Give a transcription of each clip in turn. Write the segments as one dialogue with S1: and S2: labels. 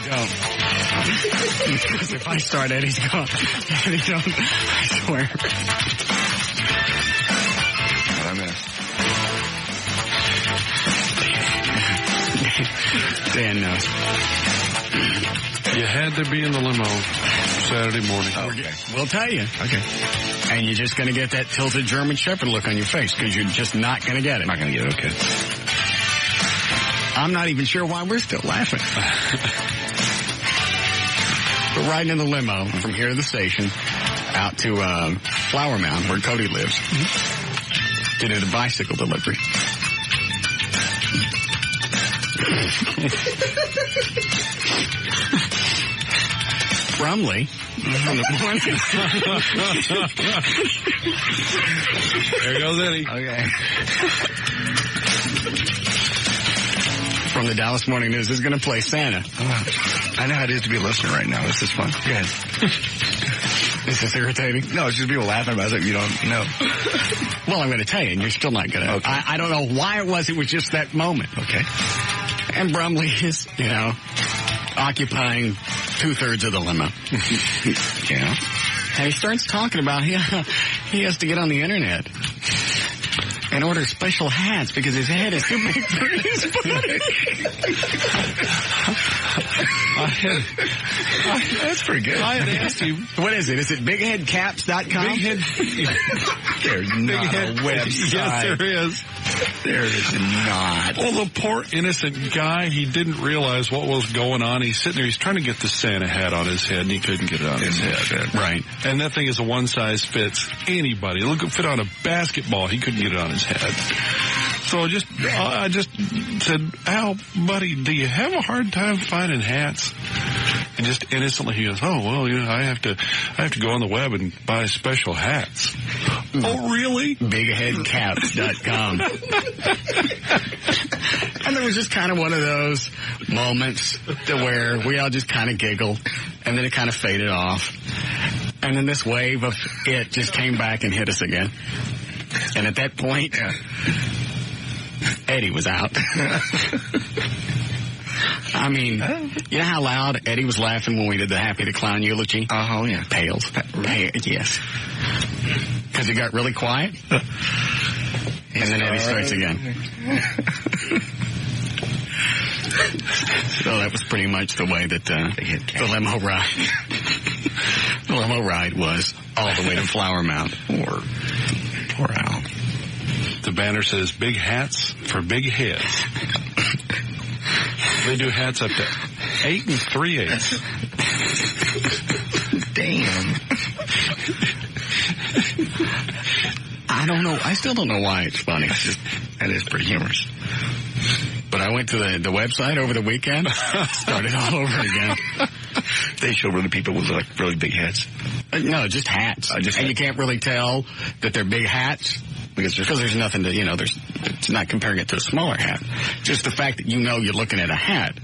S1: Don't. Because if I start, Eddie's gone. Eddie, don't. I swear.
S2: What I missed.
S1: Dan knows.
S3: You had to be in the limo Saturday morning.
S1: Okay. We'll tell you. Okay. And you're just going to get that tilted German Shepherd look on your face because you're just not going to get it.
S2: Not going to get it, okay.
S1: I'm not even sure why we're still laughing. We're riding in the limo from here to the station out to Flower Mound where Cody lives. Did a bicycle delivery. Brumley. In the morning.
S3: There goes Eddie.
S1: Okay. From the Dallas Morning News is going to play Santa.
S2: I know how it is to be a listener right now. This is fun. Yes.
S1: Is this irritating?
S2: No, it's just people laughing about it. You don't know.
S1: Well, I'm going to tell you, and you're still not going to.
S2: Okay.
S1: I don't know why it was. It was just that moment.
S2: Okay.
S1: And Brumley is, occupying 2/3 of the limo.
S2: Yeah.
S1: And he starts talking about he has to get on the internet and order special hats because his head is too big for his body.
S2: That's pretty good.
S3: I had asked him.
S1: What is it? Is it bigheadcaps.com?
S2: There's not a website.
S3: Yes, there is.
S2: There is not.
S3: Well, the poor innocent guy, he didn't realize what was going on. He's sitting there, he's trying to get the Santa hat on his head, and he couldn't get it on his head.
S1: Right.
S3: And that thing is a one-size-fits anybody. Look, fit on a basketball. He couldn't get it on his head. So I just said, Al, buddy, do you have a hard time finding hats? And just innocently he goes, oh, well, I have to go on the web and buy special hats. Oh, really?
S1: Bigheadcaps.com. And there was just kind of one of those moments to where we all just kind of giggled, and then it kind of faded off. And then this wave of it just came back and hit us again. And at that point, Eddie was out. I mean, you know how loud Eddie was laughing when we did the Happy the Clown eulogy?
S2: Oh, yeah.
S1: Pales. Yes. Because it got really quiet. And then Eddie starts again. So that was pretty much the way that the limo ride was all the way to Flower Mound. Poor Al.
S3: The banner says, big hats for big heads. They do hats up to 8 3/8.
S2: Damn.
S1: I don't know. I still don't know why it's funny.
S2: That is pretty humorous.
S1: But I went to the website over the weekend, started all over again.
S2: They show really people with like really big heads.
S1: No, just hats. And you can't really tell that they're big hats because there's nothing to, it's not comparing it to a smaller hat. Just the fact that you're looking at a hat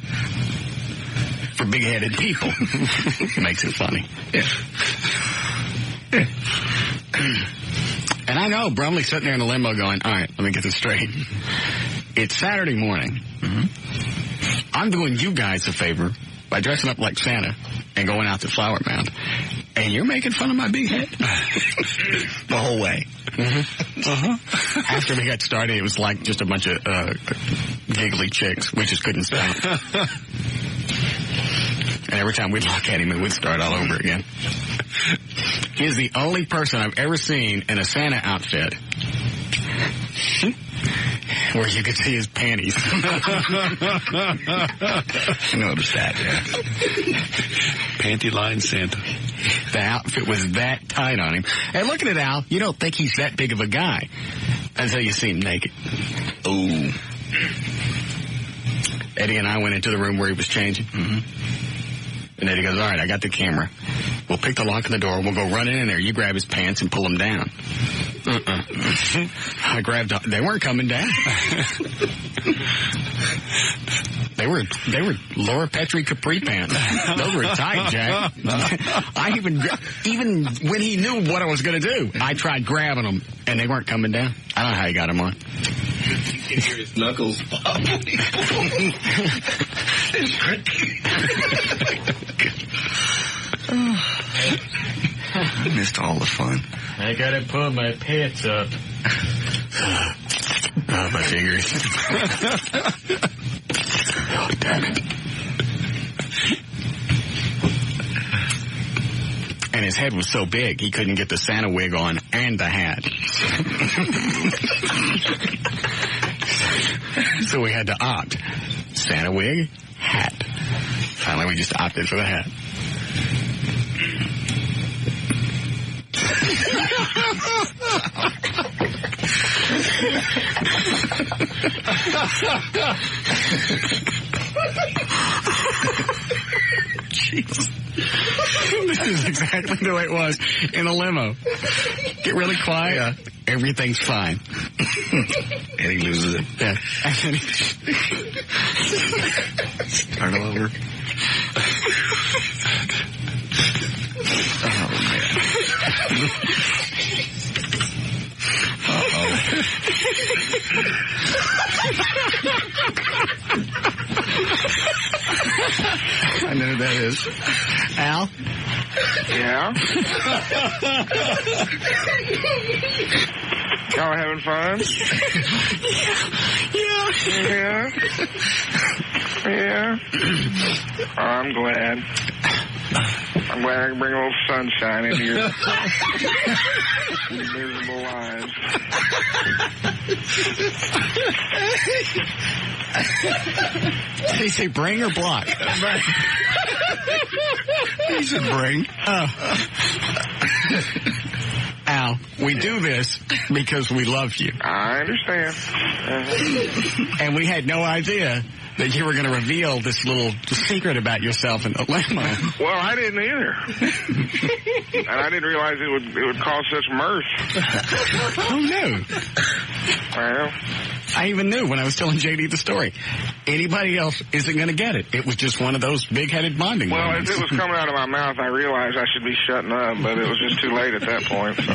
S1: for big-headed people makes it funny.
S2: Yeah.
S1: And I know Brumley's sitting there in the limo going, all right, let me get this straight. It's Saturday morning. Mm-hmm. I'm doing you guys a favor by dressing up like Santa and going out to Flower Mound. And you're making fun of my big head?
S2: The whole way.
S1: Mm-hmm. Uh-huh. After we got started, it was like just a bunch of giggly chicks. We just couldn't stop. And every time we'd look at him, it would start all over again. He is the only person I've ever seen in a Santa outfit where you could see his panties.
S2: I noticed that, yeah.
S3: Panty line Santa.
S1: The outfit was that tight on him. And looking at Al, you don't think he's that big of a guy until you see him naked.
S2: Ooh.
S1: Eddie and I went into the room where he was changing. Mm-hmm. And Eddie goes, all right, I got the camera. We'll pick the lock on the door. We'll go running in there. You grab his pants and pull them down. I grabbed, they weren't coming down. They were Laura Petrie capri pants. Those were tight, Jack. I even when he knew what I was going to do, I tried grabbing them, and they weren't coming down. I don't know how he got them on.
S2: You can hear his knuckles pop. I missed all the fun.
S1: I gotta pull my pants up. Oh, my fingers. Oh, damn it. And his head was so big, he couldn't get the Santa wig on and the hat. So we had to opt. Santa wig, hat. Finally, we just opted for the hat. Jeez. This is exactly the way it was in a limo. Get really quiet. Yeah. Everything's fine.
S2: And he loses it.
S1: Yeah. And then
S2: Start all over. Oh, man. Uh-oh. I know who that is.
S1: Al?
S4: Yeah? Y'all having fun? Yeah. Oh, I'm glad. I'm glad I can bring a little sunshine into your miserable lives.
S1: Did he say bring or block?
S2: He said bring.
S1: Oh. Al, we do this because we love you.
S4: I understand.
S1: And we had no idea that you were going to reveal this little secret about yourself in the limo.
S4: Well, I didn't either. And I didn't realize it would cause such mirth.
S1: Oh, no.
S4: Well,
S1: I even knew when I was telling JD the story. Anybody else isn't going to get it. It was just one of those big-headed bonding moments.
S4: If it was coming out of my mouth, I realized I should be shutting up, but it was just too late at that point, so.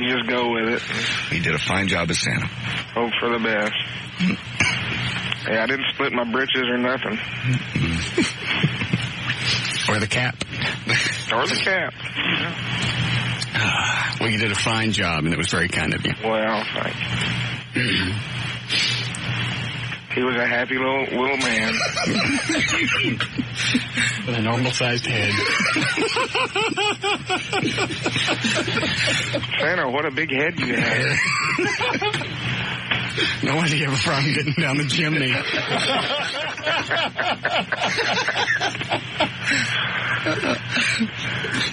S4: You just go with it.
S2: He did a fine job as Santa.
S4: Hope for the best. Yeah, I didn't split my britches or nothing.
S1: Or the cap.
S4: Or the cap.
S1: Well, you did a fine job, and it was very kind of you.
S4: Well, thank you. He was a happy little man.
S1: With a normal-sized head.
S4: Santa, what a big head you have.
S1: No wonder you have a problem getting down the chimney.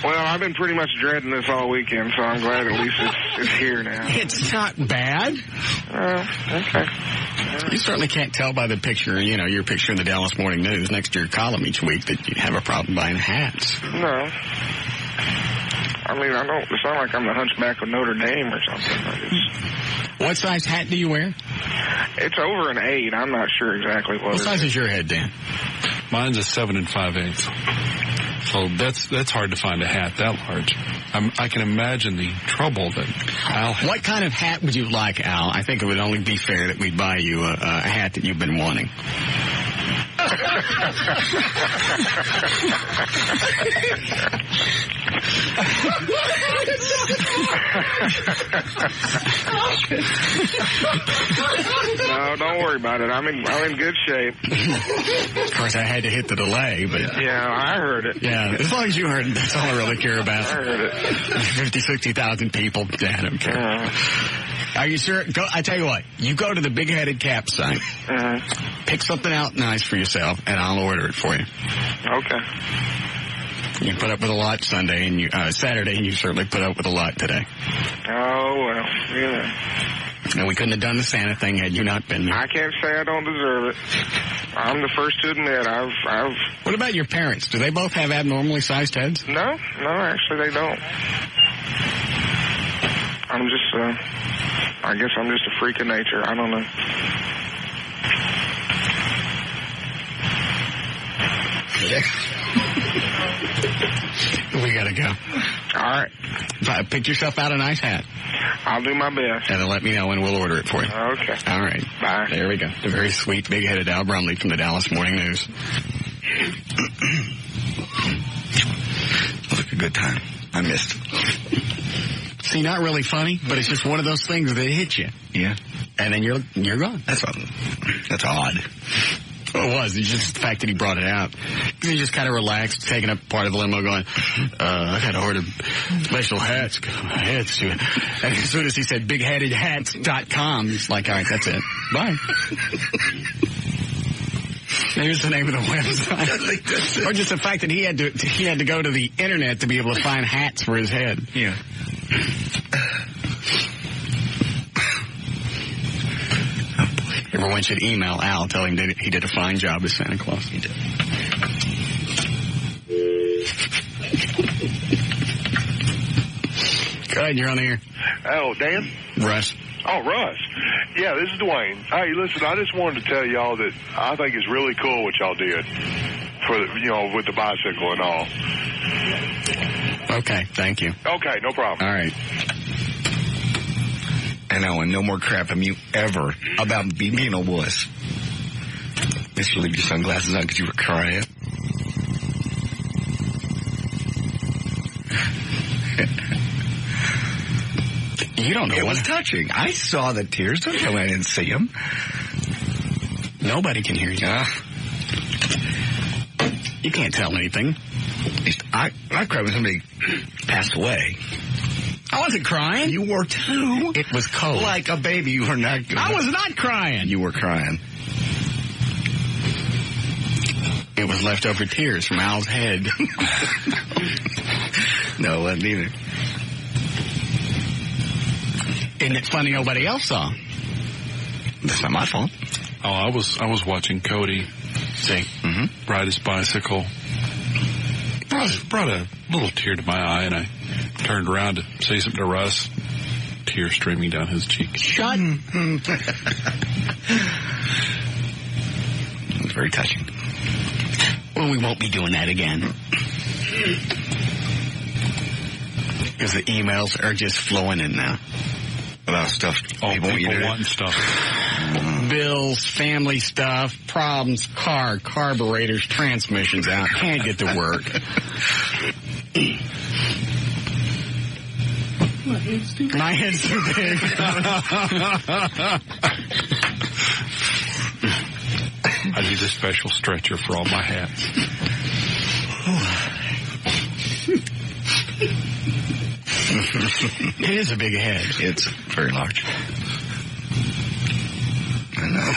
S4: Well, I've been pretty much dreading this all weekend, so I'm glad at least it's here now.
S1: It's not bad.
S4: Okay.
S1: You certainly can't tell by the picture, your picture in the Dallas Morning News next to your column each week that you have a problem buying hats.
S4: No. I mean, it's not like I'm the Hunchback of Notre Dame or something.
S1: What size hat do you wear?
S4: It's over an 8. I'm not sure exactly what
S1: size is your head, Dan?
S3: Mine's a 7 5/8. So that's hard to find a hat that large. I can imagine the trouble that Al had.
S1: What kind of hat would you like, Al? I think it would only be fair that we'd buy you a hat that you've been wanting.
S4: No, don't worry about it. I'm in good shape.
S1: Of course, I had to hit the delay, but
S4: yeah, I heard it.
S1: Yeah, as long as you heard it, that's all I really care about.
S4: I heard it.
S1: 50, 60,000 people. I don't care. Are you sure? I tell you what, you go to the big-headed cap site, pick something out nice for yourself, and I'll order it for you.
S4: Okay.
S1: You put up with a lot Saturday, and you certainly put up with a lot today.
S4: Oh, well, yeah.
S1: And we couldn't have done the Santa thing had you not been there.
S4: I can't say I don't deserve it. I'm the first to admit I've...
S1: What about your parents? Do they both have abnormally sized heads?
S4: No, actually they don't. I'm just, I guess I'm just a freak of nature. I don't know.
S1: We gotta go.
S4: All right.
S1: Pick yourself out a nice hat.
S4: I'll do my best.
S1: And then let me know and we'll order it for you.
S4: Okay.
S1: All right.
S4: Bye.
S1: There we go. The very sweet, big-headed Al Brumley from the Dallas Morning News.
S2: Look, a good time. I missed it.
S1: See, not really funny, but it's just one of those things that hit you.
S2: Yeah.
S1: And then you're gone.
S2: That's odd.
S1: Well, it was. It's just the fact that he brought it out. He just kind of relaxed, taking up part of the limo, going, I got to order special hats. Hats to it. And as soon as he said bigheadedhats.com, he's like, all right, that's it. Bye. Here's the name of the website.
S2: I think that's it.
S1: Or just the fact that he had to go to the internet to be able to find hats for his head.
S2: Yeah.
S1: Everyone should email Al, tell him that he did a fine job as Santa Claus.
S2: He did.
S1: Go ahead, you're on the air.
S5: Oh, Dan?
S1: Russ.
S5: Oh, Russ. Yeah, this is Dwayne. Hey, listen, I just wanted to tell y'all that I think it's really cool what y'all did for with the bicycle and all.
S1: Okay, thank you.
S5: Okay, no problem.
S1: All right.
S2: And I want no more crap from you ever about being a wuss. Guess you leave your sunglasses on because you were crying.
S1: You don't know
S2: It
S1: what
S2: was touching. I saw the tears. Don't tell me I didn't see them.
S1: Nobody can hear you. You can't tell anything.
S2: I cried when somebody passed away.
S1: I wasn't crying.
S2: You were too.
S1: It was cold.
S2: Like a baby. You were not.
S1: I was not crying.
S2: You were crying.
S1: It was leftover tears from Al's head.
S2: No, it wasn't either.
S1: Isn't it funny nobody else saw?
S2: That's not my fault.
S3: Oh, I was watching Cody
S1: See?
S3: ride his bicycle. Brought a little tear to my eye, and I turned around to say something to Russ. Tear streaming down his cheek.
S1: Shut.
S2: It was very touching.
S1: Well, we won't be doing that again. Because the emails are just flowing in now.
S2: About stuff
S3: People
S2: want you to do.
S3: wanting stuff.
S1: Bills, family stuff, problems, carburetors, transmissions out. Can't get to work. My head's too big.
S3: I need a special stretcher for all my hats.
S1: It is a big head.
S2: It's very large. I know.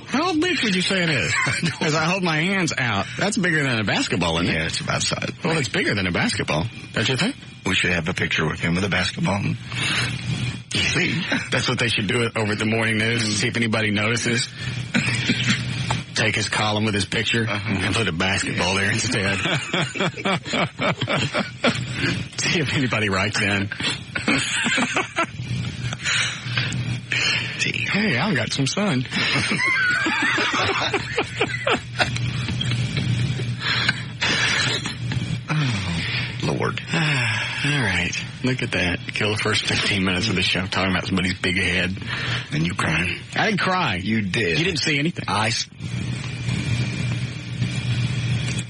S1: How big would you say it is? As I hold my hands out, that's bigger than a basketball, isn't it?
S2: Yeah, it's about size.
S1: Well, it's bigger than a basketball, don't you think?
S2: We should have a picture with him with a basketball.
S1: See, that's what they should do over at the morning news and see if anybody notices. Take his column with his picture and put a basketball there instead. See if anybody writes in. Hey, I've got some sun.
S2: Lord.
S1: All right. Look at that. Kill the first 15 minutes of the show talking about somebody's big head.
S2: And you crying.
S1: I didn't cry.
S2: You did.
S1: You didn't see anything.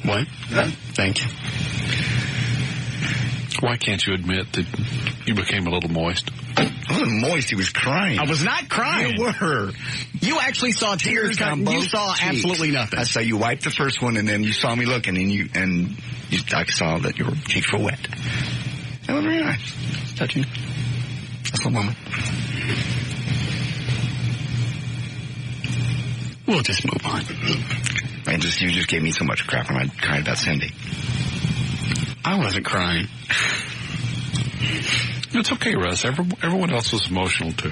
S1: What? Thank you.
S3: Why can't you admit that you became a little moist?
S2: I wasn't moist. He was crying.
S1: I was not crying.
S2: You were.
S1: You actually saw tears
S2: on
S1: coming.
S2: both
S1: You saw
S2: cheeks.
S1: absolutely nothing.
S2: I saw you wipe the first one, and then you saw me looking, and I saw that your cheeks were wet. That was very nice. It's touching. That's a moment.
S1: We'll just move on.
S2: And you just gave me so much crap when I cried about Cindy.
S1: I wasn't crying.
S3: It's okay, Russ. Everyone else was emotional, too.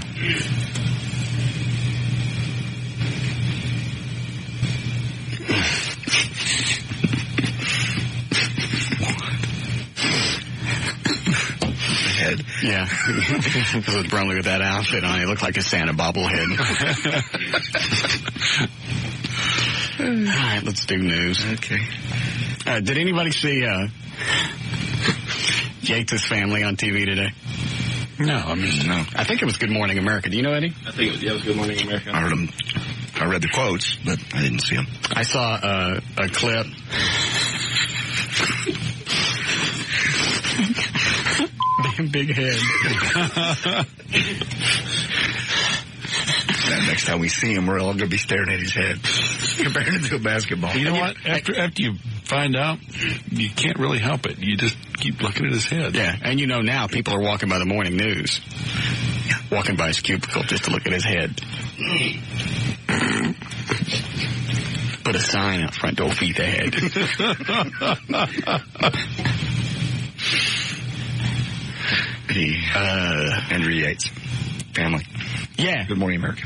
S2: Head.
S1: Yeah. Because with Brumley with that outfit on, he looked like a Santa bobblehead. All right, let's do news.
S2: Okay.
S1: Did anybody see, Yates' family on TV today?
S3: No, I missed it.
S2: No.
S1: I think it was Good Morning America. Do you know, Eddie?
S6: I think it was Good Morning America.
S2: I heard them. I read the quotes, but I didn't see them.
S1: I saw a clip. Damn big head.
S2: Next time we see him, we're all going to be staring at his head, comparing it to a basketball.
S3: You know what? After you find out, you can't really help it. You just keep looking at his head.
S1: Yeah, and you know now people are walking by the morning news, walking by his cubicle just to look at his head. Put a sign out front, don't feed the head.
S2: Andrew Yates family.
S1: Yeah.
S2: Good Morning America.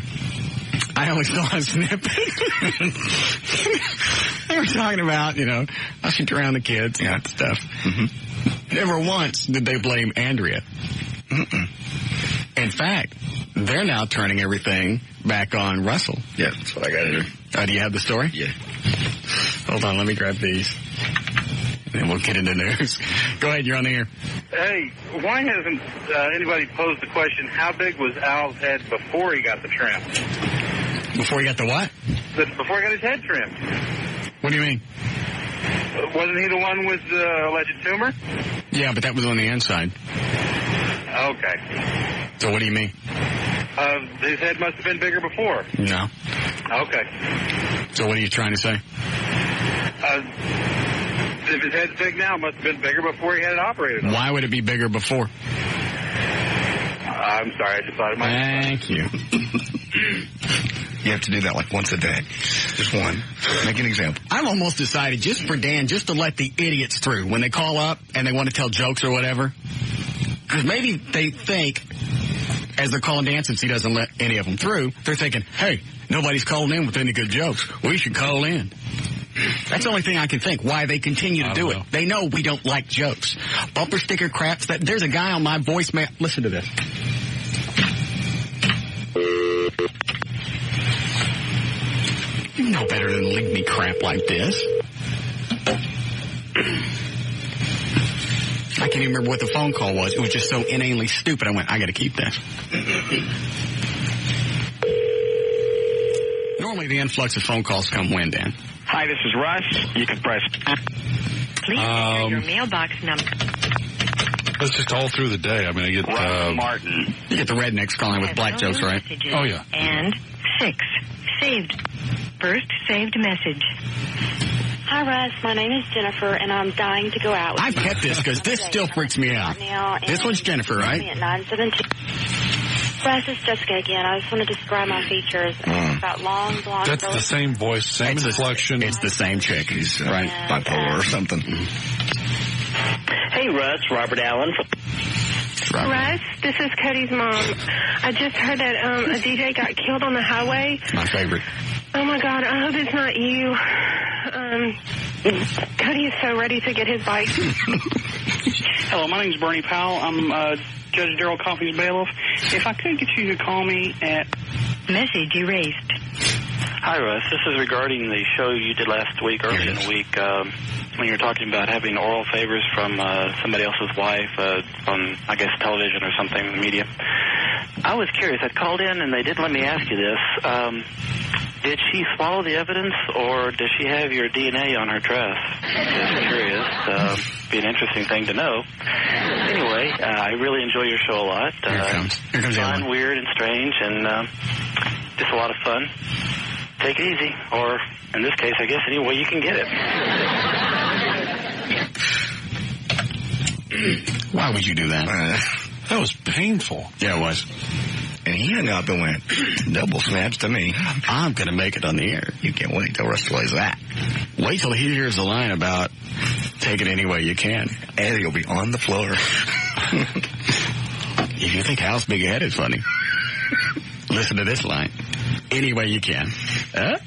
S1: I only saw a snippet. They were talking about, how she drowned the kids and that stuff. Mm-hmm. Never once did they blame Andrea. Mm-mm. In fact, they're now turning everything back on Russell.
S2: Yeah, that's what I got to do.
S1: Do you have the story?
S2: Yeah.
S1: Hold on, let me grab these. And we'll get into news. Go ahead, you're on the air.
S7: Hey, why hasn't anybody posed the question, how big was Al's head before he got the trim?
S1: Before he got the what?
S7: Before he got his head trimmed.
S1: What do you mean?
S7: Wasn't he the one with the alleged tumor?
S1: Yeah, but that was on the inside.
S7: Okay.
S1: So what do you mean?
S7: His head must have been bigger before.
S1: No.
S7: Okay.
S1: So what are you trying to say?
S7: If his head's big now, it must have been bigger before he had it operated on.
S1: Why would it be bigger before?
S7: I'm sorry, I just thought it might.
S1: Thank you.
S2: You have to do that like once a day. Just one. Make an example.
S1: I've almost decided just for Dan, just to let the idiots through when they call up and they want to tell jokes or whatever. Because maybe they think, as they're calling Dan, since he doesn't let any of them through, they're thinking, hey, nobody's calling in with any good jokes. We should call in. That's the only thing I can think, why they continue to do it. They know we don't like jokes. Bumper sticker craps. There's a guy on my voicemail. Listen to this. You know better than to leave me crap like this. I can't even remember what the phone call was. It was just so inanely stupid. I went, I got to keep this. Normally the influx of phone calls come when, Dan?
S4: Hi, this is Russ. You can press.
S8: Please enter your mailbox number.
S3: That's just all through the day. I mean, I get...
S4: Russ Martin.
S1: You get the rednecks calling with black jokes, right?
S3: Oh, yeah.
S8: And 6. Saved. First saved message.
S9: Hi, Russ. My name is Jennifer, and I'm dying to go out with
S1: I've kept this because this still freaks me out. This one's Jennifer, right?
S9: At 9:17. Russ, it's Jessica again. I just want to describe my features. About long, blonde...
S3: That's the same voice, same inflection.
S1: It's the same chick.
S2: He's bipolar or something.
S10: Hey, Russ. Robert Allen.
S11: Russ, this is Cody's mom. I just heard that a DJ got killed on the highway.
S1: It's my favorite.
S11: Oh, my God. I hope it's not you. Cody is so ready to get his bike.
S12: Hello, my name's Bernie Powell. I'm Judge Darrell Coffey's bailiff. If I could get you to call me at...
S8: Message erased.
S10: Hi, Russ. This is regarding the show you did last week, earlier in the week, when you were talking about having oral favors from somebody else's wife on, I guess, television or something in the media. I was curious. I called in, and they didn't let me ask you this. Did she swallow the evidence, or does she have your DNA on her dress? Just curious. Be an interesting thing to know. Anyway, I really enjoy your show a lot.
S1: Here comes
S10: fun, weird, and strange, and just a lot of fun. Take it easy, or in this case, I guess, any way you can get
S1: it. Why would you do that?
S3: That was painful.
S1: Yeah, it was.
S2: And he hung up and went, double snaps to me.
S1: I'm going to make it on the air.
S2: You can't wait till Russ plays that.
S1: Wait till he hears the line about take it any way you can.
S2: And he'll be on the floor.
S1: If you think Hal's big head is funny, listen to this line. Any way you can. Huh?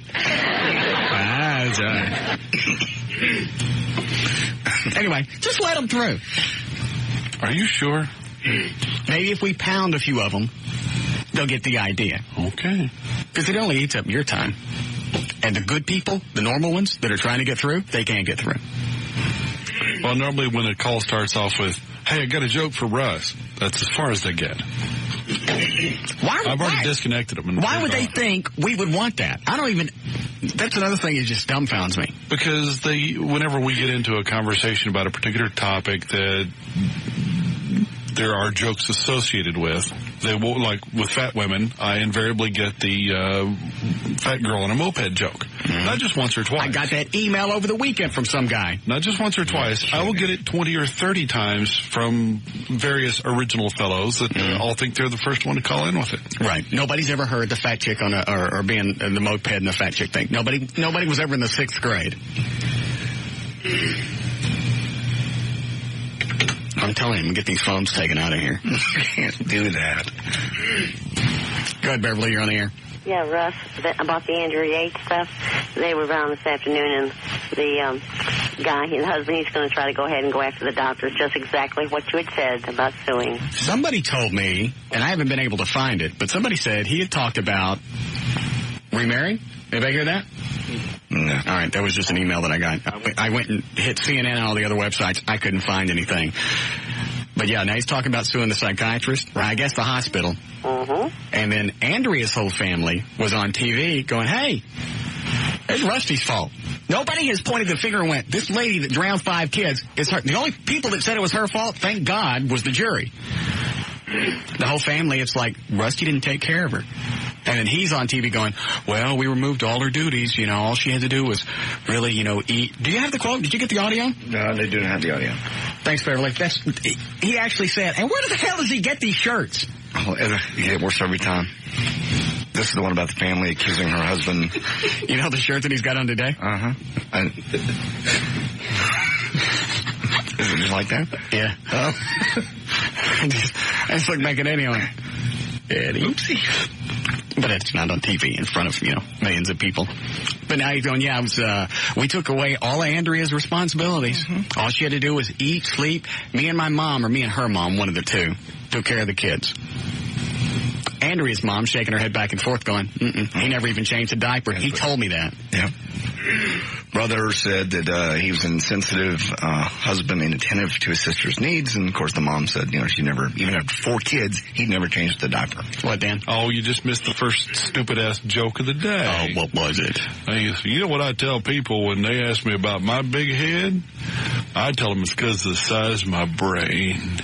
S1: That's right. Anyway, just let them through.
S3: Are you sure?
S1: Maybe if we pound a few of them, they'll get the idea.
S3: Okay.
S1: Because it only eats up your time. And the good people, the normal ones that are trying to get through, they can't get through.
S3: Well, normally when a call starts off with, hey, I got a joke for Russ. That's as far as they get. I've already disconnected them.
S1: Why would they think we would want that? I don't even... That's another thing that just dumbfounds me.
S3: Because whenever we get into a conversation about a particular topic that there are jokes associated with, they will, like with fat women, I invariably get the fat girl on a moped joke. Not just once or twice.
S1: I got that email over the weekend from some guy.
S3: Not just once or twice. I will get it 20 or 30 times from various original fellows that all think they're the first one to call in with it.
S1: Right. Nobody's ever heard the fat chick on or being the moped and the fat chick thing. Nobody was ever in the 6th grade. I'm telling him, get these phones taken out of here.
S2: You can't do that.
S1: Go ahead, Beverly, you're on the air.
S6: Yeah, Russ, about the Andrew Yates stuff. They were around this afternoon, and the guy, his husband, he's going to try to go ahead and go after the doctors. Just exactly what you had said about suing.
S1: Somebody told me, and I haven't been able to find it, but somebody said he had talked about remarrying. Anybody hear that?
S2: No.
S1: All right, that was just an email that I got. I went and hit CNN and all the other websites. I couldn't find anything. But yeah, now he's talking about suing the psychiatrist, or I guess the hospital. And then Andrea's whole family was on TV going, hey, it's Rusty's fault. Nobody has pointed the finger and went, this lady that drowned 5 kids, is her. The only people that said it was her fault, thank God, was the jury. The whole family, it's like, Rusty didn't take care of her. And then he's on TV going, well, we removed all her duties. You know, all she had to do was really, eat. Do you have the quote? Did you get the audio?
S2: No, they didn't have the audio.
S1: Thanks, Beverly. He actually said, and where the hell does he get these shirts?
S2: Oh, you get worse every time. This is the one about the family accusing her husband.
S1: You know the shirt that he's got on today?
S2: Is it just like that?
S1: Yeah. Oh. I just look back at Eddie on Eddie. Oopsie. But it's not on TV in front of, millions of people. But now he's going, we took away all of Andrea's responsibilities. All she had to do was eat, sleep. Me and my mom, or me and her mom, one of the two, took care of the kids. Andrea's mom shaking her head back and forth going, he never even changed a diaper. He told me that.
S2: Yeah. Brother said that he was an insensitive husband and attentive to his sister's needs. And, of course, the mom said, she never, even after 4 kids, he never changed the diaper.
S1: What, Dan?
S3: Oh, you just missed the first stupid-ass joke of the day.
S1: Oh, what was it?
S3: You know what I tell people when they ask me about my big head? I tell them it's because of the size of my brain.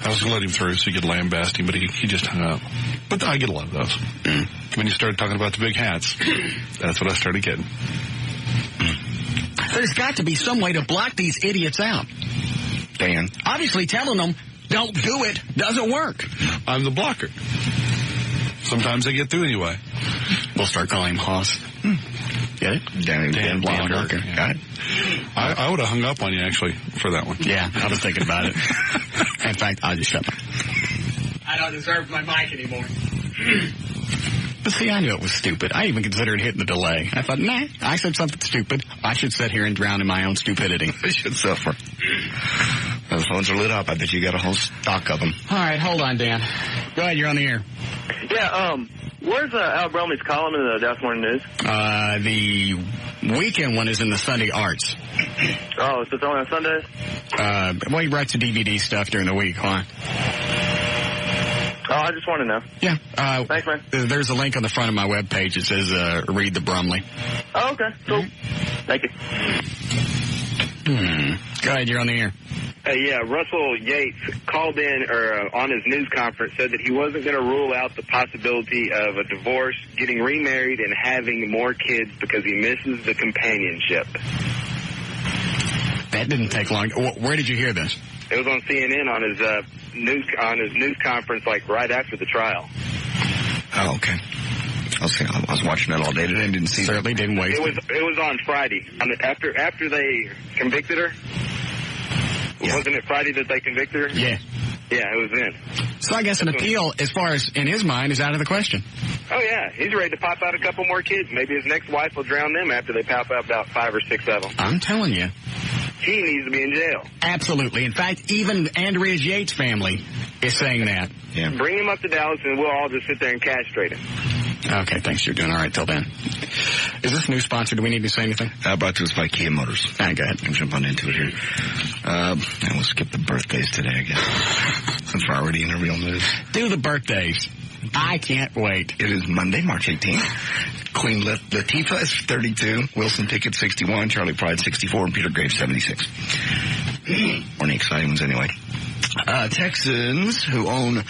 S3: I was going to let him through so he could lambaste him, but he just hung up. But I get a lot of those. When you started talking about the big hats, that's what I started getting.
S1: There's got to be some way to block these idiots out.
S2: Dan.
S1: Obviously telling them, don't do it, doesn't work.
S3: I'm the blocker. Sometimes they get through anyway.
S1: We'll start calling him Hoss. Get it?
S2: Dan Blocker.
S3: Yeah.
S2: Got it.
S3: I would have hung up on you, actually, for that one.
S1: Yeah, I was thinking about it. In fact, I'll just shut up. I don't deserve my mic anymore. But see, I knew it was stupid. I even considered hitting the delay. I thought, nah, I said something stupid. I should sit here and drown in my own stupidity.
S2: I should suffer. Those phones are lit up. I bet you got a whole stock of them.
S1: All right, hold on, Dan. Go ahead, you're on the air.
S13: Yeah, where's Al Bromley's column in the Dallas Morning News?
S1: The weekend one is in the Sunday Arts.
S13: Oh, so it's only on Sundays?
S1: Well, he writes the DVD stuff during the week, huh?
S13: Oh, I just want to know.
S1: Yeah.
S13: Thanks, man.
S1: There's a link on the front of my webpage. It says, read the Brumley.
S13: Oh, okay. Cool. Thank you.
S1: Go ahead, you're on the air.
S7: Yeah, Russell Yates called in or on his news conference, said that he wasn't going to rule out the possibility of a divorce, getting remarried, and having more kids because he misses the companionship.
S1: That didn't take long. Where did you hear this?
S7: It was on CNN on his news conference, like right after the trial.
S2: Oh, okay. I was watching that all day today and didn't see.
S1: Certainly didn't waste it.
S7: It was on Friday. After they convicted her. Yeah. Wasn't it Friday that they convicted her?
S1: Yeah.
S7: Yeah, it was then.
S1: So I guess an appeal, as far as in his mind, is out of the question.
S7: Oh, yeah. He's ready to pop out a couple more kids. Maybe his next wife will drown them after they pop out about 5 or 6 of them.
S1: I'm telling you.
S7: He needs to be in jail.
S1: Absolutely. In fact, even Andrea Yates' family is saying that.
S2: Yeah.
S7: Bring him up to Dallas and we'll all just sit there and castrate him.
S1: Okay, thanks. You're doing all right till then. Is this a new sponsor? Do we need to say anything?
S2: Brought to us by Kia Motors.
S1: All right, go ahead.
S2: I'll jump on into it here. And we'll skip the birthdays today, I guess. Since we're already in the real news.
S1: Do the birthdays. I can't wait.
S2: It is Monday, March 18th. Queen Latifah is 32. Wilson Pickett, 61. Charlie Pride, 64. And Peter Graves, 76. Morning exciting ones anyway. Texans who own the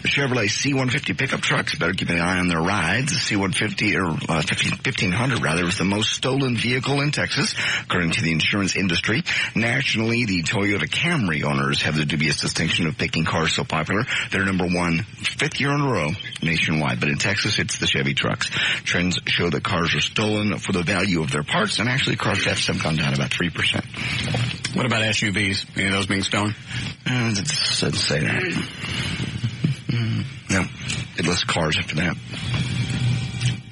S2: Chevrolet C-150 pickup trucks better keep an eye on their rides. The C-150, or 1500 rather, is the most stolen vehicle in Texas, according to the insurance industry. Nationally, the Toyota Camry owners have the dubious distinction of picking cars so popular. They're number one, 5th year in a row nationwide. But in Texas, it's the Chevy trucks. Trends show that cars are stolen for the value of their parts, and actually car thefts have gone down about 3%.
S1: What about SUVs? Any of those being stolen?
S2: It doesn't say that. No, it lists cars after that.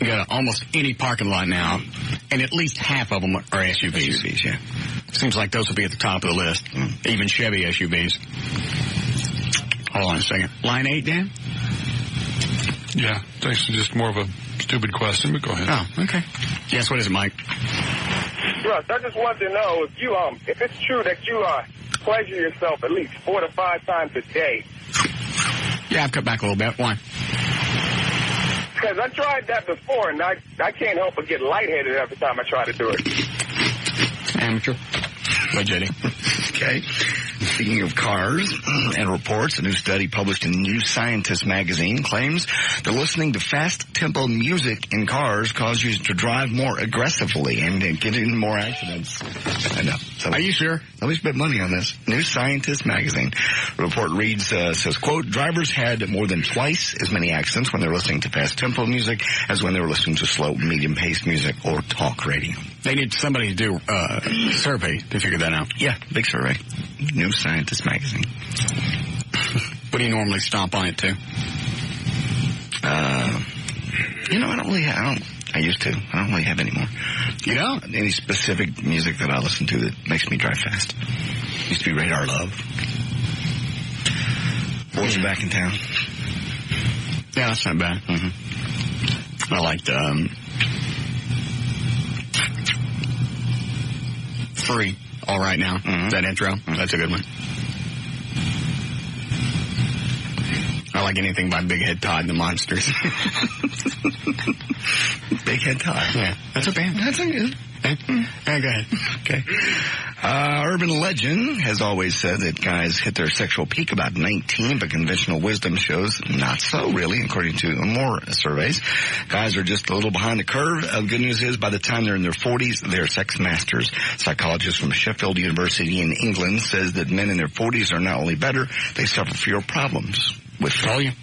S1: You got almost any parking lot now, and at least half of them are SUVs.
S2: SUVs, yeah.
S1: Seems like those will be at the top of the list. Even Chevy SUVs. Hold on a second. Line 8, Dan?
S3: Yeah, thanks. Just more of a stupid question, but go ahead.
S1: Oh, okay. Yes, what is it, Mike?
S14: Russ, I just wanted to know if it's true that you pleasure yourself at least 4 to 5 times a day.
S1: Yeah, I've cut back a little bit. Why?
S14: Because I tried that before, and I can't help but get lightheaded every time I try to do it.
S1: Amateur. Go, JD.
S2: Okay. Speaking of cars and reports, a new study published in New Scientist magazine claims that listening to fast-tempo music in cars causes you to drive more aggressively and get in more accidents. I know.
S1: Are you sure?
S2: Somebody spent money on this. New Scientist magazine. The report reads, says, quote, drivers had more than twice as many accidents when they were listening to fast-tempo music as when they were listening to slow, medium-paced music or talk radio.
S1: They need somebody to do a survey to figure that out.
S2: Yeah, big survey. New Scientist magazine.
S1: What do you normally stomp on it to?
S2: I used to. I don't really have any more.
S1: You don't?
S2: Any specific music that I listen to that makes me drive fast. Used to be Radar Love. Boys Are Back in Town.
S1: Yeah, that's not bad. Mm-hmm. I liked, Free. All right now. Mm-hmm. That intro. Mm-hmm. That's a good one. I like anything by Big Head Todd and the Monsters.
S2: Big Head Todd.
S1: Yeah. That's a band.
S2: That's a good.
S1: Go ahead.
S2: Okay. Urban legend has always said that guys hit their sexual peak about 19, but conventional wisdom shows not so, really, according to more surveys. Guys are just a little behind the curve. The good news is by the time they're in their 40s, they're sex masters. Psychologist from Sheffield University in England says that men in their 40s are not only better, they suffer fewer problems with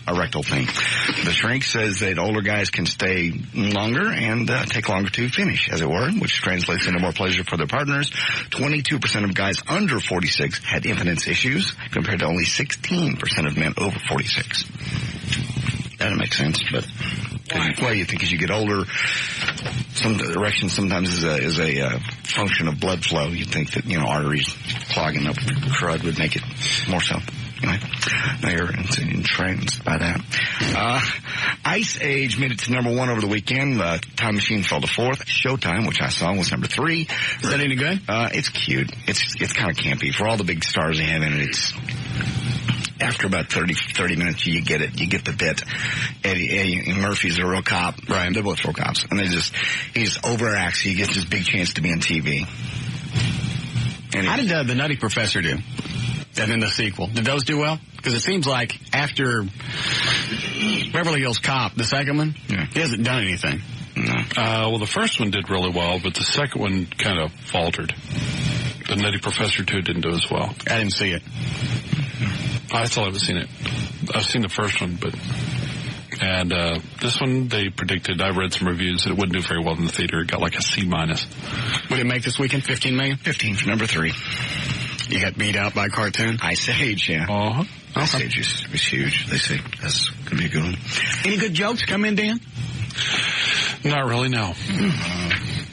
S2: erectile thing. The shrink says that older guys can stay longer and take longer to finish, as it were, which translates into more pleasure for their partners. 22% of guys under 46 had impotence issues, compared to only 16% of men over 46. That doesn't make sense, but well, you think as you get older, some erection sometimes is a function of blood flow. You'd think that arteries clogging up crud would make it more so. Anyway, now you're entranced by that. Ice Age made it to number 1 over the weekend. Time Machine fell to 4th. Showtime, which I saw, was number 3.
S1: Is that any good?
S2: It's cute. It's kind of campy. For all the big stars they have in it, it's... After about 30 minutes, you get it. You get the bit. Eddie Murphy's a real cop. Right. They're both real cops. And he just overacts. He gets this big chance to be on TV. And
S1: how did the Nutty Professor do? And then the sequel. Did those do well? Because it seems like after Beverly Hills Cop, the second one, he hasn't done anything.
S2: No.
S3: Well, the first one did really well, but the second one kind of faltered. The Nutty Professor 2 didn't do as well.
S1: I didn't see it.
S3: I still haven't seen it. I've seen the first one, and this one they predicted. I read some reviews that it wouldn't do very well in the theater. It got like a C-.
S1: Would it make this weekend 15 million?
S2: 15 for number 3.
S1: You got beat out by a cartoon?
S2: Ice Age, yeah.
S3: Uh-huh.
S2: Ice Age was huge. They say that's going to be a good one.
S1: Any good jokes come in, Dan?
S3: Not really, no.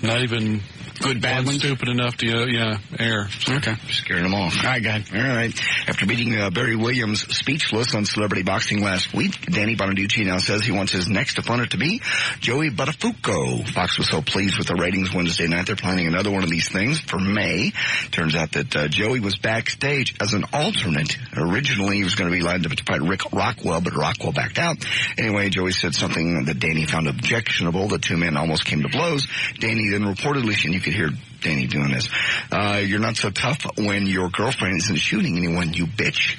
S3: Not even
S1: Good bad ones?
S3: Stupid enough to, air.
S1: Okay.
S2: Scaring them off.
S1: All right, guys.
S2: All right. After beating Barry Williams speechless on Celebrity Boxing last week, Danny Bonaducci now says he wants his next opponent to be Joey Buttafuoco. Fox was so pleased with the ratings Wednesday night, they're planning another one of these things for May. Turns out that Joey was backstage as an alternate. Originally, he was going to be lined up to fight Rick Rockwell, but Rockwell backed out. Anyway, Joey said something that Danny found objectionable. The two men almost came to blows. Danny then reportedly, and you could hear Danny doing this, you're not so tough when your girlfriend isn't shooting anyone, you bitch.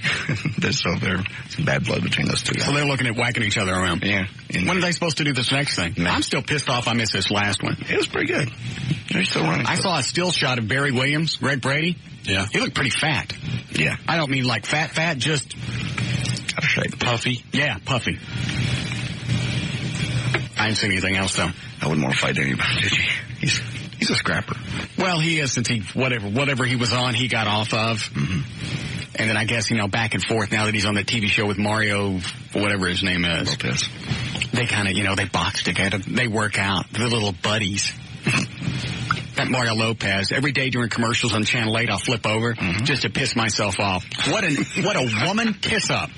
S2: There's some bad blood between those two guys.
S1: So they're looking at whacking each other around.
S2: Yeah.
S1: When are they supposed to do this next thing? I'm still pissed off I missed this last one.
S2: It was pretty good. They're still running.
S1: I saw a still shot of Barry Williams, Greg Brady.
S3: Yeah.
S1: He looked pretty fat.
S2: Yeah.
S1: I don't mean like fat, just
S2: out of shape.
S3: Puffy.
S1: Yeah, puffy. I didn't see anything else, though.
S2: I wouldn't want to fight anybody, did you? He's a scrapper.
S1: Well, he is, since whatever he was on, he got off of.
S2: Mm-hmm.
S1: And then I guess, back and forth now that he's on the TV show with Mario, whatever his name is.
S2: Lopez.
S1: They kind of, they box together. They work out. They're little buddies. That Mario Lopez, every day during commercials on Channel 8, I'll flip over just to piss myself off. What a woman kiss up.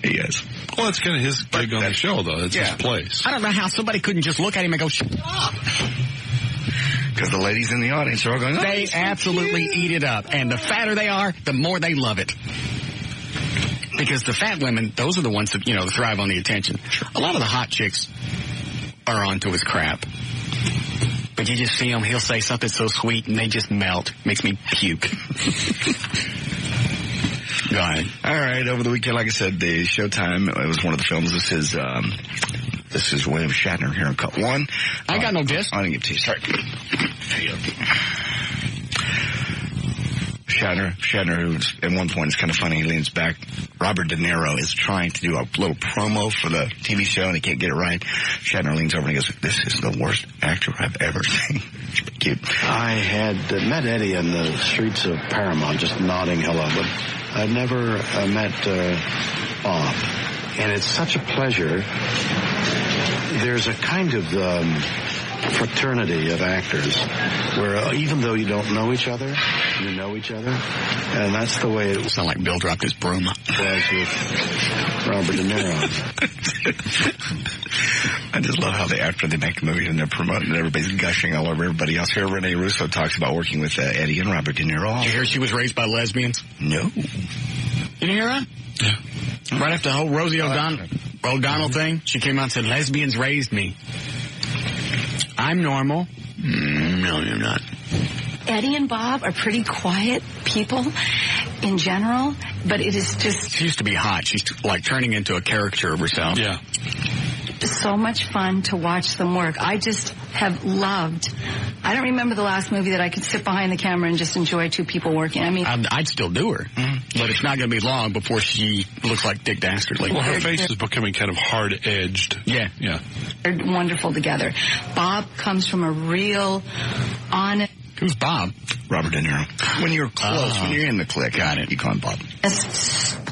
S2: He is.
S3: Well, that's kind of his gig on the show, though. That's his place.
S1: I don't know how somebody couldn't just look at him and go, shut up.
S2: Because the ladies in the audience are all going,
S1: they absolutely eat it up. And the fatter they are, the more they love it. Because the fat women, those are the ones that, thrive on the attention. A lot of the hot chicks are onto his crap. But you just see him, he'll say something so sweet, and they just melt. Makes me puke. Go ahead.
S2: All right, over the weekend, like I said, the Showtime, it was one of the films. This is William Shatner here in cut one.
S1: I got no disc.
S2: I didn't give it to you. Sorry. There you go. Shatner, who's at one point, it's kind of funny, he leans back. Robert De Niro is trying to do a little promo for the TV show, and he can't get it right. Shatner leans over and he goes, this is the worst actor I've ever seen. Cute.
S15: I had met Eddie in the streets of Paramount, just nodding hello, but I'd never met Bob. And it's such a pleasure. There's a kind of fraternity of actors where even though you don't know each other, you know each other. And that's the way it
S1: sound like Bill dropped his broom.
S15: Was with Robert De Niro.
S2: I just love how after they make the movie and they're promoting and everybody's gushing all over everybody else. Here, Rene Russo talks about working with Eddie and Robert De Niro.
S1: Did you hear she was raised by lesbians?
S2: No.
S1: You didn't hear that?
S3: Yeah.
S1: Right after the whole Rosie O'Donnell thing, she came out and said, lesbians raised me. I'm normal. No, you're not.
S16: Eddie and Bob are pretty quiet people in general, but it is just...
S1: She used to be hot. She's like turning into a caricature of herself.
S3: Yeah.
S16: So much fun to watch them work. I just have loved... I don't remember the last movie that I could sit behind the camera and just enjoy two people working. I mean...
S1: I'd still do her, but it's not going to be long before she looks like Dick Dastardly.
S3: Well, her face is becoming kind of hard-edged.
S1: Yeah.
S3: Yeah.
S16: They're wonderful together. Bob comes from a real, honest...
S1: Who's Bob?
S2: Robert De Niro. When you're close, when you're in the clique,
S1: got it.
S2: You call him Bob.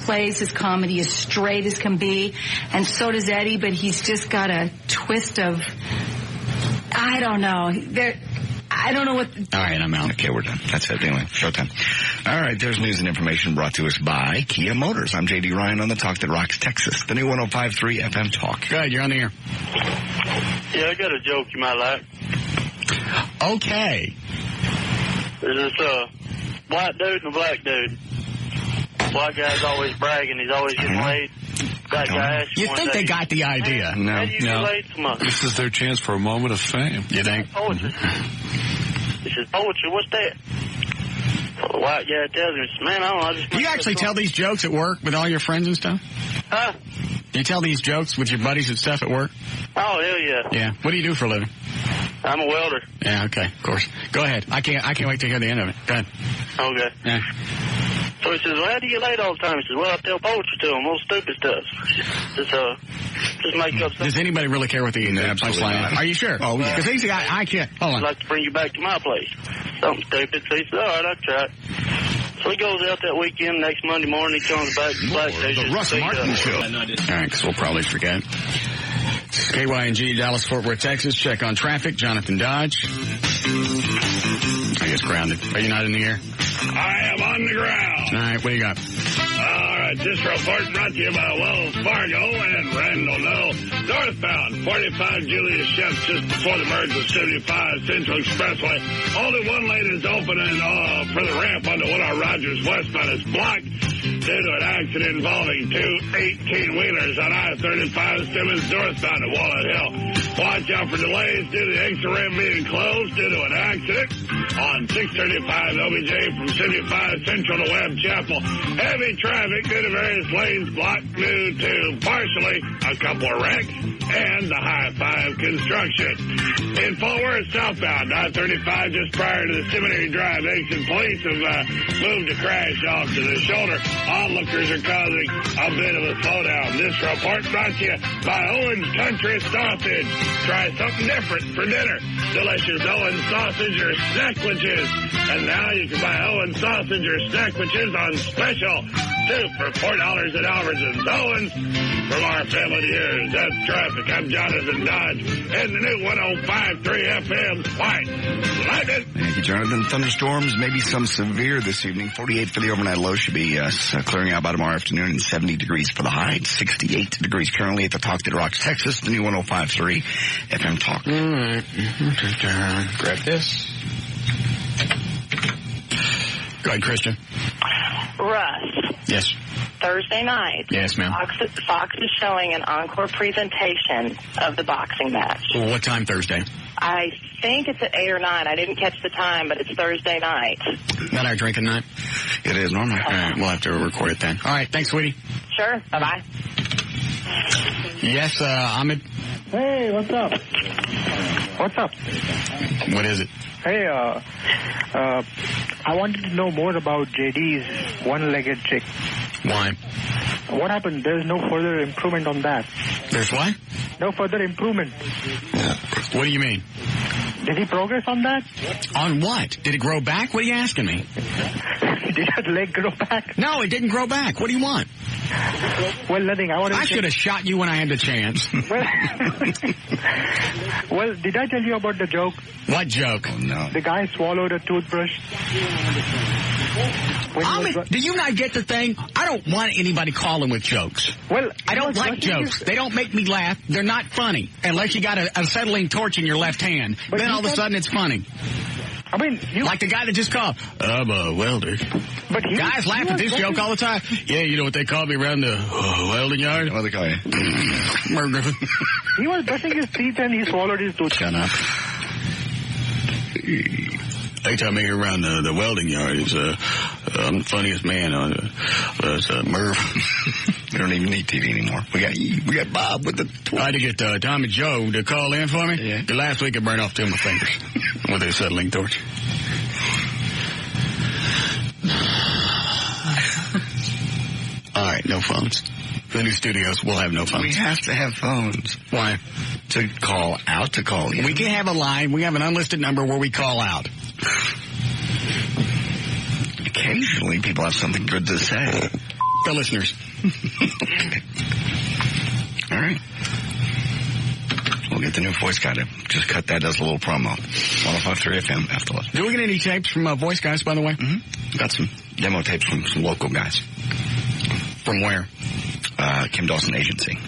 S16: Plays his comedy as straight as can be, and so does Eddie, but he's just got a twist of... I don't know. I don't know what...
S2: All right, I'm out. Okay, we're done. That's it. Anyway, Showtime. All right, there's news and information brought to us by Kia Motors. I'm J.D. Ryan on the Talk That Rocks Texas, the new 105.3 FM Talk.
S1: Go ahead, you're on the air.
S17: Yeah, I got a joke you might like.
S1: Okay.
S17: There's this white dude and a black dude. White guy's always bragging. He's always getting laid. Black guy asks
S1: you think they got the idea?
S17: No.
S3: This is their chance for a moment of fame.
S1: You think?
S17: Poetry. He says, poetry, what's that? So the white guy tells him, he says, man, I don't know. I just
S1: you actually tell these jokes at work with all your friends and stuff?
S17: Huh?
S1: You tell these jokes with your buddies and stuff at work?
S17: Oh, hell yeah.
S1: Yeah. What do you do for a living?
S17: I'm a welder.
S1: Yeah, okay, of course. Go ahead. I can't wait to hear the end of it. Go ahead.
S17: Okay.
S1: Yeah.
S17: So he says, well, how do you get laid all the time? He says, well, I tell poetry to them, all stupid stuff. Just make up stuff.
S1: Does anybody really care what the punchline is? Are you sure?
S17: Oh,
S1: because he's the guy, I can't. Hold on.
S17: I'd like to bring you back to my place. Something stupid. So he says, all right, I'll try it. So he goes out that weekend. Next Monday morning, he comes back to the black station.
S1: The Russ Martin Show. All right, because we'll probably forget. KYNG, Dallas, Fort Worth, Texas. Check on traffic. Jonathan Dodge. phone's grounded. Are you not in the air?
S18: I am on the ground.
S1: All right, what do you got?
S18: All right, this report brought to you by Wells Fargo and Randall Knoll. Northbound, 45 Julius Shep, just before the merge with 75 Central Expressway. Only one lane is open and for the ramp onto Woodall Rogers westbound is blocked due to an accident involving two 18-wheelers on I-35 Simmons northbound to Walnut Hill. Watch out for delays due to the extra ramp being closed due to an accident on 635 OBJ from 75 Central to Webb Chapel. Heavy traffic due to various lanes blocked due to partially a couple of wrecks and the high-five construction. In Fort Worth southbound, I-35 just prior to the Seminary Drive exit, police have moved a crash off to the shoulder. Onlookers are causing a bit of a slowdown. This report brought to you by Owen's Country Sausage. Try something different for dinner. Delicious Owen's Sausage or Snackwitches. And now you can buy Owen's Sausage or Snackwitches on special. Two for $4 at Albertsons. Owens, from our family to yours. That's traffic. I'm Jonathan Dodge. And the new 105.3 FM. White Lightning.
S2: Thank you, Jonathan. Thunderstorms, maybe some severe this evening. 48 for the overnight low. Should be clearing out by tomorrow afternoon, and 70 degrees for the high. 68 degrees currently at the Talk That Rocks, Texas. The new 105.3 FM Talk.
S1: All right. Grab this. Go ahead, Christian.
S19: Russ.
S1: Yes.
S19: Thursday night.
S1: Yes, ma'am.
S19: Fox is showing an encore presentation of the boxing match.
S1: Well, what time Thursday?
S19: I think it's at 8 or 9. I didn't catch the time, but it's Thursday night.
S1: Not our drinking night?
S2: It is normally.
S1: All right, we'll have to record it then. All right, thanks, sweetie.
S19: Sure. Bye-bye.
S1: Yes, Ahmed?
S20: Hey, what's up? What's up?
S1: What is it?
S20: Hey, I wanted to know more about JD's one-legged chick.
S1: Why?
S20: What happened? There's no further improvement on that.
S1: There's what?
S20: No further improvement.
S1: What do you mean?
S20: Did he progress on that?
S1: On what? Did it grow back? What are you asking me?
S20: Did that leg grow back?
S1: No, it didn't grow back. What do you want?
S20: Well, nothing.
S1: I should have shot you when I had the chance.
S20: Well, did I tell you about the joke?
S1: What joke?
S2: Oh, no.
S20: The guy swallowed a toothbrush.
S1: Do you not get the thing? I don't want anybody calling with jokes.
S20: Well,
S1: I don't like jokes. They don't make me laugh. They're not funny. Unless you got a acetylene torch in your left hand. But then all of a sudden it's funny.
S20: I mean,
S1: like the guy that just called. I'm a welder.
S20: But
S1: guys laugh at this joke all the time. Yeah, you know what they call me around the welding yard?
S2: What do they call you?
S20: He was brushing his teeth and he swallowed his tooth.
S1: Shut up. They tell me around the welding yard is I'm the funniest man on Merv.
S2: We don't even need TV anymore. We got Bob with the.
S1: I had to get Tom and Joe to call in for me. Yeah. Last week I burned off two of my fingers with a acetylene torch. All right, no phones. The new studios will have no phones.
S2: We have to have phones.
S1: Why?
S2: To call out, to call in.
S1: We can have a line. We have an unlisted number where we call out.
S2: Occasionally, people have something good to say.
S1: The listeners.
S2: All right. We'll get the new voice guy to just cut that as a little promo. 105.3 FM after lunch.
S1: Do we get any tapes from voice guys, by the way?
S2: Mm-hmm. Got some demo tapes from some local guys.
S1: From where?
S2: Kim Dawson Agency.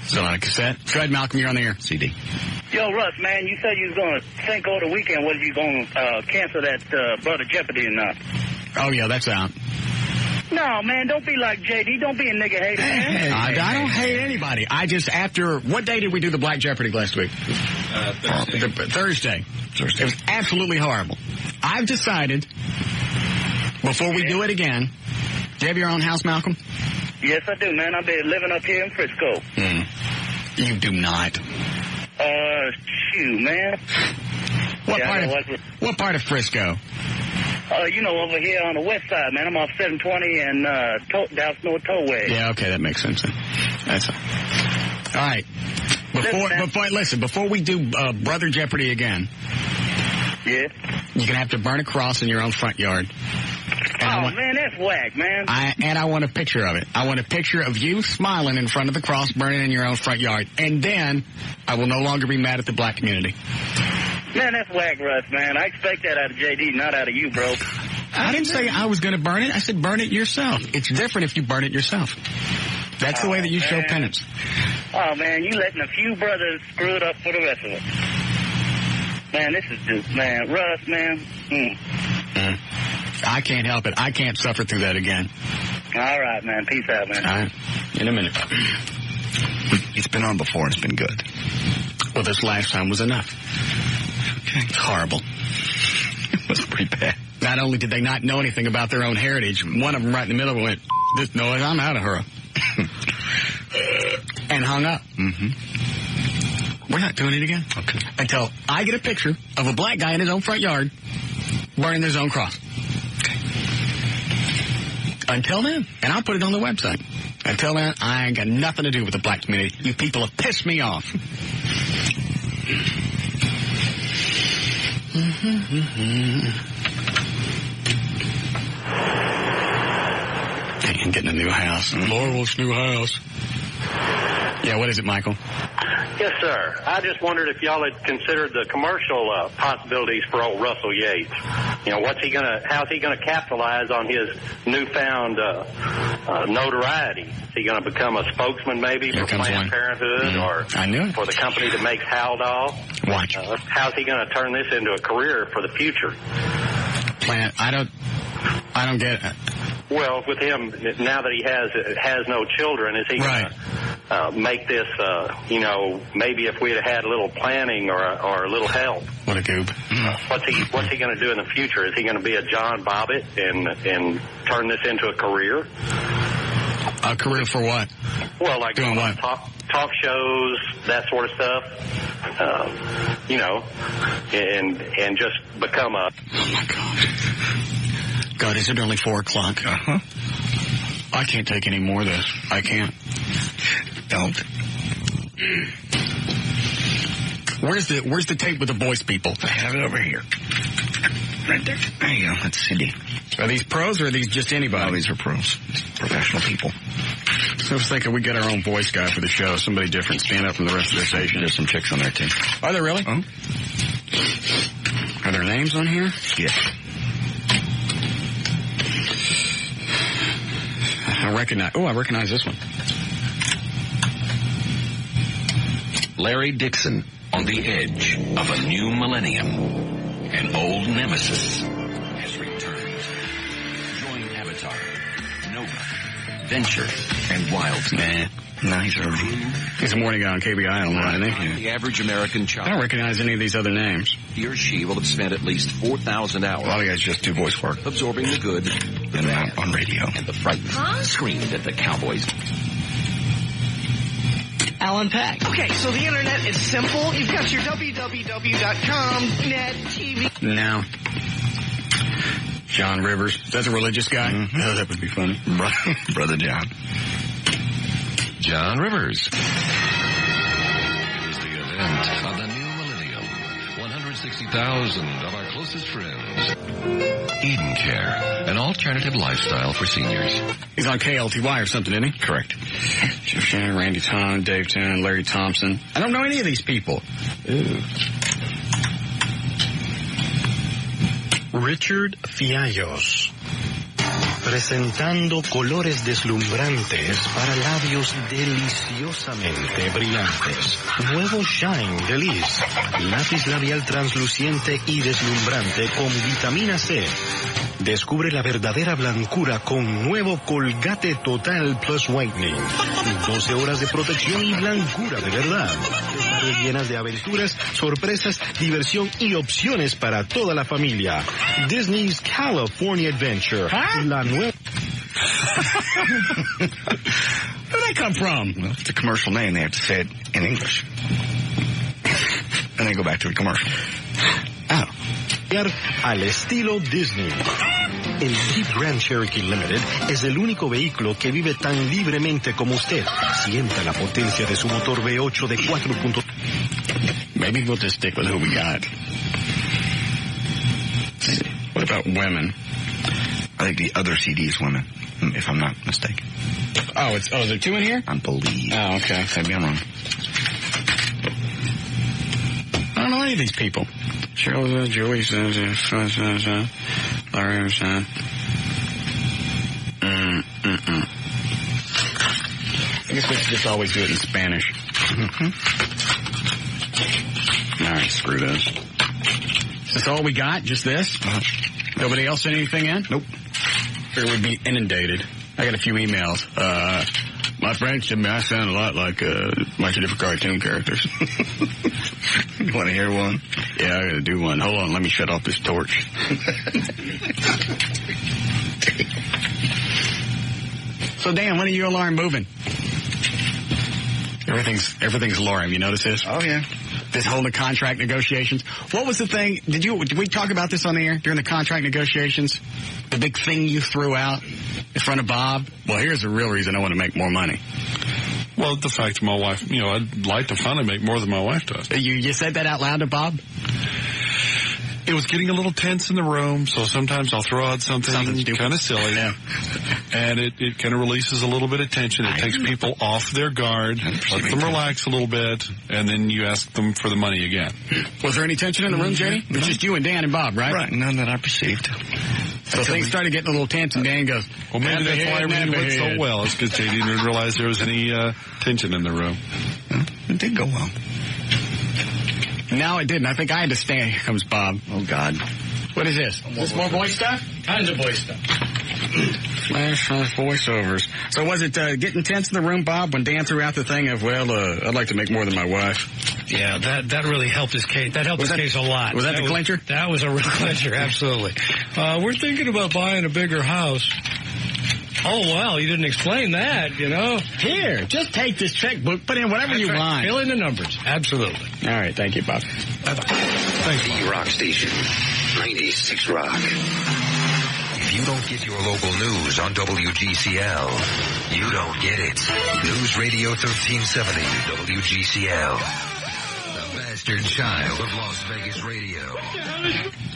S1: So on a cassette? Go ahead, Malcolm, you're on the air.
S2: CD.
S17: Yo, Russ, man, you said you was going to think over the weekend whether you going to cancel that Brother Jeopardy or not.
S1: Oh, yeah, that's out.
S17: No, man, don't be like JD. Don't be a nigga hater, man.
S1: I don't hate anybody. I just, what day did we do the Black Jeopardy last week? Thursday. It was absolutely horrible. I've decided, before we do it again, do you have your own house, Malcolm?
S17: Yes, I do, man. I've been living up here in Frisco.
S1: You do not.
S17: Shoot, man.
S1: What part of Frisco?
S17: Over here on the west side, man. I'm off 720 and Dallas North Tollway.
S1: Yeah, okay, that makes sense. That's all right. Before we do Brother Jeopardy again,
S17: yeah,
S1: you're gonna have to burn a cross in your own front yard.
S17: And man, that's whack, man.
S1: I want a picture of it. I want a picture of you smiling in front of the cross, burning in your own front yard, and then I will no longer be mad at the black community.
S17: Man, that's whack, Russ, man. I expect that out of JD, not out of you, bro.
S1: I didn't say I was going to burn it. I said burn it yourself. It's different if you burn it yourself. That's the way that you show penance.
S17: Oh, man, you letting a few brothers screw it up for the rest of us. Man, this is just, man, Russ, man.
S1: I can't help it. I can't suffer through that again.
S17: All right, man. Peace out, man.
S1: All right. In a minute.
S2: It's been on before. It's been good.
S1: Well, this last time was enough.
S2: Okay.
S1: It's horrible.
S2: It was pretty bad.
S1: Not only did they not know anything about their own heritage, one of them right in the middle went, this noise, I'm out of her. And hung up. We're not doing it again.
S2: Okay.
S1: Until I get a picture of a black guy in his own front yard burning his own cross.
S2: Okay.
S1: Until then, and I'll put it on the website. Until then, I ain't got nothing to do with the black community. You people have pissed me off. Getting a new house. Laura wants a new house. Yeah, what is it, Michael?
S21: Yes, sir. I just wondered if y'all had considered the commercial possibilities for old Russell Yates. You know, how's he gonna capitalize on his newfound notoriety? Is he gonna become a spokesman maybe for Planned Parenthood or for the company that makes Haldol?
S1: Watch.
S21: How's he gonna turn this into a career for the future?
S1: I don't get it.
S21: Well, with him, now that he has no children, is he going to make this, maybe if we'd had a little planning or a little help?
S1: What a goob.
S21: What's he going to do in the future? Is he going to be a John Bobbitt and turn this into a career?
S1: A career for what?
S21: Well, like
S1: doing what?
S21: Talk shows, that sort of stuff. And just become a...
S1: Oh, my God. God, is it only 4 o'clock? I can't take any more of this. I can't.
S2: Don't.
S1: Where's the tape with the voice people?
S2: I have it over here. Right there. There you go. That's Cindy.
S1: Are these pros or are these just anybody?
S2: Oh, these are pros. Professional people.
S1: So I was thinking we get our own voice guy for the show. Somebody different. Stand up from the rest of the station.
S2: There's some chicks on there, too.
S1: Are there really?
S2: Oh.
S1: Are there names on here?
S2: Yeah.
S1: I recognize this one.
S22: Larry Dixon on the edge of a new millennium. An old nemesis has returned. Join Avatar, Nova, Venture, and Wildman.
S2: Nice.
S1: He's a morning guy on KBI. I don't know what I think.
S22: The average American child.
S1: I don't recognize any of these other names.
S22: He or she will have spent at least 4,000 hours.
S2: A lot of guys just do voice work.
S22: Absorbing the good, the bad,
S2: on radio.
S22: And the frightened. Screamed at the Cowboys.
S1: Alan Pack.
S23: Okay, so the internet is simple. You've got your www.com, net, TV.
S1: Now, John Rivers. That's a religious guy? Mm-hmm. Oh, that would be funny.
S2: Brother John.
S22: John Rivers. Is the event of the new millennium. 160,000 of our closest friends. Eden Care, an alternative lifestyle for seniors.
S1: He's on KLTY or something, isn't he?
S2: Correct.
S1: Jeff Shannon, Randy Tom, Dave Tan, Larry Thompson. I don't know any of these people. Ooh.
S24: Richard Fiallos. Presentando colores deslumbrantes para labios deliciosamente brillantes. Nuevo Shine Delice. Lápiz labial transluciente y deslumbrante con vitamina C. Descubre la verdadera blancura con nuevo Colgate Total Plus Whitening. 12 horas de protección y blancura de verdad. Tardes llenas de aventuras, sorpresas, diversión y opciones para toda la familia. Disney's California Adventure. La nueva...
S1: Where'd that come from?
S2: Well, it's a commercial name. They have to say it in English. And then go back to the commercial.
S24: Oh. Al estilo Disney. El Jeep Grand Cherokee Limited es el único vehículo que vive tan libremente como usted. Sienta la potencia de su motor V8 de 4.
S1: Maybe we'll just stick with who we got. What about women?
S2: I think the other CD is women, if I'm not mistaken.
S1: Oh, is there 2 in here?
S2: I believe.
S1: Oh, okay.
S2: Maybe I'm wrong.
S1: I don't know any of these people. Cheryl, Julie says, Larry says, I guess we should just always do it in Spanish. All right, screw this. Is this all we got? Just this? Nobody else sent anything in? Nope. Figured we'd be inundated. I got a few emails. My friends said I sound a lot like a bunch of different cartoon characters.
S2: You want to hear one?
S1: Yeah, I got to do one. Hold on, let me shut off this torch. So, Dan, when are you and Lauren moving? Everything's Lauren. You notice this?
S2: Oh, yeah.
S1: This whole contract negotiations. What was the thing? Did we talk about this on the air during the contract negotiations? The big thing you threw out in front of Bob? Well, here's the real reason I want to make more money.
S3: Well, the fact my wife, I'd like to finally make more than my wife does.
S1: You said that out loud to Bob?
S3: It was getting a little tense in the room, so sometimes I'll throw out something kind of silly.
S1: Yeah.
S3: And it kind of releases a little bit of tension. It takes people off their guard, lets them relax a little bit, and then you ask them for the money again.
S1: Was there any tension in the room, JD? It was just you and Dan and Bob, right?
S2: Right, none that I perceived.
S1: So things started getting a little tense, and Dan goes,
S3: well, maybe that's why everything went so well. It's because JD didn't realize there was any tension in the room.
S2: It did go well.
S1: No, it didn't. I think I had to stand. Here comes Bob.
S2: Oh, God.
S1: What is this? Is this more voice stuff?
S4: Tons of voice stuff.
S1: Flash voiceovers. So was it getting tense in the room, Bob, when Dan threw out the thing of, I'd like to make more than my wife?
S4: Yeah, that really helped his case. That helped his case a lot.
S1: Was that the clincher?
S4: That was a real clincher, absolutely. We're thinking about buying a bigger house. Oh, well, you didn't explain that,
S1: Here, just take this checkbook, put in whatever you want.
S4: Fill in the numbers. Absolutely.
S1: All right, thank you, Bob.
S4: Bye-bye. Thanks.
S22: The Rock Station, 96 Rock. If you don't get your local news on WGCL, you don't get it. News Radio 1370, WGCL. The bastard child of Las Vegas radio.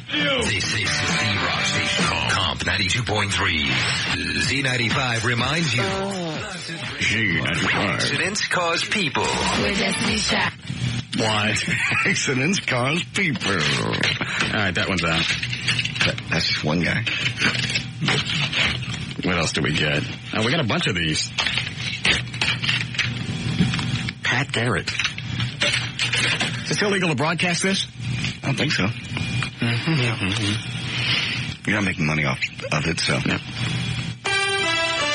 S22: This is the Rock Station. Comp 92.3. Z95 reminds you. Accidents cause people.
S16: We're Destiny Shop.
S1: Why? Accidents cause people. All right, that one's out.
S2: That's just one guy.
S1: What else do we get? Oh, we got a bunch of these. Pat Garrett. Is it illegal to broadcast this?
S2: I don't think so. You're not making money off of it, so.
S1: No.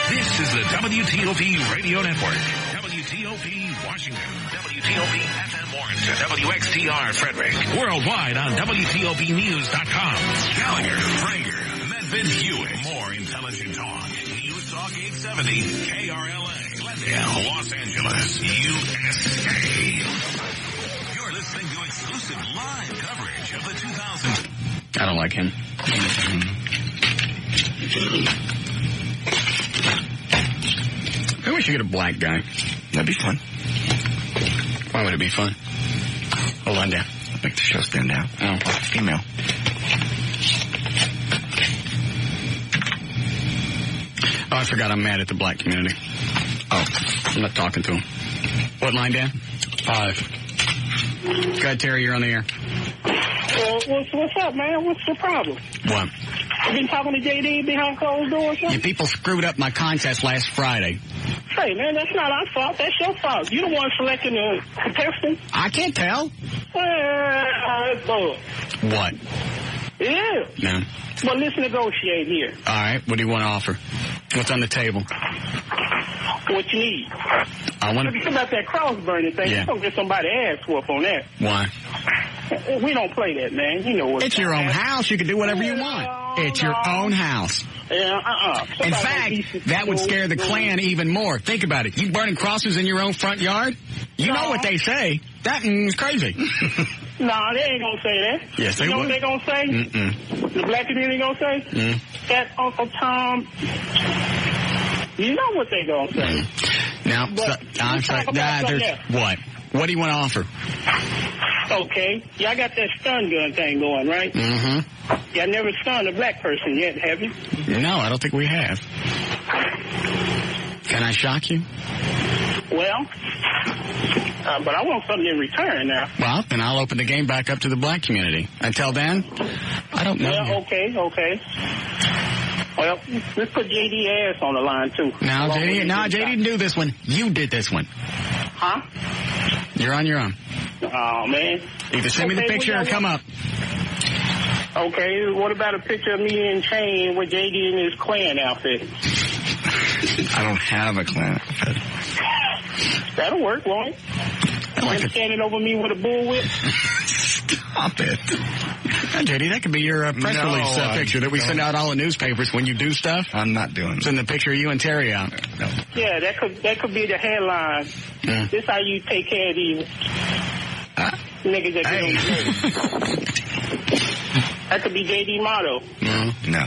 S5: This is the WTOP Radio Network. WTOP Washington. WTOP FM Warrenton. WXTR Frederick. Worldwide on WTOPnews.com. Gallagher, Prager, Medved, Hewitt. More intelligent talk. News Talk 870. KRLA. Glendale, Los Angeles, USA. You're listening to exclusive live coverage of the 2000s.
S1: I don't like him. Maybe we should get a black guy.
S2: That'd be fun.
S1: Why would it be fun? Hold on down.
S2: Make the show stand down.
S1: Oh.
S2: Female.
S1: Oh, I forgot I'm mad at the black community. Oh, I'm not talking to him. What line, Dan? 5. Go ahead, Terry, you're on the air.
S14: What's up, man? What's the problem?
S1: What?
S14: You been talking to JD behind closed doors?
S1: You people screwed up my contest last Friday.
S14: Hey, man, that's not our fault. That's your fault. You're the one selecting the contestants.
S1: I can't tell.
S14: That's bull.
S1: What?
S14: Yeah.
S1: No.
S14: Well, let's negotiate here.
S1: All right. What do you want to offer? What's on the table?
S14: What you need.
S1: I want to...
S14: Forget about that cross-burning thing.
S1: Yeah.
S14: You're going to get somebody ass whoop on that.
S1: Why?
S14: We don't play that, man. You know what?
S1: It's your own house. You can do whatever you want. It's your own house.
S14: Yeah,
S1: In fact, that would scare the Klan even more. Think about it. You burning crosses in your own front yard? You know what they say. That is crazy.
S14: Nah, they ain't going to say that.
S1: Yes, they
S14: would. You know
S1: would.
S14: what they going to say? The black community going to say? That Uncle Tom... You know what they going to say.
S1: Now, what? What do you want to offer?
S14: Okay. Y'all got that stun gun thing going, right?
S1: Mm-hmm.
S14: Y'all never stunned a black person yet, have you?
S1: No, I don't think we have. Can I shock you?
S14: Well,
S8: But I want something in return now.
S1: Well, then I'll open the game back up to the black community. Until then, I don't know.
S8: Yeah, okay. Well, let's put JD ass on the line, too.
S1: No, JD didn't do this one. You did this one.
S8: Huh?
S1: You're on your own.
S8: Oh, man.
S1: Either send me the picture or come up.
S8: Okay, what about a picture of me in chain with JD in his Klan outfit?
S2: I don't have a Klan outfit.
S8: That'll work, won't it? Him standing over me with a bullwhip?
S2: Stop it.
S1: JD, that could be your press release picture that we send out all the newspapers when you do stuff.
S2: I'm not doing it.
S1: Send the picture of you and Terry out.
S2: No.
S8: Yeah, that could be the headline.
S1: Yeah.
S8: This how you take care of these niggas that get on That could be JD motto.
S1: No.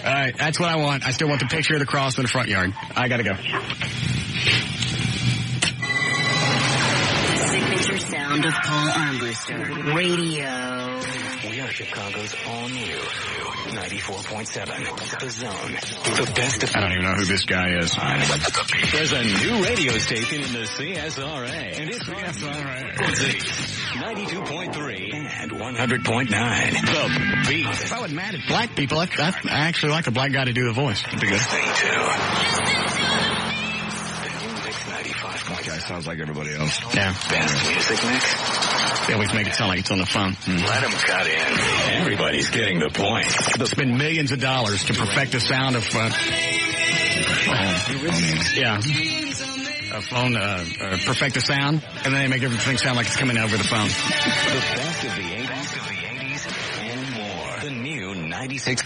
S1: All right, that's what I want. I still want the picture of the cross in the front yard. I gotta go.
S9: Signature sound of Paul Armbruster. Radio.
S22: We are Chicago's all-new 94.7. The Zone. The best of...
S1: I don't even know who this guy is.
S22: There's a new radio station in the CSRA. And it's CSRA. 92.3 and 100.9. The Beat.
S1: If I was mad at black people, I actually like a black guy to do the voice.
S22: Stay tuned.
S2: Guy sounds like everybody else.
S1: Yeah.
S22: Best music mix.
S1: They always make it sound like it's on the phone.
S22: Let them cut in. Everybody's getting the point.
S1: Spend millions of dollars to perfect the sound of perfect the sound, and then they make everything sound like it's coming over the phone.
S22: The best of the 80s and more. The new 96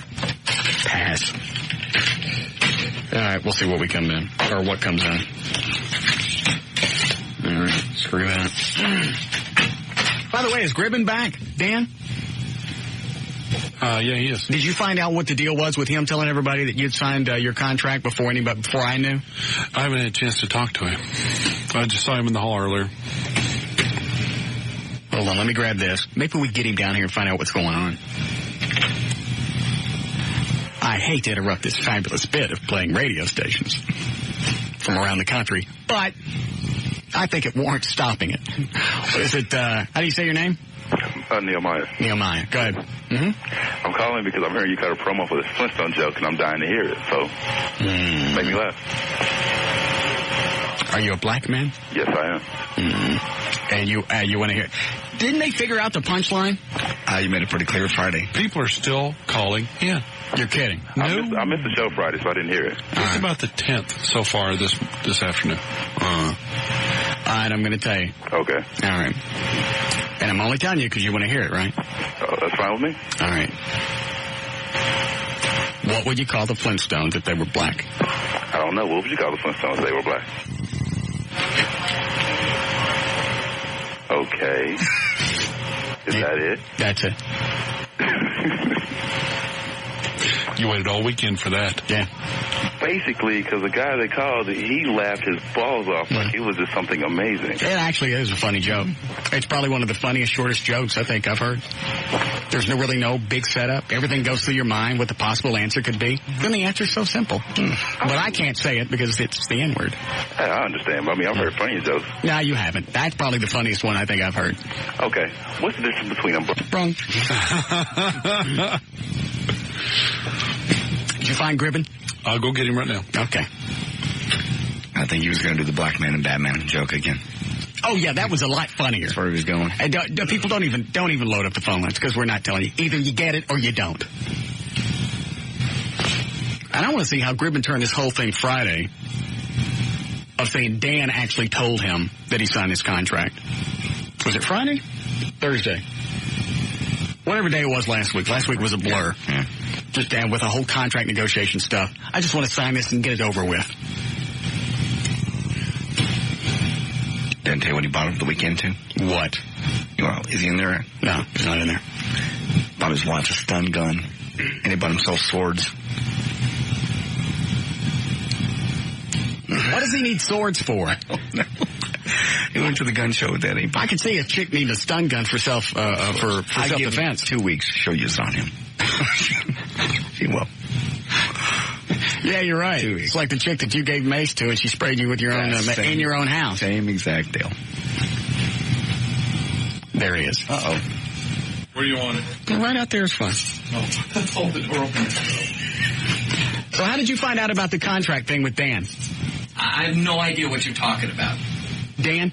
S1: Pass. All right, we'll see what we come in, or what comes in. All right, screw that. By the way, is Gribben back, Dan?
S3: Yeah, he is.
S1: Did you find out what the deal was with him telling everybody that you'd signed your contract before I knew?
S3: I haven't had a chance to talk to him. I just saw him in the hall earlier.
S1: Hold on, let me grab this. Maybe we get him down here and find out what's going on. I hate to interrupt this fabulous bit of playing radio stations from around the country, but I think it warrants stopping it. What is it, how do you say your name?
S11: Nehemiah.
S1: Nehemiah, go ahead. Mm-hmm.
S11: I'm calling because I'm hearing you cut a promo for this Flintstone joke, and I'm dying to hear it, so make me laugh.
S1: Are you a black man?
S11: Yes, I am.
S1: And you want to hear it. Didn't they figure out the punchline?
S2: You made it pretty clear Friday.
S3: People are still calling in.
S1: You're kidding.
S3: No.
S11: I missed the show Friday, so I didn't hear it.
S3: It's about the 10th so far this afternoon.
S1: All right, I'm going to tell you.
S11: Okay.
S1: All right. And I'm only telling you because you want to hear it, right?
S11: That's fine with me.
S1: All right. What would you call the Flintstones if they were black?
S11: I don't know. What would you call the Flintstones if they were black? Okay. Is that it?
S1: That's it.
S3: You waited all weekend for that.
S1: Yeah.
S11: Basically, because the guy they called, he laughed his balls off like it was just something amazing.
S1: It actually is a funny joke. It's probably one of the funniest, shortest jokes I think I've heard. There's really no big setup. Everything goes through your mind what the possible answer could be. Then the answer's so simple. But I can't say it because it's the N-word.
S11: Hey, I understand, but I mean, I've heard plenty of jokes.
S1: No, you haven't. That's probably the funniest one I think I've heard.
S11: Okay. What's the difference between them?
S1: Wrong. Did you find Gribben?
S3: I'll go get him right now.
S1: Okay.
S2: I think he was going to do the black man and Batman joke again.
S1: Oh yeah, that was a lot funnier.
S2: That's where he was going.
S1: And people don't even load up the phone lines because we're not telling you. Either you get it or you don't. And I want to see how Gribben turned this whole thing Friday of saying Dan actually told him that he signed his contract. Was it Friday? Thursday. Whatever day it was last week. Last week was a blur. Yeah. Just down with the whole contract negotiation stuff. I just want to sign this and get it over with.
S2: Didn't tell you what he bought him the weekend, too?
S1: What?
S2: Well, is he in there?
S1: No, he's not in there.
S2: Bought his wife a stun gun. And he bought himself swords.
S1: What does he need swords for?
S2: He went to the gun show with that.
S1: I could see a chick need a stun gun for self-defense.
S2: 2 weeks to show you it's on him. She will.
S1: Yeah, you're right.
S2: 2 weeks.
S1: It's like the chick that you gave mace to, and she sprayed you with your own in your own house.
S2: Same exact deal.
S1: There he is.
S2: Uh-oh.
S3: Where do you want it?
S1: Well, right out there is fine.
S3: Oh, hold the door open.
S1: So how did you find out about the contract thing with Dan?
S6: I have no idea what you're talking about.
S1: Dan?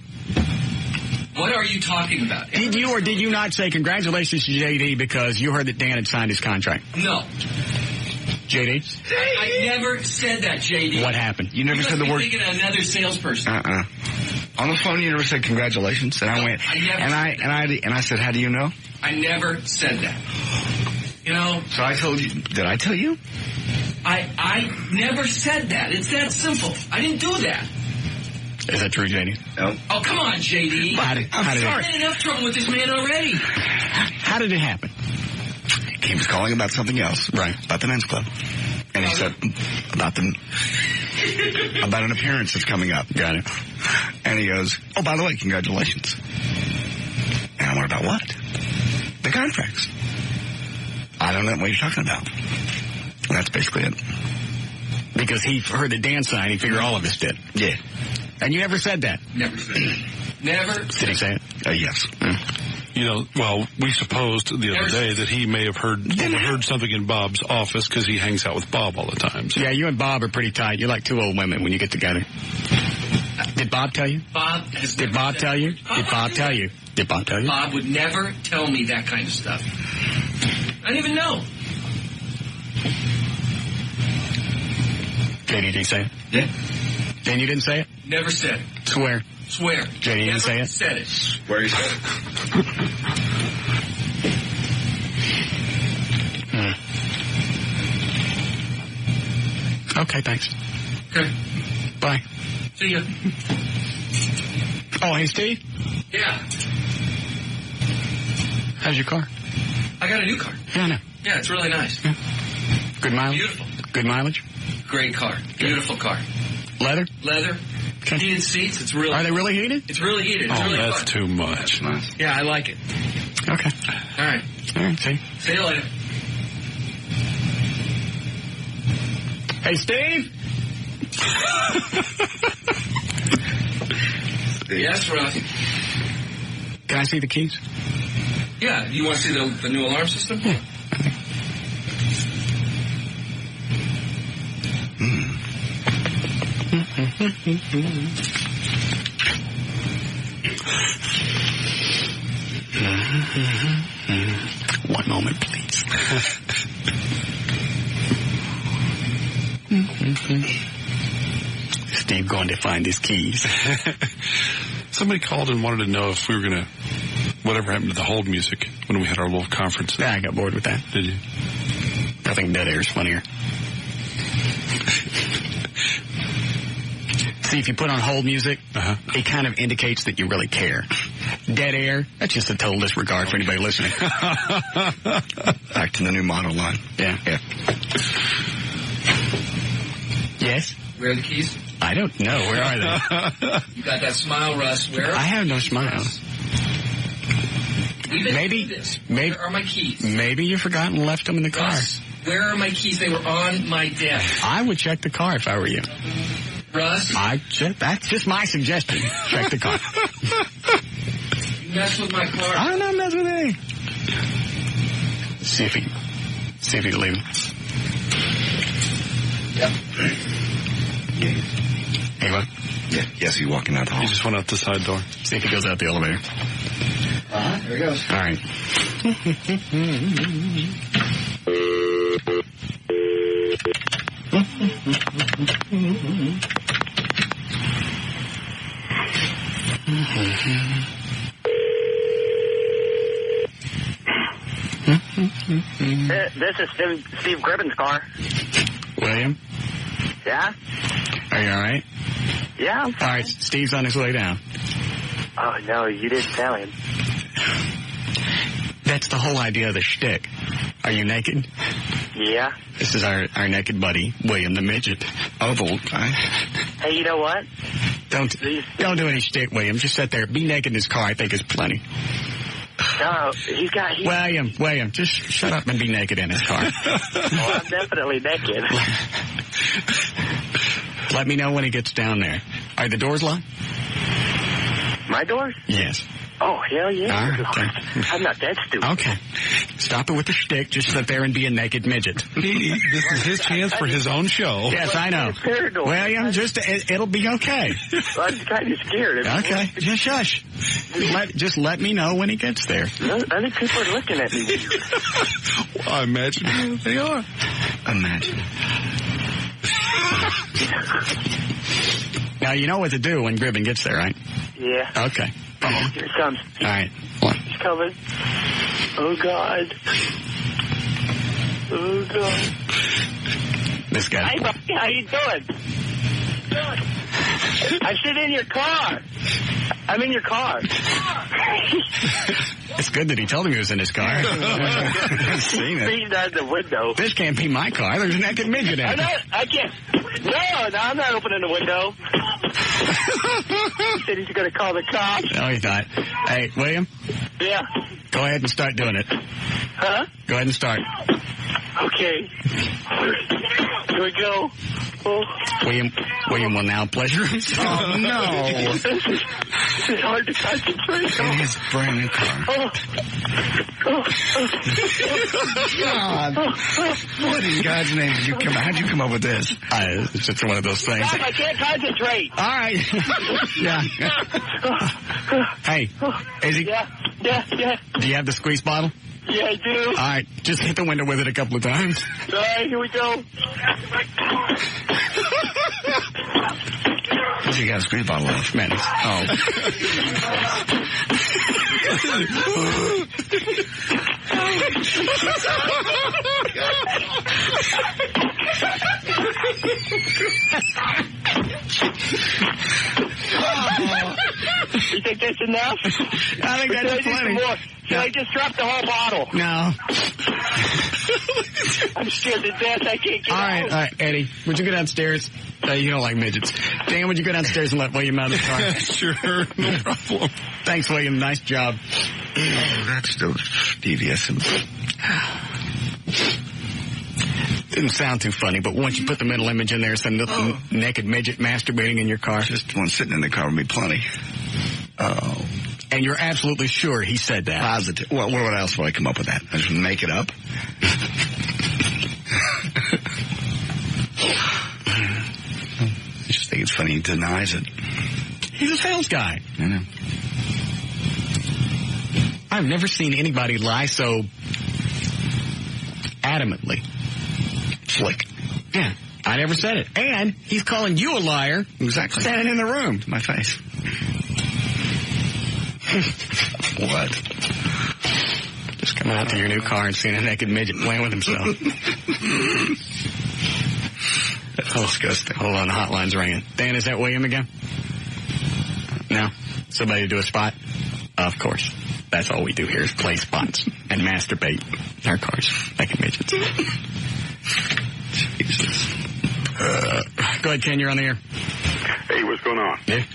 S6: What are you talking about?
S1: Did you or did you not say congratulations to JD because you heard that Dan had signed his contract?
S6: No.
S1: JD?
S6: I never said that, JD.
S1: What happened?
S2: You never said the word.
S6: Thinking of another salesperson.
S2: On the phone, you never said congratulations, and I went.
S6: I never
S2: And I said, how do you know?
S6: I never said that. You know.
S2: So I told you. Did I tell you?
S6: I never said that. It's that simple. I didn't do that.
S1: Is that true, JD?
S2: No.
S6: Oh, come on, JD.
S1: I'm
S6: sorry. I'm in enough trouble with this man already.
S1: How did it happen?
S2: He was calling about something else.
S1: Right.
S2: About the men's club. And he said about an appearance that's coming up.
S1: Got it.
S2: And he goes, oh, by the way, congratulations. And I went, about what? The contracts. I don't know what you're talking about. And that's basically it.
S1: Because he heard the Dan sign, he figured all of us did.
S2: Yeah.
S1: And you never said that?
S6: Never said that. Never.
S1: Did he say it?
S2: Yes.
S3: You know, well, we supposed the other day that he may have heard something in Bob's office because he hangs out with Bob all the time. So.
S1: Yeah, you and Bob are pretty tight. You're like two old women when you get together. Did Bob tell you? Did Bob tell you? Did Bob tell you? Did Bob tell you?
S6: Bob would never tell me that kind of stuff. I didn't even know.
S1: JD, did he say it?
S6: Yeah.
S1: Then you didn't say it?
S6: Never said it.
S1: Swear.
S6: Swear.
S1: JD didn't say it?
S6: Said it.
S2: Swear he said it.
S1: Okay, thanks.
S6: Okay.
S1: Bye.
S6: See ya.
S1: Oh, hey, Steve?
S6: Yeah.
S1: How's your car?
S6: I got a new car.
S1: Yeah, I know.
S6: Yeah, it's really nice.
S1: Yeah. Good mileage?
S6: Beautiful.
S1: Good mileage?
S6: Great car. Beautiful car.
S1: Leather?
S6: Leather.
S1: Okay.
S6: Heated seats. It's really.
S1: Are they really heated?
S6: It's really heated. It's really
S3: that's
S6: fun.
S3: too much.
S6: Yeah, I like it.
S1: Okay.
S6: All right.
S1: See.
S6: See you later.
S1: Hey, Steve?
S6: Yes, Russ.
S1: Can I see the keys?
S6: Yeah, you want to see the new alarm system?
S1: Yeah. One moment, please. Steve going to find his keys.
S3: Somebody called and wanted to know if we were going to, whatever happened to the hold music when we had our little conference.
S1: Yeah, I got bored with that.
S3: Did you?
S1: I think dead air is funnier. See, if you put on hold music, it kind of indicates that you really care. Dead air, that's just a total disregard for anybody listening.
S2: Back to the new model line.
S1: Yeah. Yes?
S6: Where are the keys?
S1: I don't know. Where are they?
S6: You got that smile, Russ. Where are
S1: I have no smile. Maybe.
S6: Where are my keys?
S1: Maybe you forgot and left them in the car.
S6: Russ, where are my keys? They were on my desk.
S1: I would check the car if I were you.
S6: Russ?
S1: That's just my suggestion. Check the car.
S6: You mess with my car.
S1: I'm not messing with anything. See if he can leave him.
S6: Yep.
S1: Hey, what?
S2: Yeah. Yes, he's walking out the hall.
S3: He just went out the side door.
S1: See if he goes out the elevator.
S6: There he goes.
S1: All right.
S8: This is Steve Gribben's car.
S1: William?
S8: Yeah?
S1: Are you all right?
S8: Yeah, I'm fine.
S1: All right, Steve's on his way down.
S8: Oh, no, you didn't tell him.
S1: That's the whole idea of the shtick. Are you naked?
S8: Yeah.
S1: This is our naked buddy, William the Midget.
S2: Oh, the old guy.
S8: Hey, you know what?
S1: Don't do any shtick, William. Just sit there. Be naked in his car. I think is plenty.
S8: No,
S1: William, just shut up and be naked in his car.
S8: Well, I'm definitely naked.
S1: Let me know when he gets down there. Are the doors locked?
S8: My doors?
S1: Yes.
S8: Oh, hell yeah.
S1: All right, okay.
S8: I'm not that stupid.
S1: Okay. Stop it with the shtick. Just sit there and be a naked midget.
S3: This is his chance for his own show.
S1: Yes, I know. William, it'll be okay.
S8: I'm kind of scared.
S1: Okay, just shush. Just let me know when he gets there.
S8: I think people are looking at me.
S3: Well, I imagine they are.
S2: Imagine.
S1: Now, you know what to do when Gribben gets there, right?
S8: Yeah.
S1: Okay.
S8: Here it comes.
S1: All right.
S8: He's coming. Oh, God. Oh, God.
S1: This guy.
S8: Hey, buddy, how you doing? I sit in your car. I'm in your car.
S1: It's good that he told him he was in his car. I've seen it.
S8: He's out the window.
S1: This can't be my car. There's a naked midget in it.
S8: I can't. No, I'm not opening the window. He said he's going to call the cops.
S1: No, he's not. Hey, William?
S8: Yeah.
S1: Go ahead and start doing it.
S8: Huh?
S1: Go ahead and start.
S8: Okay. Here we go. Oh.
S1: William will now pleasure himself.
S2: Oh, no.
S8: This is hard to concentrate on.
S2: In his brand new car. God. What in God's name did you come? How'd you come up with this?
S1: It's just one of those things.
S8: Stop, I can't concentrate.
S1: All right. Yeah. Hey, is he?
S8: Yeah.
S1: Do you have the squeeze bottle?
S8: Yeah, I do.
S1: All right, just hit the window with it a couple of times.
S8: All right, here we go.
S2: What's you got a squeeze bottle of?
S1: Man, oh.
S8: You think that's enough?
S1: I think that's plenty.
S8: Should I just drop the whole bottle?
S1: No.
S8: I'm scared to death. I can't get
S1: All right, Eddie, would you go downstairs? You don't like midgets. Dan, would you go downstairs and let William out of the car?
S3: Sure, no problem.
S1: Thanks, William. Nice job.
S2: Oh, that's still devious.
S1: Didn't sound too funny, but once you put the mental image in there, some naked midget masturbating in your car.
S2: Just one sitting in the car would be plenty.
S1: Oh. And you're absolutely sure he said that?
S2: Positive. Well, what else would I come up with that? I just make it up? I just think it's funny he denies it.
S1: He's a sales guy.
S2: I know.
S1: I've never seen anybody lie so adamantly.
S2: Slick.
S1: Yeah, I never said it. And he's calling you a liar.
S2: Exactly.
S1: Standing in the room.
S2: To my face. What?
S1: Just coming out to your new car and seeing a naked midget playing with himself.
S2: That's disgusting.
S1: Hold on, the hotline's ringing. Dan, is that William again? No? Somebody do a spot? Of course. That's all we do here is play spots and masturbate in our cars. Naked midgets.
S2: Jesus.
S1: Go ahead, Ken, you're on the air.
S11: Hey, what's going on?
S1: Yeah.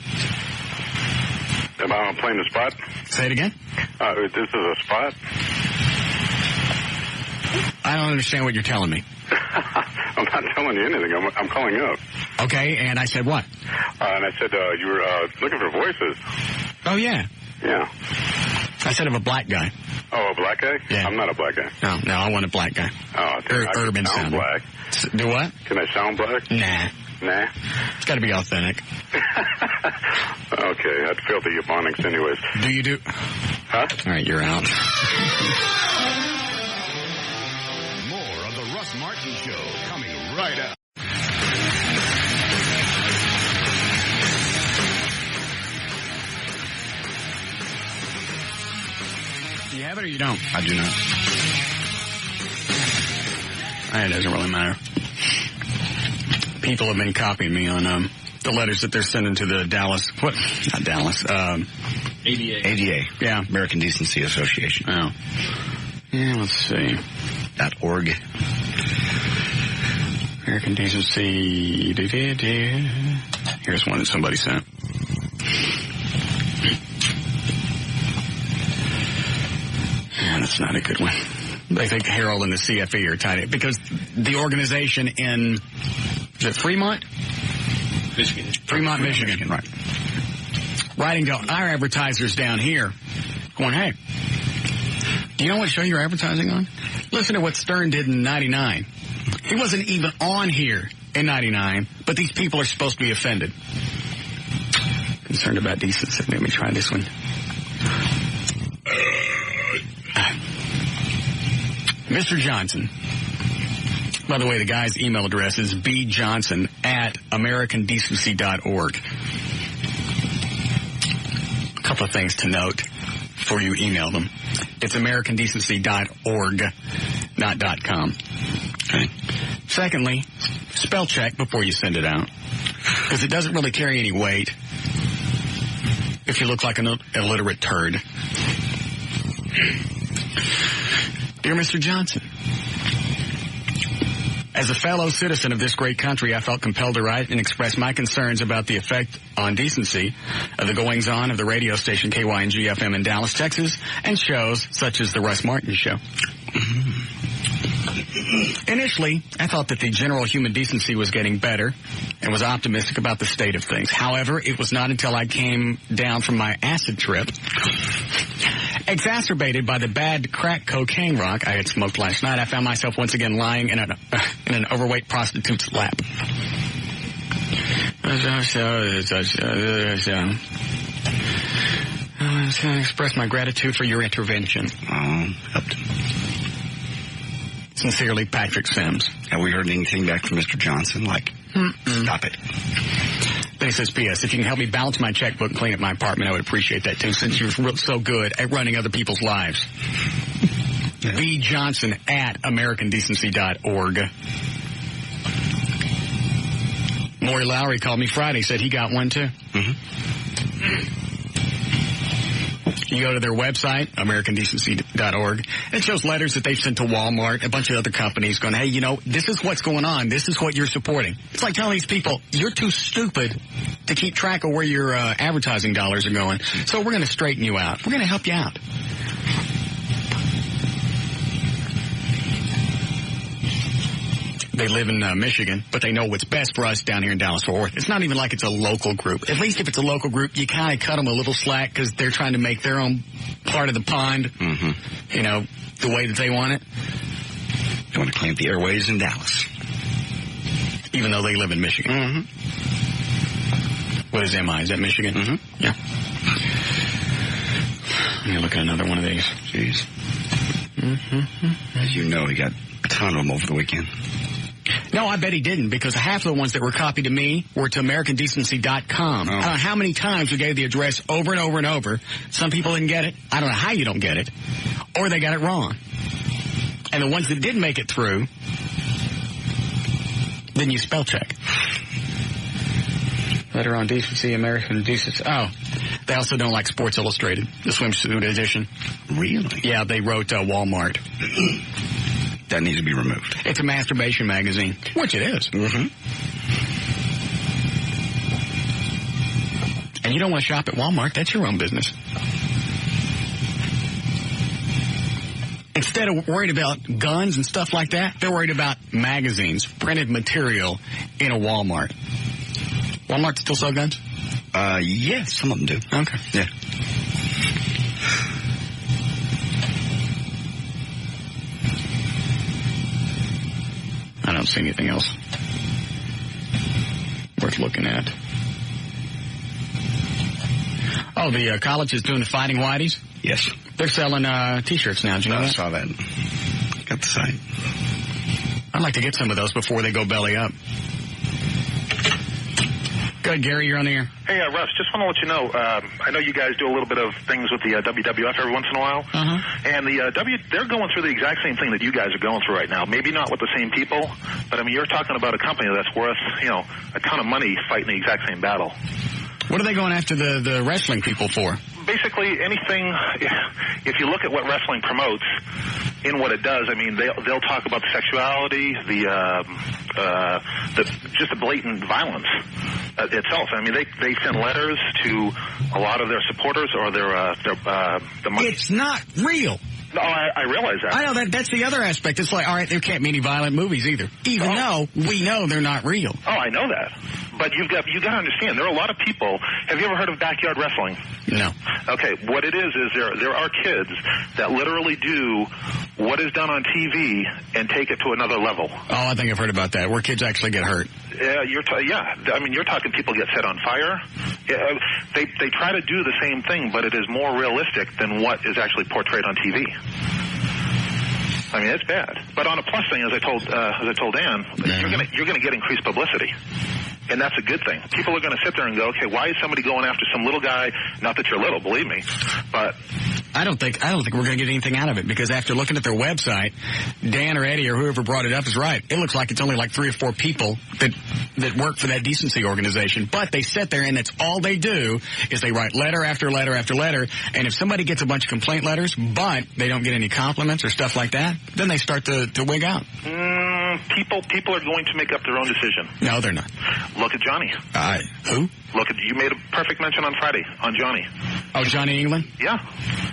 S11: Am I playing the spot?
S1: Say it again?
S11: This is a spot?
S1: I don't understand what you're telling me.
S11: I'm not telling you anything. I'm calling up.
S1: Okay, and I said what?
S11: And I said you were looking for voices.
S1: Oh, yeah.
S11: Yeah.
S1: I said of a black guy.
S11: Oh, a black guy?
S1: Yeah.
S11: I'm not a black guy.
S1: No, I want a black guy.
S11: Oh, okay. I
S1: Urban
S11: can sound black.
S1: Do what?
S11: Can I sound black?
S1: Nah.
S11: Nah?
S1: It's got to be authentic.
S11: Okay, I'd fail the ebonics anyways.
S1: Do you do?
S11: Huh?
S1: All right, you're out.
S5: More of the Russ Martin Show coming right up.
S1: Do you have it or you don't?
S2: I do not.
S1: It doesn't really matter. People have been copying me on the letters that they're sending to the Dallas, what? Not Dallas.
S2: ADA.
S1: Yeah.
S2: American Decency Association.
S1: Oh. Yeah, let's see.
S2: .org.
S1: American Decency. Here's one that somebody sent. Yeah, that's not a good one. They think Harold and the CFE are tied because the organization in, is it Fremont?
S4: Michigan.
S1: Fremont, Michigan. Right. writing to our advertisers down here, going, hey, do you know what show you're advertising on? Listen to what Stern did in 99. He wasn't even on here in 99, but these people are supposed to be offended. Concerned about decency. Let me try this one. Mr. Johnson. By the way, the guy's email address is bjohnson@americandecency.org. A couple of things to note before you email them. It's americandecency.org, not .com. Okay. Secondly, spell check before you send it out, because it doesn't really carry any weight if you look like an illiterate turd. Dear Mr. Johnson, as a fellow citizen of this great country, I felt compelled to write and express my concerns about the effect on decency of the goings-on of the radio station KYNG-FM in Dallas, Texas, and shows such as the Russ Martin Show. Initially, I thought that the general human decency was getting better and was optimistic about the state of things. However, it was not until I came down from my acid trip, exacerbated by the bad crack cocaine rock I had smoked last night, I found myself once again lying in an overweight prostitute's lap. I was going to express my gratitude for your intervention. Helped. Sincerely, Patrick Sims.
S2: Have we heard anything back from Mr. Johnson? Stop it.
S1: Then he says, P.S., if you can help me balance my checkbook and clean up my apartment, I would appreciate that, too, since you're so good at running other people's lives. Yeah. bjohnson@americandecency.org. Maury Lowry called me Friday, said he got one, too. Mm-hmm. You go to their website, americandecency.org, and it shows letters that they've sent to Walmart, a bunch of other companies going, hey, you know, this is what's going on. This is what you're supporting. It's like telling these people, you're too stupid to keep track of where your advertising dollars are going, so we're going to straighten you out. We're going to help you out. They live in Michigan, but they know what's best for us down here in Dallas-Fort Worth. It's not even like it's a local group. At least if it's a local group, you kind of cut them a little slack because they're trying to make their own part of the pond, you know, the way that they want it.
S2: They want to clean up the airways in Dallas.
S1: Even though they live in Michigan. Mm-hmm. What is MI? Is that Michigan? Mm-hmm. Yeah. Let me look at another one of these.
S2: Jeez. As you know, he got a ton of them over the weekend.
S1: No, I bet he didn't, because half of the ones that were copied to me were to AmericanDecency.com. I don't know how many times we gave the address over and over and over. Some people didn't get it. I don't know how you don't get it. Or they got it wrong. And the ones that did make it through, then you spell check. Letter on Decency, American Decency. Oh, they also don't like Sports Illustrated, the swimsuit edition.
S2: Really?
S1: Yeah, they wrote Walmart.
S2: That needs to be removed.
S1: It's a masturbation magazine, which it is. Mm-hmm. And you don't want to shop at Walmart. That's your own business. Instead of worried about guns and stuff like that, they're worried about magazines, printed material in a Walmart. Walmart still sell guns?
S2: Yeah, some of them do.
S1: Okay.
S2: Yeah.
S1: I don't see anything else worth looking at. Oh, the college is doing the Fighting Whiteys?
S2: Yes.
S1: They're selling T-shirts now. Did you know that?
S2: I saw that. Got the site.
S1: I'd like to get some of those before they go belly up. Go ahead, Gary, you're on the air.
S7: Hey, Russ, just want to let you know, I know you guys do a little bit of things with the WWF every once in a while.
S1: Uh-huh.
S7: And they're going through the exact same thing that you guys are going through right now. Maybe not with the same people, but I mean, you're talking about a company that's worth, you know, a ton of money fighting the exact same battle.
S1: What are they going after the wrestling people for?
S7: Basically, anything, if you look at what wrestling promotes in what it does, I mean, they'll talk about the sexuality, just the blatant violence itself. I mean, they send letters to a lot of their supporters or the money.
S1: It's not real.
S7: No, I realize that.
S1: I know that's the other aspect. It's like, all right, there can't be any violent movies either, even though we know they're not real.
S7: Oh, I know that. But you got to understand, there are a lot of people. Have you ever heard of backyard wrestling?
S1: No.
S7: Okay, what it is there are kids that literally do what is done on TV and take it to another level.
S1: Oh, I think I've heard about that, where kids actually get hurt.
S7: Yeah, you're talking people get set on fire. Yeah, they try to do the same thing, but it is more realistic than what is actually portrayed on TV. I mean, it's bad. But on a plus thing, as I told Dan, you're gonna get increased publicity. And that's a good thing. People are going to sit there and go, okay, why is somebody going after some little guy? Not that you're little, believe me, but
S1: I don't think we're going to get anything out of it, because after looking at their website, Dan or Eddie or whoever brought it up is right. It looks like it's only like 3 or 4 people that work for that decency organization, but they sit there and that's all they do is they write letter after letter after letter. And if somebody gets a bunch of complaint letters, but they don't get any compliments or stuff like that, then they start to wig out.
S7: People are going to make up their own decision.
S1: No, they're not.
S7: Look at Johnny.
S1: Who?
S7: You made a perfect mention on Friday on Johnny.
S1: Oh, Johnny England?
S7: Yeah.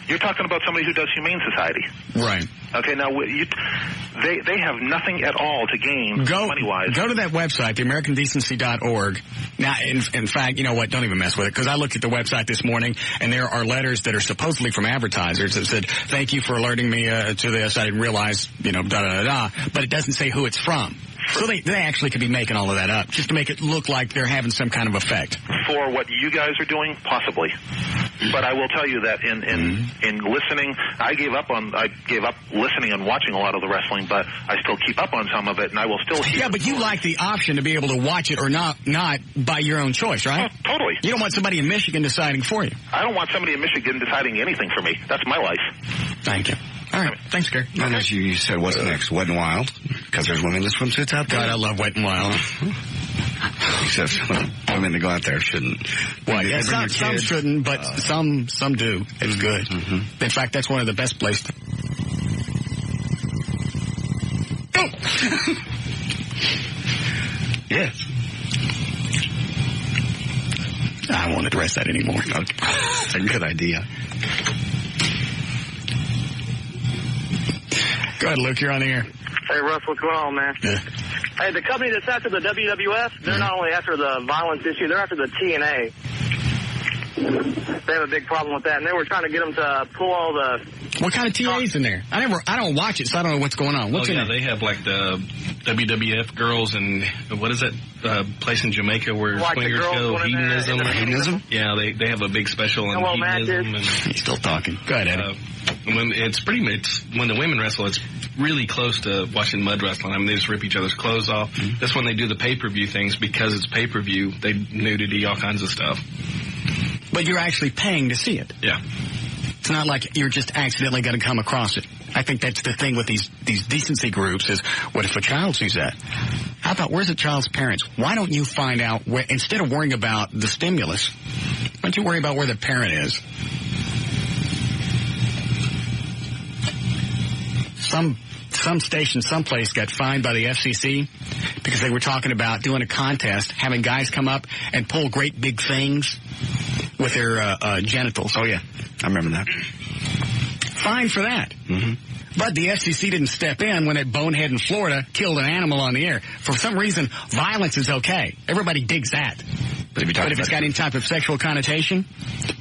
S7: You're talking about somebody who does Humane Society.
S1: Right.
S7: Okay, now they have nothing at all to gain money-wise.
S1: Go to that website, theamericandecency.org. Now, in fact, you know what? Don't even mess with it, because I looked at the website this morning, and there are letters that are supposedly from advertisers that said, thank you for alerting me to this. I didn't realize, da-da-da-da. But it doesn't say who it's from. So they actually could be making all of that up just to make it look like they're having some kind of effect.
S7: For what you guys are doing, possibly. But I will tell you that in listening, I gave up listening and watching a lot of the wrestling, but I still keep up on some of it, and I will still hear.
S1: Yeah, but you like the option to be able to watch it or not by your own choice, right?
S7: Oh, totally.
S1: You don't want somebody in Michigan deciding for you.
S7: I don't want somebody in Michigan deciding anything for me. That's my life.
S1: Thank you. All right. Thanks, Gary.
S2: And as you said, what's next? Wet and Wild? Because there's women in swimsuits out there.
S1: God, I love Wet and Wild.
S2: Except women that go out there shouldn't.
S1: Well, yeah, some shouldn't, but some do. It's good.
S2: Mm-hmm.
S1: In fact, that's one of the best places.
S2: Yes.
S1: I won't address that anymore.
S2: Okay. That's a good idea.
S1: Go ahead, Luke. You're on the air.
S10: Hey, Russ, what's going on, man?
S1: Yeah.
S10: Hey, the company that's after the WWF, they're not only after the violence issue, they're after the TNA. They have a big problem with that, and they were trying to get them to pull all the...
S1: What kind of TA's in there? I don't watch it, so I don't know what's going on. What's in there?
S12: They have like the WWF girls and what is that place in Jamaica where
S10: like
S12: swingers go? Hedonism? Yeah, they have a big special on hedonism.
S1: He's still talking. Go ahead, Eddie.
S12: When the women wrestle, it's really close to watching mud wrestling. I mean, they just rip each other's clothes off. Mm-hmm. That's when they do the pay-per-view things, because it's pay-per-view. They nudity, all kinds of stuff.
S1: But you're actually paying to see it.
S12: Yeah.
S1: It's not like you're just accidentally going to come across it. I think that's the thing with these decency groups is, what if a child sees that? How about, where's the child's parents? Why don't you find out, instead of worrying about the stimulus, why don't you worry about where the parent is? Some station someplace got fined by the FCC because they were talking about doing a contest, having guys come up and pull great big things with their genitals.
S2: Oh, yeah. I remember that.
S1: Fine for that.
S2: Mm-hmm.
S1: But the FCC didn't step in when that bonehead in Florida killed an animal on the air. For some reason, violence is okay. Everybody digs that. But if it's got any type of sexual connotation,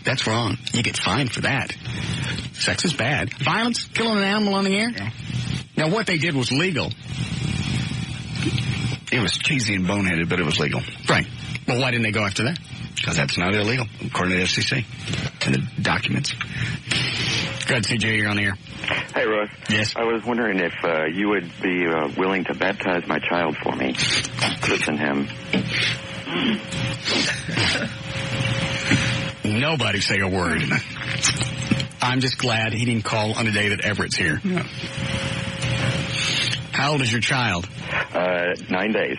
S1: that's wrong. You get fined for that. Sex is bad. Violence, killing an animal on the air?
S2: Yeah.
S1: Now, what they did was legal.
S2: It was cheesy and boneheaded, but it was legal.
S1: Right. Well, why didn't they go after that?
S2: Because that's not illegal, according to the FCC and the documents.
S1: Go ahead, CJ, you're on the air.
S13: Hey, Russ.
S1: Yes?
S13: I was wondering if you would be willing to baptize my child for me. Christen him.
S1: Nobody say a word. I'm just glad he didn't call on the day that Everett's here.
S13: Yeah.
S1: How old is your child?
S13: 9 days.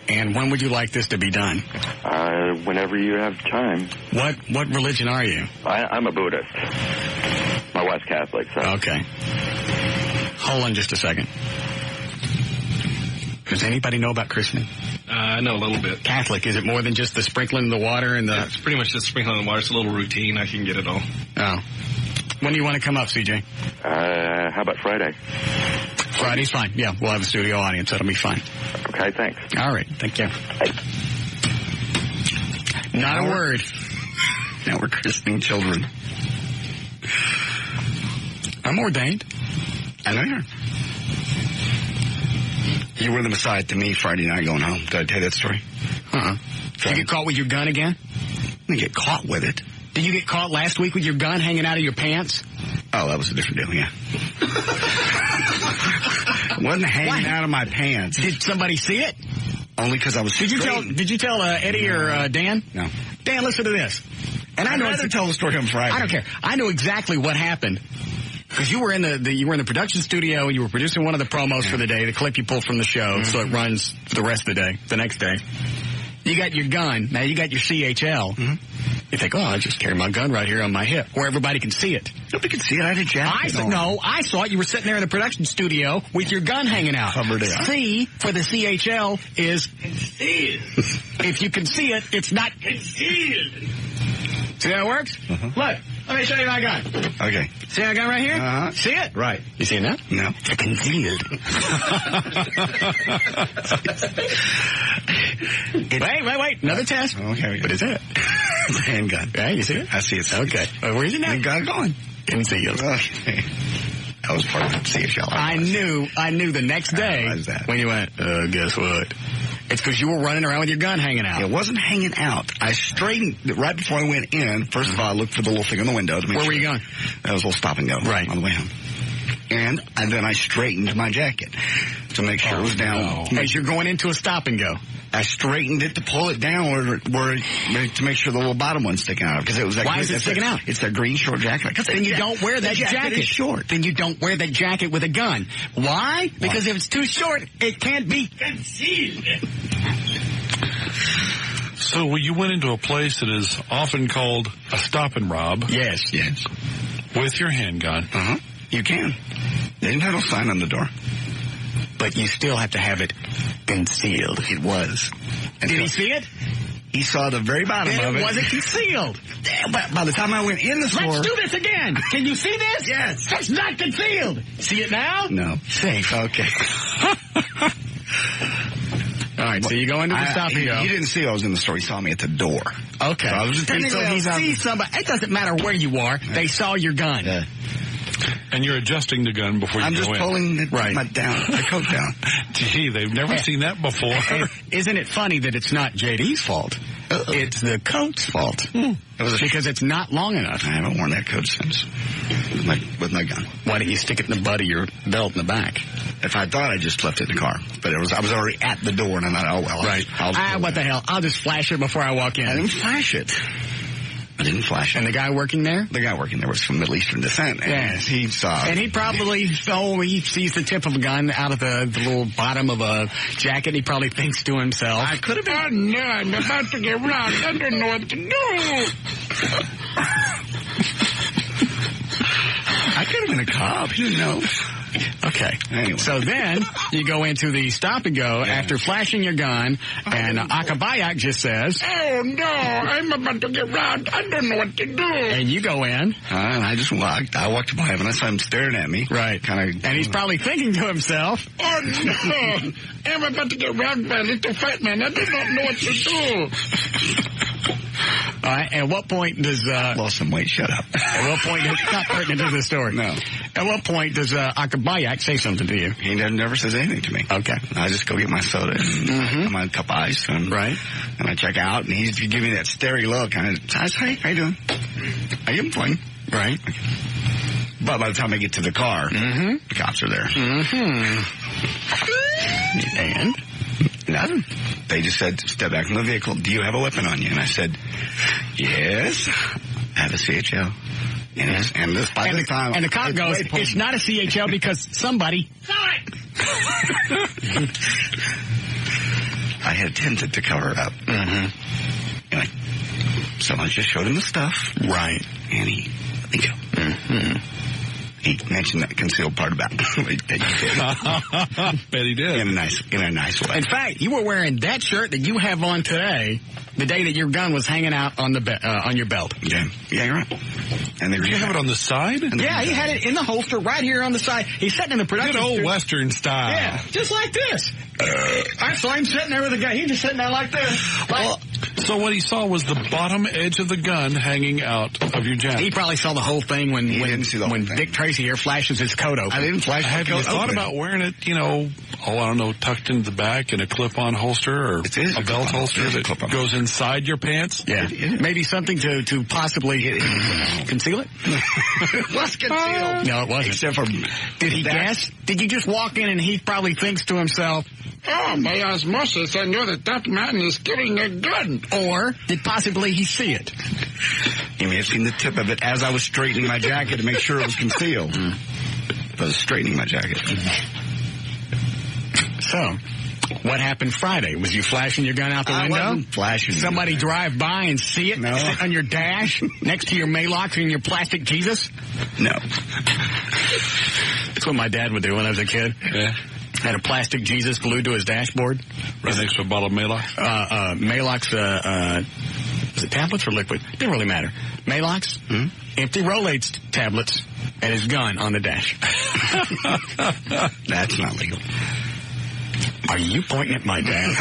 S1: And when would you like this to be done?
S13: Whenever you have time.
S1: What religion are you?
S13: I'm a Buddhist. My wife's Catholic, so.
S1: Okay. Hold on just a second. Does anybody know about christening?
S12: I know a little bit.
S1: Catholic, is it more than just the sprinkling of the water and the...
S12: Yeah, it's pretty much just sprinkling the water. It's a little routine. I can get it all.
S1: Oh. When do you want to come up, CJ?
S11: How about Friday?
S1: Friday's fine. Yeah, we'll have a studio audience. That'll be fine.
S11: Okay, thanks.
S1: All right. Thank you. Not a word.
S2: Now we're christening children.
S1: I'm ordained.
S2: I know you are. You were the Messiah to me Friday night going home. Did I tell you that story?
S1: Did you get caught with your gun again?
S2: I didn't get caught with it.
S1: Did you get caught last week with your gun hanging out of your pants?
S2: Oh, that was a different deal, yeah. It wasn't hanging out of my pants.
S1: Did somebody see it?
S2: Only because I was
S1: Did you tell Eddie or Dan?
S2: No.
S1: Dan, listen to this. And
S2: I'd rather tell the story on Friday.
S1: I don't care. I know exactly what happened. Because you were in the production studio, you were producing one of the promos for the day, the clip you pulled from the show, so it runs the rest of the day, the next day. You got your gun. Now you got your CHL. You think, I just carry my gun right here on my hip, where everybody can see it.
S2: Nobody can see it. I had a jacket on.
S1: No, I saw it. You were sitting there in the production studio with your gun hanging out.
S2: Covered it up.
S1: C for the CHL is concealed. If you can see it, it's not concealed. See how it works? Look, let me show you my gun.
S2: Okay.
S1: See my gun right here? See it?
S2: Right.
S1: You see it now?
S2: No.
S1: It's concealed. Wait. Another test.
S2: Okay.
S1: What is it?
S2: It's a handgun.
S1: Yeah, you see it?
S2: I see it.
S1: Okay. Where's it now?
S2: The gun going.
S1: Concealed.
S2: Okay. That was part of the CHL.
S1: I knew the next day when you went, guess what? It's because you were running around with your gun hanging out.
S2: It wasn't hanging out. I straightened it right before I went in. First of all, I looked for the little thing on the window to make
S1: Where were you going?
S2: That was a little stop and go.
S1: Right.
S2: On the way home. And then I straightened my jacket to make sure it was down.
S1: As you're going into a stop and go.
S2: I straightened it to pull it down to make sure the little bottom one's sticking out. Because it was that.
S1: Why is it sticking out?
S2: It's that green short jacket.
S1: Then you don't wear that jacket.
S2: Is short.
S1: Then you don't wear that jacket with a gun. Why? Because if it's too short, it can't be concealed.
S3: So you went into a place that is often called a stop and rob.
S2: Yes.
S3: With your handgun.
S2: You can. They didn't have no sign on the door.
S1: But you still have to have it concealed.
S2: It was.
S1: Did he see it?
S2: He saw the very bottom of it.
S1: It wasn't concealed.
S2: But by the time I went in the store...
S1: Let's do this again. Can you see this?
S2: Yes.
S1: It's not concealed. See it now?
S2: No.
S1: Safe.
S2: Okay.
S1: All right, so you go into the stop and go.
S2: He didn't see I was in the store. He saw me at the door.
S1: Okay.
S2: So I was just
S1: see somebody. It doesn't matter where you are. They saw your gun.
S2: Yeah.
S3: And you're adjusting the gun before you go in.
S2: I'm just pulling the coat down.
S3: Gee, they've never seen that before.
S1: Isn't it funny that it's not JD's fault? It's the coat's fault. Because it's not long enough.
S2: I haven't worn that coat since. With my gun.
S1: Why didn't you stick it in the butt of your belt in the back?
S2: If I thought, I just left it in the car. But I was already at the door, and I thought,
S1: Right. What the hell? I'll just flash it before I walk in.
S2: I didn't flash it. And the
S1: guy working there?
S2: The guy working there was from Middle Eastern descent.
S1: Yes.
S2: He saw.
S1: And he probably, he sees the tip of a gun out of the little bottom of a jacket. He probably thinks to himself,
S2: I could have been.
S1: Oh, no, I'm about to get robbed. I don't know what to do.
S2: I could have been a cop. You didn't know.
S1: Okay.
S2: Anyway.
S1: So then you go into the stop and go after flashing your gun, and Akabayak just says, "Oh no, I'm about to get robbed. I don't know what to do." And you go in,
S2: and I just walked. I walked by him, and I saw him staring at me.
S1: Right. And he's probably thinking to himself, "Oh no, I'm about to get robbed by a little fat man. I do not know what to do." All right. At what point does
S2: lost some weight? Shut up.
S1: At what point does not pertinent to the story?
S2: No.
S1: At what point does Akabayak say something to you?
S2: He never says anything to me.
S1: Okay.
S2: I just go get my soda and my cup of ice, and
S1: right.
S2: And I check out, and he's giving me that starey look. And I say, "Hey, how you doing?" "I am fine."
S1: Right.
S2: But by the time I get to the car, the cops are there.
S1: And
S2: nothing. They just said, "Step back from the vehicle. Do you have a weapon on you?" And I said, "Yes, I have a CHL." And
S1: the cop goes, "It's not a CHL because somebody saw it."
S2: I had attempted to cover it up. Anyway, someone just showed him the stuff.
S1: Right.
S2: And he let me go. He mentioned that concealed part about it.
S3: Bet he did.
S2: In a nice way.
S1: In fact, you were wearing that shirt that you have on today the day that your gun was hanging out on on your belt.
S2: Yeah, you're right. And
S3: did you have it on the side?
S1: Yeah, he had it in the holster right here on the side. He's sitting in the production.
S3: Good old Western style.
S1: Yeah, just like this. I saw him sitting there with a gun. He just sitting there like this.
S3: So what he saw was the bottom edge of the gun hanging out of your jacket.
S1: He probably saw the whole thing when Dick Tracy here flashes his coat open.
S2: I didn't flash my
S3: Have you thought about wearing it, tucked into the back in a clip-on holster or a belt holster that goes inside your pants?
S1: Yeah. Maybe something to possibly conceal it?
S2: It was concealed.
S1: No, it wasn't.
S2: Except for...
S1: Did he guess? Did you just walk in and he probably thinks to himself, oh, by osmosis, I know that man is carrying a gun. Or did possibly he see it?
S2: He may have seen the tip of it as I was straightening my jacket to make sure it was concealed. I was straightening my jacket.
S1: So, what happened Friday? Was you flashing your gun out the window?
S2: I wasn't flashing.
S1: Somebody drive by and see it?
S2: No.
S1: Sit on your dash next to your Maylocks and your plastic Jesus?
S2: No.
S1: That's what my dad would do when I was a kid.
S3: Yeah.
S1: Had a plastic Jesus glued to his dashboard.
S3: Right next to a bottle of Maylocks?
S1: Maylocks, was it tablets or liquid? Didn't really matter. Maylocks, empty Rolaids tablets, and his gun on the dash.
S2: That's not legal.
S1: Are you pointing at my dad?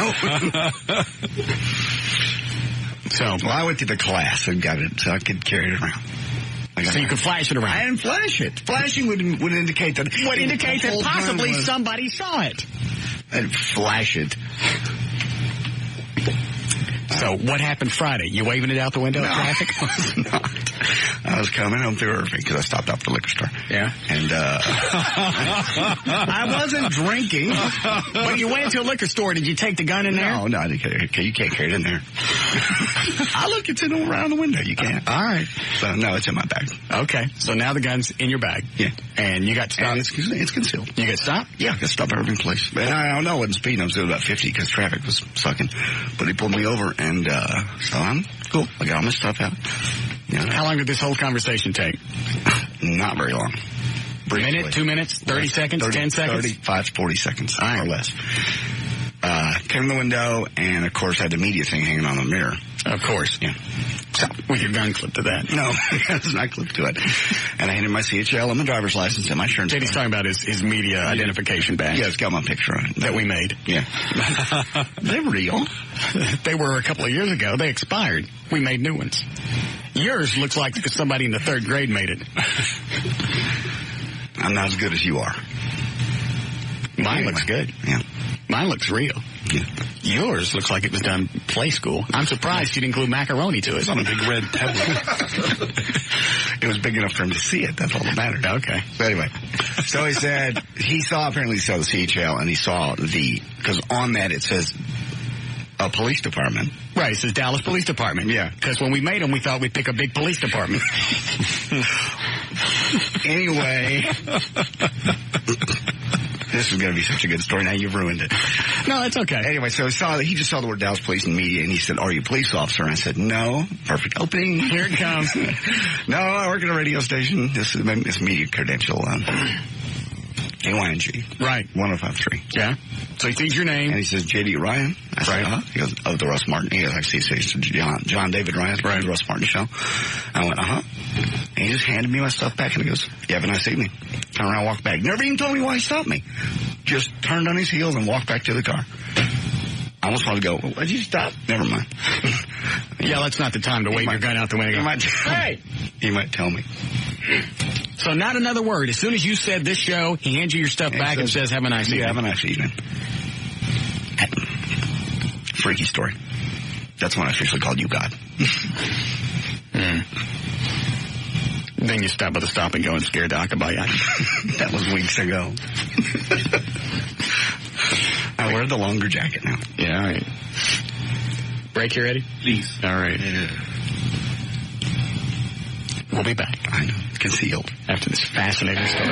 S2: Well, I went to the class and got it so I could carry it around.
S1: So you could flash it around?
S2: I didn't flash it. Flashing would indicate that...
S1: Would indicate that possibly somebody saw it.
S2: I didn't flash it.
S1: So what happened Friday? You waving it out the window of traffic?
S2: I was not. I was coming home through Irving because I stopped off at the liquor store.
S1: Yeah.
S2: And I wasn't drinking.
S1: When you went into a liquor store, did you take the gun in there?
S2: No, I didn't carry it. You can't carry it in there. It's in around the window. You can't.
S1: All right.
S2: So, no, it's in my bag.
S1: Okay. So now the gun's in your bag.
S2: Yeah.
S1: And you got stopped?
S2: And it's concealed.
S1: You got stopped?
S2: Yeah, I got stopped at Irving Place. And I don't know, I wasn't speeding. I was doing about 50 because traffic was sucking. But he pulled me over, and so I'm cool. I got all my stuff out.
S1: How long did this whole conversation take?
S2: Not very long.
S1: Briefly. Minute, 2 minutes, 30 seconds, 10 seconds?
S2: 35, 40 seconds, or less. Came in the window, and of course, I had the media thing hanging on the mirror.
S1: Of course.
S2: Yeah.
S1: So, with your gun clipped to that?
S2: No, it's not clipped to it. And I handed my CHL and my driver's license and my insurance.
S1: He's talking about his media identification badge.
S2: Yeah, it's got my picture on it.
S1: That we made.
S2: Yeah. They're real.
S1: They were a couple of years ago. They expired. We made new ones. Yours looks like somebody in the third grade made it.
S2: I'm not as good as you are.
S1: Mine looks good.
S2: Yeah.
S1: Mine looks real.
S2: Yeah.
S1: Yours looks like it was done play school. I'm surprised you didn't glue macaroni to it.
S3: It's on a big red tablet.
S2: It was big enough for him to see it. That's all that mattered.
S1: Okay.
S2: So anyway, so he said he saw the CHL and he saw because on that it says a police department.
S1: Right, it says Dallas Police Department.
S2: Yeah.
S1: Because when we made them, we thought we'd pick a big police department.
S2: Anyway. This is going to be such a good story. Now you've ruined it.
S1: No, it's okay.
S2: Anyway, so he just saw the word Dallas Police in media, and he said, "Are you a police officer?" And I said, "No." Perfect opening.
S1: Here it comes.
S2: No, I work at a radio station. This is media credential. AYNG.
S1: Right.
S2: 105.3.
S1: Yeah. So he sees your name.
S2: And he says, J.D. Ryan. I said, He goes, of the Russ Martin. He goes, I see, John David Ryan, right. The Russ Martin Show. I went, And he just handed me my stuff back, and he goes, you have a nice evening. Turn around, walk back. Never even told me why he stopped me. Just turned on his heels and walked back to the car. I almost wanted to go, why'd you stop? Never mind.
S1: Yeah, that's not the time to wave your gun out the window.
S2: He might tell me.
S1: So not another word. As soon as you said this show, he hands you your stuff back and says, have a nice evening.
S2: Yeah, have a nice evening. Freaky story. That's when I officially called you God.
S1: Then you stop at the stop and go and scare Doc about you.
S2: That was weeks ago. I wear the longer jacket now.
S1: Yeah, all right. Break here, Eddie?
S12: Please.
S1: All right. We'll be back.
S2: I know. It's concealed.
S1: After this fascinating story.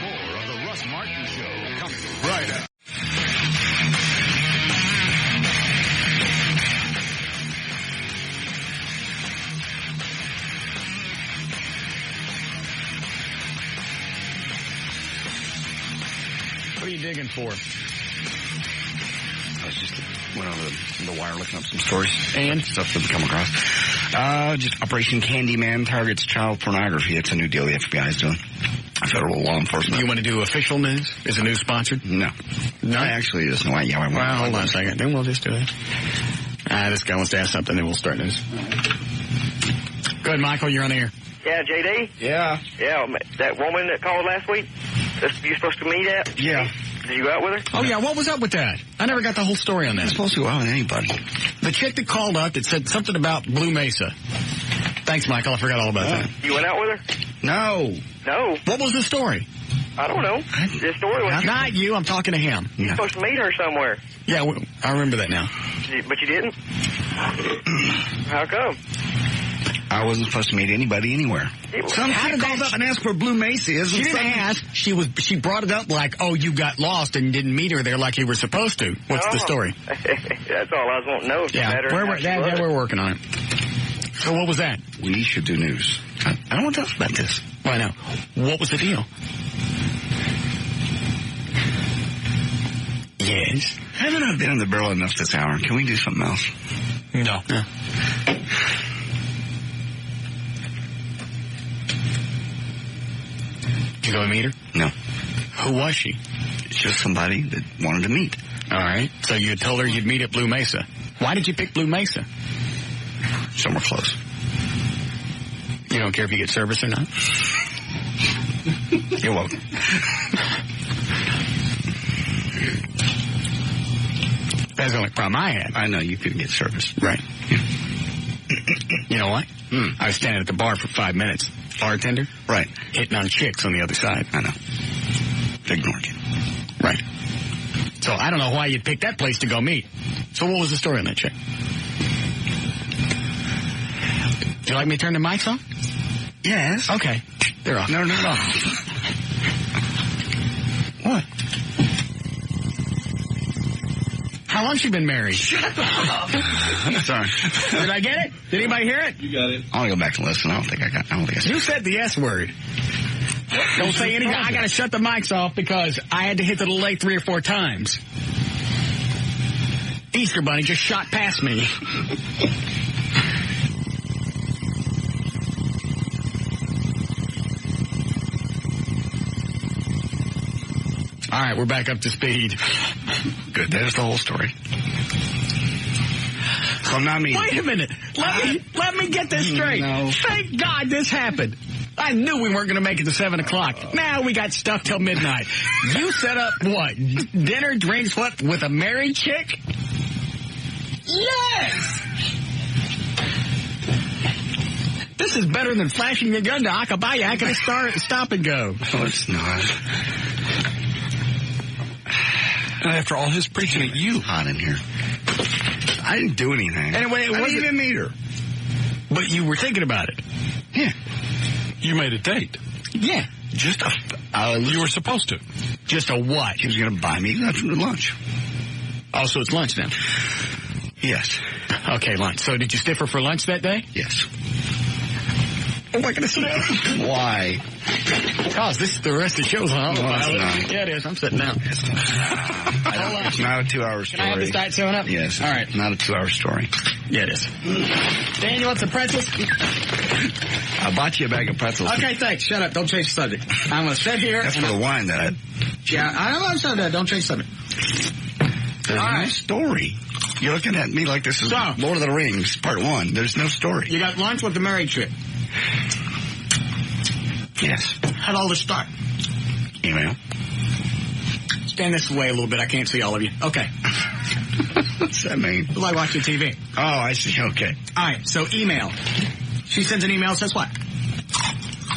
S22: More of the Russ Martin Show coming right up.
S1: What are you digging for?
S2: I just went on the wire looking up some stories
S1: and
S2: stuff that we come across. Just Operation Candyman targets child pornography. It's a new deal the FBI is doing. Federal law enforcement.
S1: You want to do official news? Is the news sponsored?
S2: No. No, actually, there's no way. Yeah,
S1: well, hold on a second. Then we'll just do it. This guy wants to ask something, then we'll start news. Go ahead, Michael. You're on the air.
S10: Yeah, JD?
S2: Yeah.
S10: Yeah, that woman that called last week that you're supposed to meet at?
S2: Yeah.
S10: Did you go out with her?
S1: Oh, yeah. What was up with that? I never got the whole story on that.
S2: You're supposed to go out with anybody.
S1: The chick that called up that said something about Blue Mesa. Thanks, Michael. I forgot all about that.
S10: You went out with her?
S2: No.
S10: No.
S1: What was the story?
S10: I don't know. The story was...
S1: Not you. I'm talking to him.
S10: You're supposed to meet her somewhere.
S1: Yeah, I remember that now.
S10: But you didn't? How come?
S2: I wasn't supposed to meet anybody anywhere. Some kid called up and asked for Blue Mesa.
S1: She didn't ask. She brought it up like, oh, you got lost and didn't meet her there like you were supposed to. What's the story?
S10: That's all I was wanting to know.
S1: We're working on it. So what was that?
S2: We should do news. I don't want to talk about this.
S1: Why now? What was the deal? Yes.
S2: Haven't I been in the barrel enough this hour? Can we do something else?
S1: No. Did you go and meet her?
S2: No.
S1: Who was she?
S2: Just somebody that wanted to meet.
S1: All right. So you told her you'd meet at Blue Mesa. Why did you pick Blue Mesa?
S2: Somewhere close.
S1: You don't care if you get service or not?
S2: You're welcome.
S1: That's the only problem I had.
S2: I know, you couldn't get service.
S1: Right. You know what? I was standing at the bar for 5 minutes. Bartender?
S2: Right.
S1: Hitting on chicks on the other side.
S2: I know. Ignored you.
S1: Right. So I don't know why you'd pick that place to go meet. So what was the story on that chick? Do you like me to turn the mics on?
S2: Yes.
S1: Okay. They're off.
S2: No. What?
S1: How long she been married?
S2: Shut up. Sorry.
S1: Did I get it? Did anybody hear it?
S3: You got it.
S2: I want to go back and listen. I don't think I said
S1: You said the S word. Don't say anything. I got to shut the mics off because I had to hit the delay 3 or 4 times. Easter Bunny just shot past me. All right, we're back up to speed.
S2: Good. There's the whole story. So not me.
S1: Wait a minute. Let me get this straight.
S2: No.
S1: Thank God this happened. I knew we weren't going to make it to 7 o'clock. Now we got stuff till midnight. You set up what? Dinner, drinks, what? With a married chick? Yes! This is better than flashing your gun to Akabaya. I can stop and go.
S2: No, it's not.
S3: And after all his preaching at you.
S2: Hot in here. I didn't do anything.
S1: Anyway,
S2: I didn't even meet her.
S1: But you were thinking about it.
S2: Yeah.
S3: You made a date.
S1: Yeah.
S2: Just a...
S3: you were supposed to.
S2: Just a what? She was going to buy me lunch.
S1: Oh, so it's lunch now?
S2: Yes.
S1: Okay, lunch. So did you stiff her for lunch that day?
S2: Yes.
S1: Oh, my goodness.
S2: Why?
S1: Because this is the rest of the show's on. Yeah, it is. I'm sitting down.
S2: It's not a 2-hour story.
S1: Can I have this diet 7 up?
S2: Yes.
S1: All right.
S2: Not a 2-hour story.
S1: Yeah, it is. Dan, you want some pretzels?
S2: I bought you a bag of pretzels.
S1: Okay, thanks. Shut up. Don't change the subject. I'm going to sit here.
S2: That's for the wine that I...
S1: Yeah, I don't know that. Don't change the subject.
S2: There's no story. You're looking at me like this is Lord of the Rings, part 1. There's no story.
S1: You got lunch with the married chick?
S2: Yes.
S1: How'd all this start?
S2: Email.
S1: Stand this way a little bit. I can't see all of you. Okay.
S2: What's that mean?
S1: It's like watching TV.
S2: Oh, I see. Okay.
S1: All right, so email. She sends an email, says what?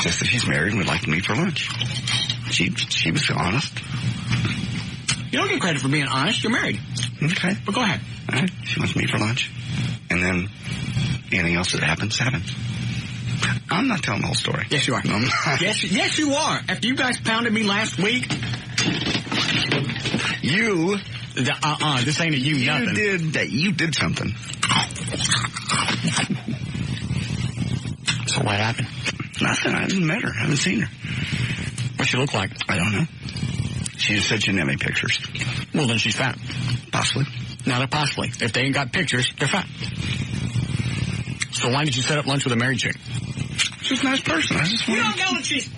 S2: Just that she's married and would like to meet for lunch. She was honest.
S1: You don't get credit for being honest. You're married.
S2: Okay.
S1: But go ahead.
S2: All right. She wants to meet for lunch. And then anything else that happens. I'm not telling the whole story.
S1: Yes, you are.
S2: No, I'm not.
S1: Yes, you are. After you guys pounded me last week.
S2: You.
S1: This ain't a you nothing.
S2: You did something.
S1: So what happened?
S2: Nothing. I haven't met her. I haven't seen her.
S1: What's she look like?
S2: I don't know. She just said she didn't have any pictures.
S1: Well, then she's fat.
S2: Possibly.
S1: Not a possibly. If they ain't got pictures, they're fat. So why did you set up lunch with a married chick?
S2: She's a nice person. I just
S6: You don't know what she's...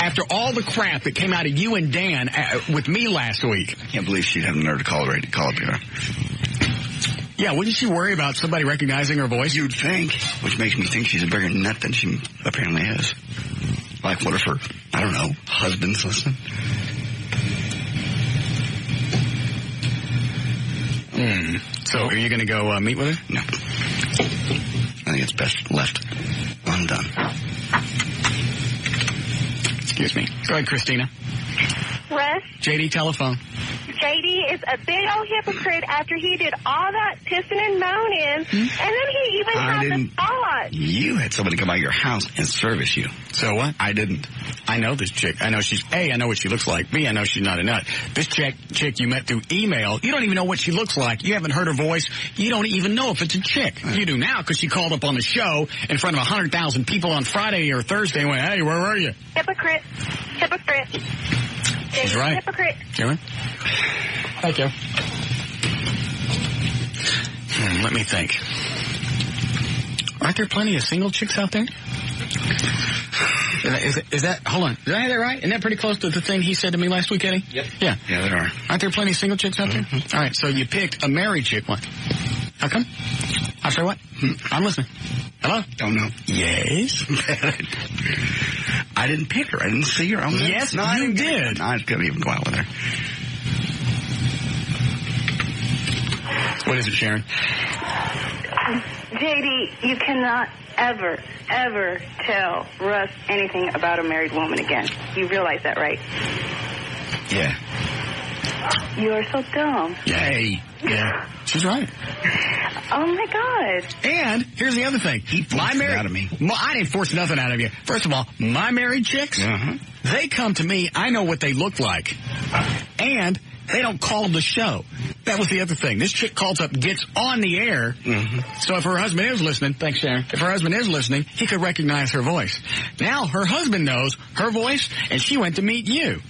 S1: After all the crap that came out of you and Dan with me last week.
S2: I can't believe she'd have the nerve to call up here.
S1: Yeah, wouldn't she worry about somebody recognizing her voice?
S2: You'd think. Which makes me think she's a bigger nut than she apparently is. Like, what if her, I don't know, husband's listening?
S1: So are you going to go meet with her?
S2: No. I think it's best left undone.
S1: Excuse me. Go ahead, Christina.
S15: Russ,
S1: JD, telephone.
S15: JD is a big old hypocrite after he did all that pissing and moaning, and then he even had the thought.
S2: You had somebody come out of your house and service you.
S1: So what?
S2: I didn't.
S1: I know this chick. I know she's, A, I know what she looks like. B, I know she's not a nut. This chick you met through email, you don't even know what she looks like. You haven't heard her voice. You don't even know if it's a chick. You do now because she called up on the show in front of 100,000 people on Friday or Thursday and went, hey, where were you?
S15: Hypocrite. Hypocrite.
S1: She's right.
S15: Hypocrite.
S1: Karen? Thank you. Let me think. Aren't there plenty of single chicks out there? Is that, hold on, did I have that right? Isn't that pretty close to the thing he said to me last week, Eddie?
S12: Yep.
S1: Yeah.
S2: Yeah, there are.
S1: Aren't there plenty of single chicks out there? All right, so you picked a married chick one. How come? I'll say what? I'm listening. Hello?
S2: Don't know.
S1: Yes?
S2: I didn't pick her. I didn't see her.
S1: Yes, you did.
S2: I couldn't even go out with her.
S1: What is it, Sharon?
S16: JD, you cannot ever tell Russ anything about a married woman again. You realize that, right?
S2: Yeah.
S16: You are so dumb.
S2: Yay.
S1: Yeah. She's right.
S16: Oh, my God.
S1: And here's the other thing.
S2: He forced it out of me.
S1: I didn't force nothing out of you. First of all, my married chicks, they come to me. I know what they look like. And they don't call the show. That was the other thing. This chick calls up, gets on the air. So if her husband is listening, thanks, Sharon. If her husband is listening, he could recognize her voice. Now her husband knows her voice, and she went to meet you.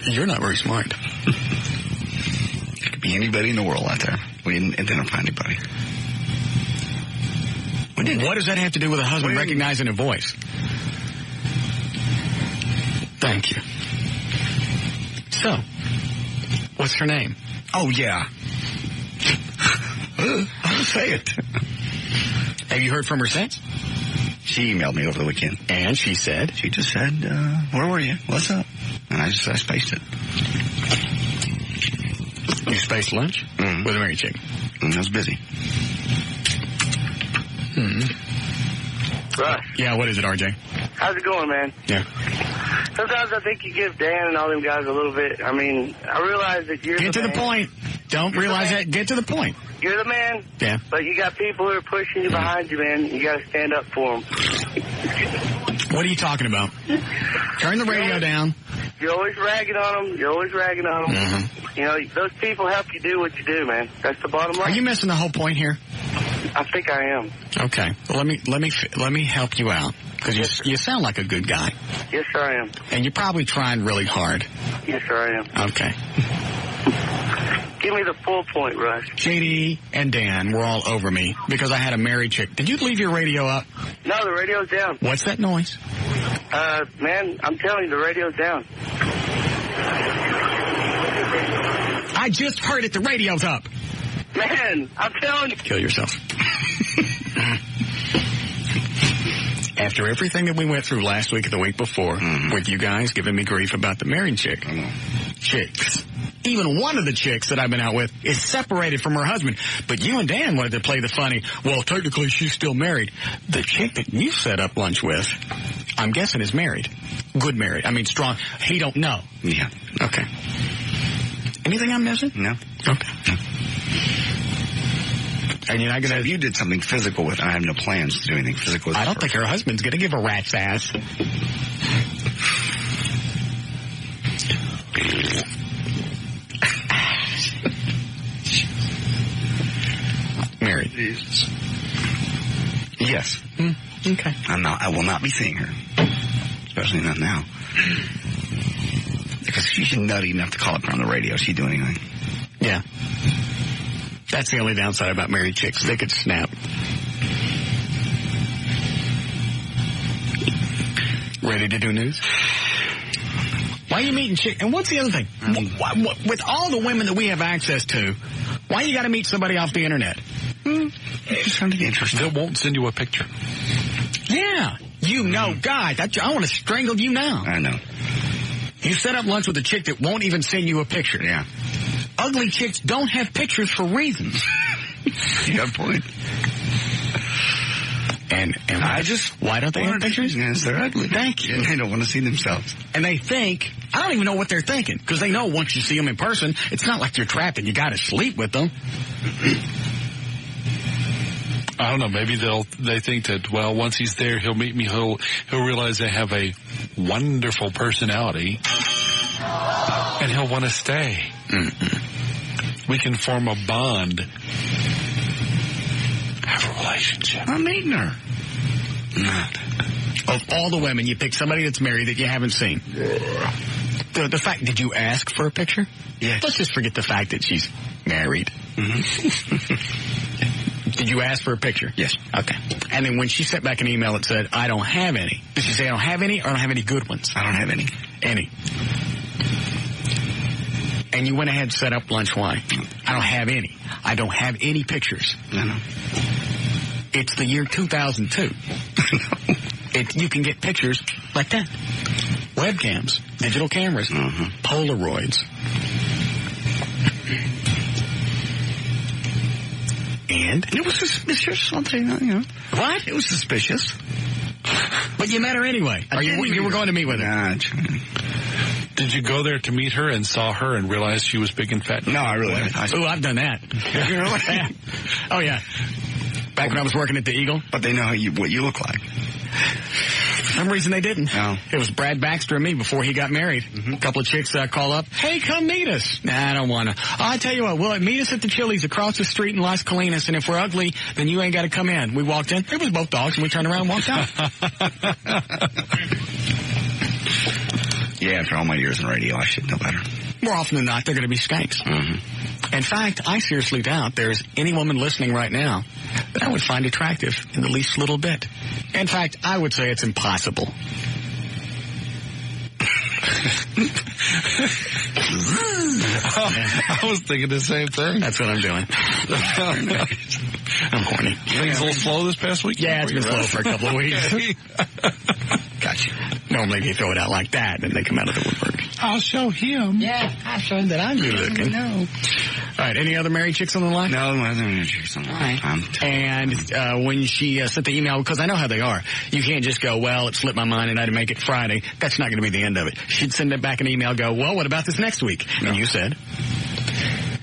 S1: You're not very smart.
S2: There could be anybody in the world out there. We didn't identify anybody.
S1: What does that have to do with a husband recognizing a voice? Thank you. So, what's her name?
S2: Oh, yeah. I'll say it.
S1: Have you heard from her since?
S2: She emailed me over the weekend.
S1: And she said?
S2: She just said, where were you? What's up? And I spaced it.
S1: You spaced lunch? With a married chick?
S2: I was busy.
S10: Russ.
S1: Yeah, what is it, RJ?
S10: How's it going, man?
S1: Yeah.
S10: Sometimes I think you give Dan and all them guys a little bit. I mean, I realize that you're
S1: Get to the point. Don't realize that. Get to the point.
S10: You're the man.
S1: Yeah.
S10: But you got people who are pushing you behind you, man. You got to stand up for them.
S1: What are you talking about? Turn the radio down.
S10: You're always ragging on them. You're always ragging on them. You know, those people help you do what you do, man. That's the bottom line.
S1: Are you missing the whole point here?
S10: I think I am.
S1: Okay. Well, let me help you out because you sound like a good guy.
S10: Yes, sir, I am.
S1: And you're probably trying really hard.
S10: Yes, sir, I am.
S1: Okay.
S10: Give me the full point, Russ.
S1: JD and Dan were all over me because I had a married chick. Did you leave your radio up?
S10: No, the radio's down.
S1: What's that noise?
S10: Man, I'm telling you, the radio's down.
S1: I just heard it. The radio's up.
S10: Man, I'm telling you.
S1: Kill yourself. After everything that we went through last week and the week before, with you guys giving me grief about the married chick. Chicks. Even one of the chicks that I've been out with is separated from her husband. But you and Dan wanted to play the funny, well, technically she's still married. The chick that you set up lunch with, I'm guessing is married. Good married. I mean, strong. He don't know.
S2: Yeah.
S1: Okay. Anything I'm missing?
S2: No.
S1: Okay. And you're not gonna.
S2: So if you did something physical with, I have no plans to do anything physical with.
S1: I don't think her husband's gonna give a rat's ass. Married.
S2: Yes.
S1: Okay.
S2: I will not be seeing her. especially not now. Because she's nutty enough to call up on the radio. She'd do anything.
S1: Yeah. That's the only downside about married chicks. They could snap. Ready to do news? Why are you meeting chicks? And what's the other thing? With all the women that we have access to, why you got to meet somebody off the internet?
S2: Just something interesting.
S3: They won't send you a picture.
S1: Yeah. You know, God, I want to strangle you now.
S2: I know.
S1: You set up lunch with a chick that won't even send you a picture.
S2: Yeah.
S1: Ugly chicks don't have pictures for reasons.
S2: You got a point.
S1: And why don't they have pictures?
S2: Yes, they're ugly.
S1: Thank you.
S2: And they don't want to see themselves.
S1: And they think, I don't even know what they're thinking, because they know once you see them in person, it's not like you're trapped and you got to sleep with them.
S3: I don't know. Maybe they think that, well, once he's there, he'll meet me. He'll realize I have a wonderful personality, and he'll want to stay. Mm-mm. We can form a bond, have a relationship.
S2: I'm meeting her.
S1: Not. Of all the women, you pick somebody that's married that you haven't seen. The fact, did you ask for a picture?
S2: Yeah.
S1: Let's just forget the fact that she's married. Mm-hmm. Did you ask for a picture?
S2: Yes.
S1: Okay. And then when she sent back an email that said, I don't have any, did she say, I don't have any, or I don't have any good ones?
S2: I don't have any.
S1: Any. And you went ahead and set up lunch. Why? I don't have any. I don't have any pictures.
S2: I know.
S1: It's the year 2002. You can get pictures like that. Webcams, digital cameras, Polaroids. And?
S2: It was suspicious, I'll tell you.
S1: What?
S2: It was suspicious.
S1: But you met her anyway. You were going to meet with her?
S2: Nah,
S3: did you go there to meet her and saw her and realized she was big and fat?
S2: No, I really haven't.
S1: Oh, I've done that. Yeah. Oh, yeah. Back when I was working at the Eagle.
S2: But they know what you look like.
S1: For some reason they didn't.
S2: No.
S1: It was Brad Baxter and me before he got married. Mm-hmm. A couple of chicks call up. Hey, come meet us. Nah, I don't want to. I tell you what, we'll meet us at the Chili's across the street in Las Colinas, and if we're ugly, then you ain't got to come in. We walked in. It was both dogs, and we turned around and walked out.
S2: Yeah, after all my years in radio, I should know better.
S1: More often than not, they're going to be skanks. Mm-hmm. In fact, I seriously doubt there's any woman listening right now that I would find attractive in the least little bit. In fact, I would say it's impossible.
S3: I was thinking the same thing.
S1: That's what I'm doing. I'm horny.
S3: Things a little slow this past week?
S1: Yeah, it's been slow for a couple of weeks.
S2: Gotcha.
S1: Normally, if you throw it out like that, then they come out of the woodwork.
S3: I'll show him.
S1: Yeah, I'll show him that I'm good looking. No. All right, any other married chicks on the line?
S2: No, no other married chicks on the line.
S1: Right. And when she sent the email, because I know how they are, you can't just go, well, it slipped my mind and I didn't make it Friday. That's not going to be the end of it. She'd send it back an email, go, well, what about this next week? No. And you said?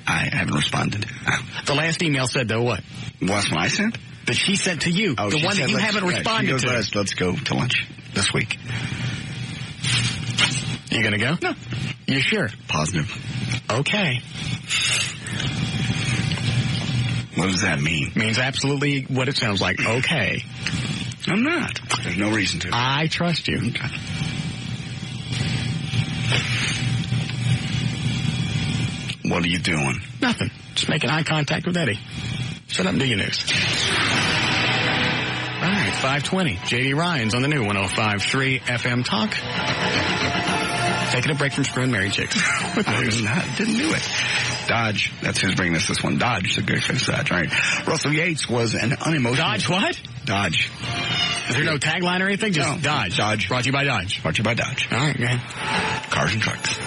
S2: I haven't responded.
S1: The last email said, though, what?
S2: Last one I sent?
S1: That she sent to you. The one that you haven't responded to.
S2: Let's go to lunch this week.
S1: You going to go?
S2: No.
S1: You sure?
S2: Positive.
S1: Okay.
S2: What does that mean?
S1: Means absolutely what it sounds like. Okay.
S2: I'm not. There's no reason to.
S1: I trust you.
S2: Okay. What are you doing?
S1: Nothing. Just making eye contact with Eddie. Shut up and do your news. All right, 5:20. J.D. Ryan's on the new 105.3 FM Talk. Taking a break from screwing married chicks.
S2: Didn't do it. Dodge. That's who's bringing us this one. Dodge. The good face Dodge. All right. Russell Yates was an unemotional.
S1: Dodge what?
S2: Dodge.
S1: Is there no tagline or anything? Just
S2: no.
S1: Dodge.
S2: Dodge.
S1: Brought to you by Dodge.
S2: Brought to you by Dodge.
S1: All right, man.
S2: Cars and trucks.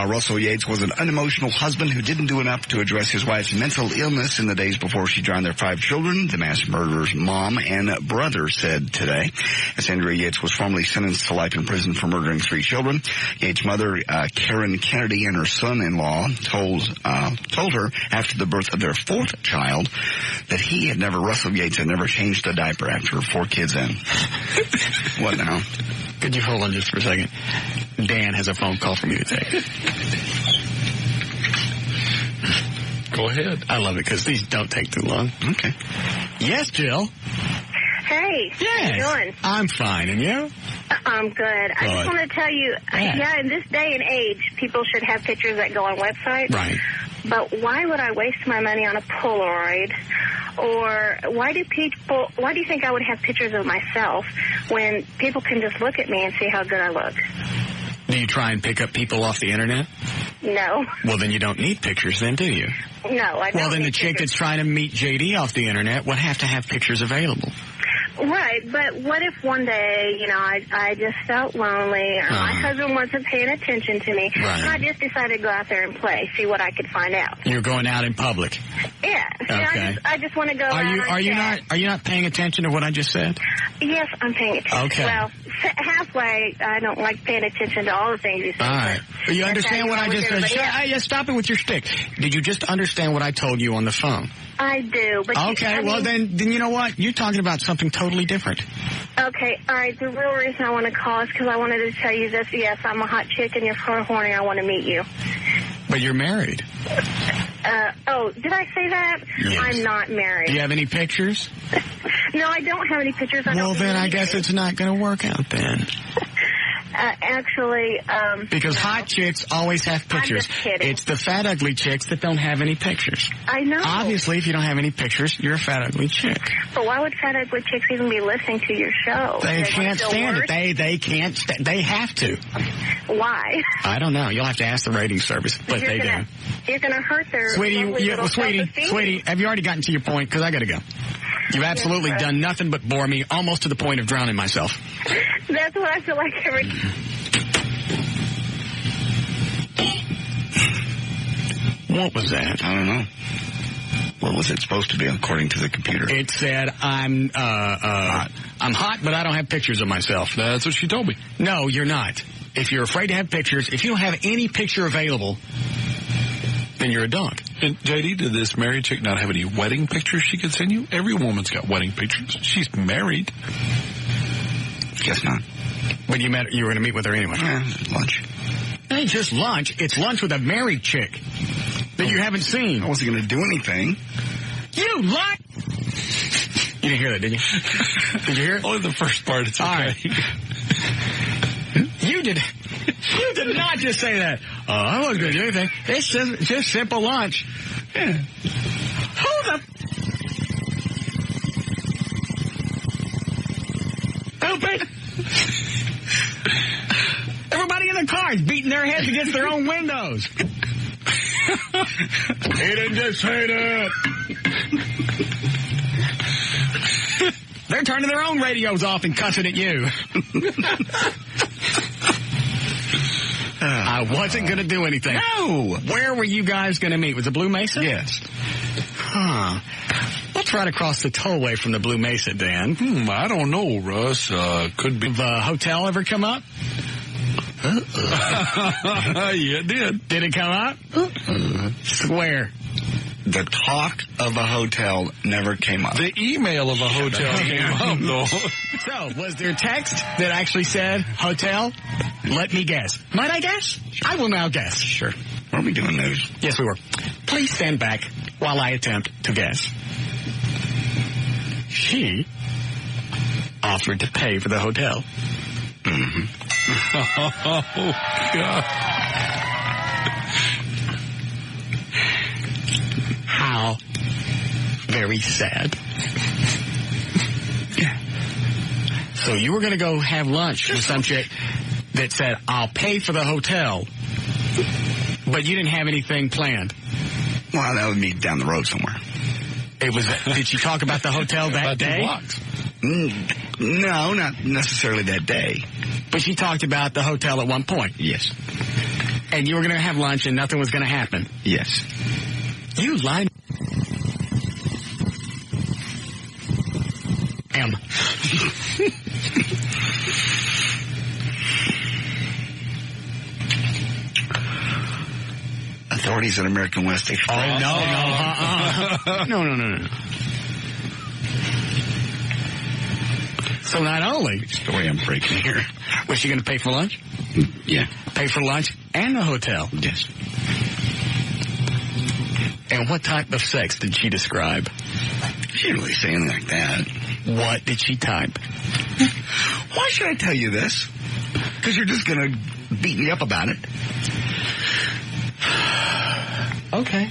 S2: Russell Yates was an unemotional husband who didn't do enough to address his wife's mental illness in the days before she drowned their 5 children, the mass murderer's mom and brother said today. As Andrea Yates was formally sentenced to life in prison for murdering 3 children. Yates' mother, Karen Kennedy, and her son-in-law told her after the birth of their 4th child that Russell Yates had never changed a diaper after 4 kids in. What now?
S1: Could you hold on just for a second? Dan has a phone call from you to take.
S3: Go ahead.
S1: I love it because these don't take too long.
S2: Okay.
S1: Yes, Jill.
S15: Hey,
S1: Yes.
S15: how you doing?
S1: I'm fine, and you?
S15: I'm good. I just want to tell you, in this day and age, people should have pictures that go on websites.
S1: Right.
S15: But why would I waste my money on a Polaroid? Or why do you think I would have pictures of myself when people can just look at me and see how good I look?
S1: Do you try and pick up people off the internet?
S15: No.
S1: Well, then you don't need pictures then, do you?
S15: No, I don't.
S1: Well, then the chick that's trying to meet JD off the internet would have to have pictures available.
S15: Right, but what if one day, I just felt lonely, or my husband wasn't paying attention to me,
S1: Right.
S15: and I just decided to go out there and play, see what I could find out.
S1: You're going out in public.
S15: Yeah.
S1: Okay.
S15: I just want to go out
S1: Are you not paying attention to what I just said?
S15: Yes, I'm paying attention.
S1: Okay.
S15: Well, halfway, I don't like paying attention to all the things you say.
S1: All right. You understand what I just said? Yeah, stop it with your stick. Did you just understand what I told you on the phone?
S15: I do, but
S1: okay, then you know what? You're talking about something totally different.
S15: Okay, all right. The real reason I want to call is because I wanted to tell you this. Yes, I'm a hot chick and you're so horny. I want to meet you.
S1: But you're married.
S15: Did I say that?
S1: Yes.
S15: I'm not married.
S1: Do you have any pictures?
S15: No, I don't have any pictures.
S1: Well, then I guess it's not going to work out then.
S15: Actually,
S1: because hot chicks always have pictures.
S15: I'm just kidding.
S1: It's the fat, ugly chicks that don't have any pictures.
S15: I know.
S1: Obviously, if you don't have any pictures, you're a fat, ugly chick.
S15: But why would fat, ugly chicks even be listening to your show?
S1: They can't stand it. They can't. They have to.
S15: Why?
S1: I don't know. You'll have to ask the rating service, but they do.
S15: You're going to hurt their
S1: Sweetie, have you already gotten to your point? Because I got to go. You've absolutely done nothing but bore me, almost to the point of drowning myself.
S15: That's what I feel like every...
S1: What was that?
S2: I don't know. What was it supposed to be according to the computer?
S1: It said, I'm hot, but I don't have pictures of myself.
S3: That's what she told me.
S1: No, you're not. If you're afraid to have pictures, if you don't have any picture available, then you're a dog.
S3: And JD, did this married chick not have any wedding pictures she could send you? Every woman's got wedding pictures. She's married.
S2: Guess not.
S1: But you were going to meet with her anyway.
S2: Lunch.
S1: It ain't just lunch. It's lunch with a married chick that you haven't seen.
S2: I wasn't going to do anything.
S1: You lie. You didn't hear that, did you? Did you hear it?
S3: Only the first part. It's okay.
S1: All right. You did not just say that. I wasn't going to do anything. It's just simple lunch. Yeah. Hold up. Stupid. Everybody in the car is beating their heads against their own windows. He didn't just say that. They're turning their own radios off and cussing at you. I wasn't going to do anything.
S2: No!
S1: Where were you guys going to meet? Was it Blue Mesa?
S2: Yes.
S1: Huh. Let's right across the tollway from the Blue Mesa, Dan.
S3: I don't know, Russ. Could be.
S1: The hotel ever come up?
S3: Yeah, it did.
S1: Did it come up? Swear.
S2: The talk of a hotel never came up.
S3: The email of a hotel came up, though.
S1: So, was there text that actually said, hotel? Let me guess. Might I guess? I will now guess.
S2: Sure. Were we doing news?
S1: Yes, we were. Please stand back while I attempt to guess. She offered to pay for the hotel.
S2: Mm-hmm.
S3: Oh, God.
S1: How very sad. So you were going to go have lunch with some chick that said, I'll pay for the hotel, but you didn't have anything planned.
S2: Well, that would be down the road somewhere.
S1: It was. Did she talk about the hotel that day?
S3: 2 blocks.
S2: No, not necessarily that day.
S1: But she talked about the hotel at one point.
S2: Yes.
S1: And you were going to have lunch and nothing was going to happen.
S2: Yes.
S1: You lied.
S2: Authorities at American West Express.
S1: Oh, no. No. So not only...
S2: Story I'm breaking here.
S1: Was she going to pay for lunch?
S2: Yeah.
S1: Pay for lunch and the hotel?
S2: Yes.
S1: And what type of sex did she describe?
S2: She didn't really say anything like that.
S1: What did she type?
S2: Why should I tell you this? Because you're just going to beat me up about it.
S1: Okay.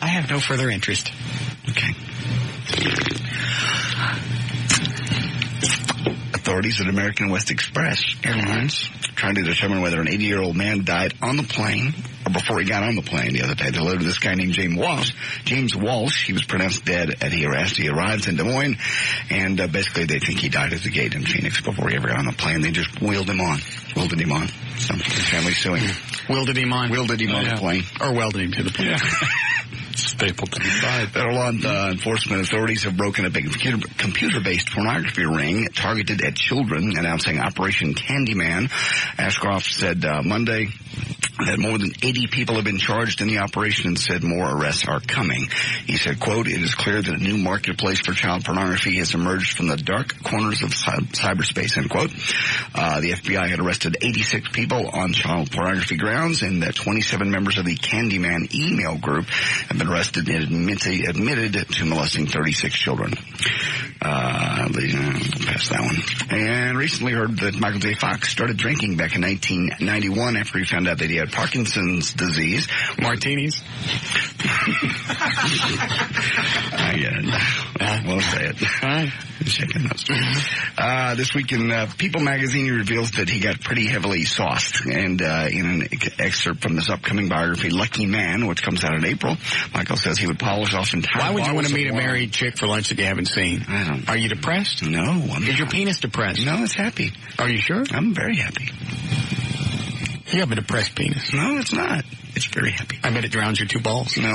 S1: I have no further interest.
S2: Okay. Authorities at American West Express Airlines trying to determine whether an 80-year-old man died on the plane or before he got on the plane the other day. They loaded this guy named James Walsh. He was pronounced dead at he arrives in Des Moines, and basically they think he died at the gate in Phoenix before he ever got on the plane. They just wheeled him on. So his family's suing.
S1: Wielded him on
S2: the plane.
S1: Or welded him to the plane.
S3: Yeah. Stapled to the side.
S2: Federal law enforcement authorities have broken a big computer-based pornography ring targeted at children, announcing Operation Candyman. Ashcroft said Monday that more than 80 people have been charged in the operation and said more arrests are coming. He said, quote, "It is clear that a new marketplace for child pornography has emerged from the dark corners of cyberspace," end quote. The FBI had arrested 86 people on child pornography grounds, and 27 members of the Candyman email group have been arrested and admitted to molesting 36 children. Past that one. And recently heard that Michael J. Fox started drinking back in 1991 after he found out that he had Parkinson's disease.
S1: Martinis.
S2: I get it. I won't say it. Shaking those. This week in People magazine, he reveals that he got pretty heavily sauced. And in an excerpt from this upcoming biography, Lucky Man, which comes out in April, Michael says he would polish off entire
S1: Why would you want to meet a
S2: wine.
S1: married chick for lunch that you haven't seen?
S2: I don't know.
S1: Are you depressed?
S2: No.
S1: Is your penis depressed?
S2: No, it's happy.
S1: Are you sure?
S2: I'm very happy.
S1: You have a depressed penis.
S2: No, it's not. It's very happy.
S1: I bet it drowns your two balls.
S2: No.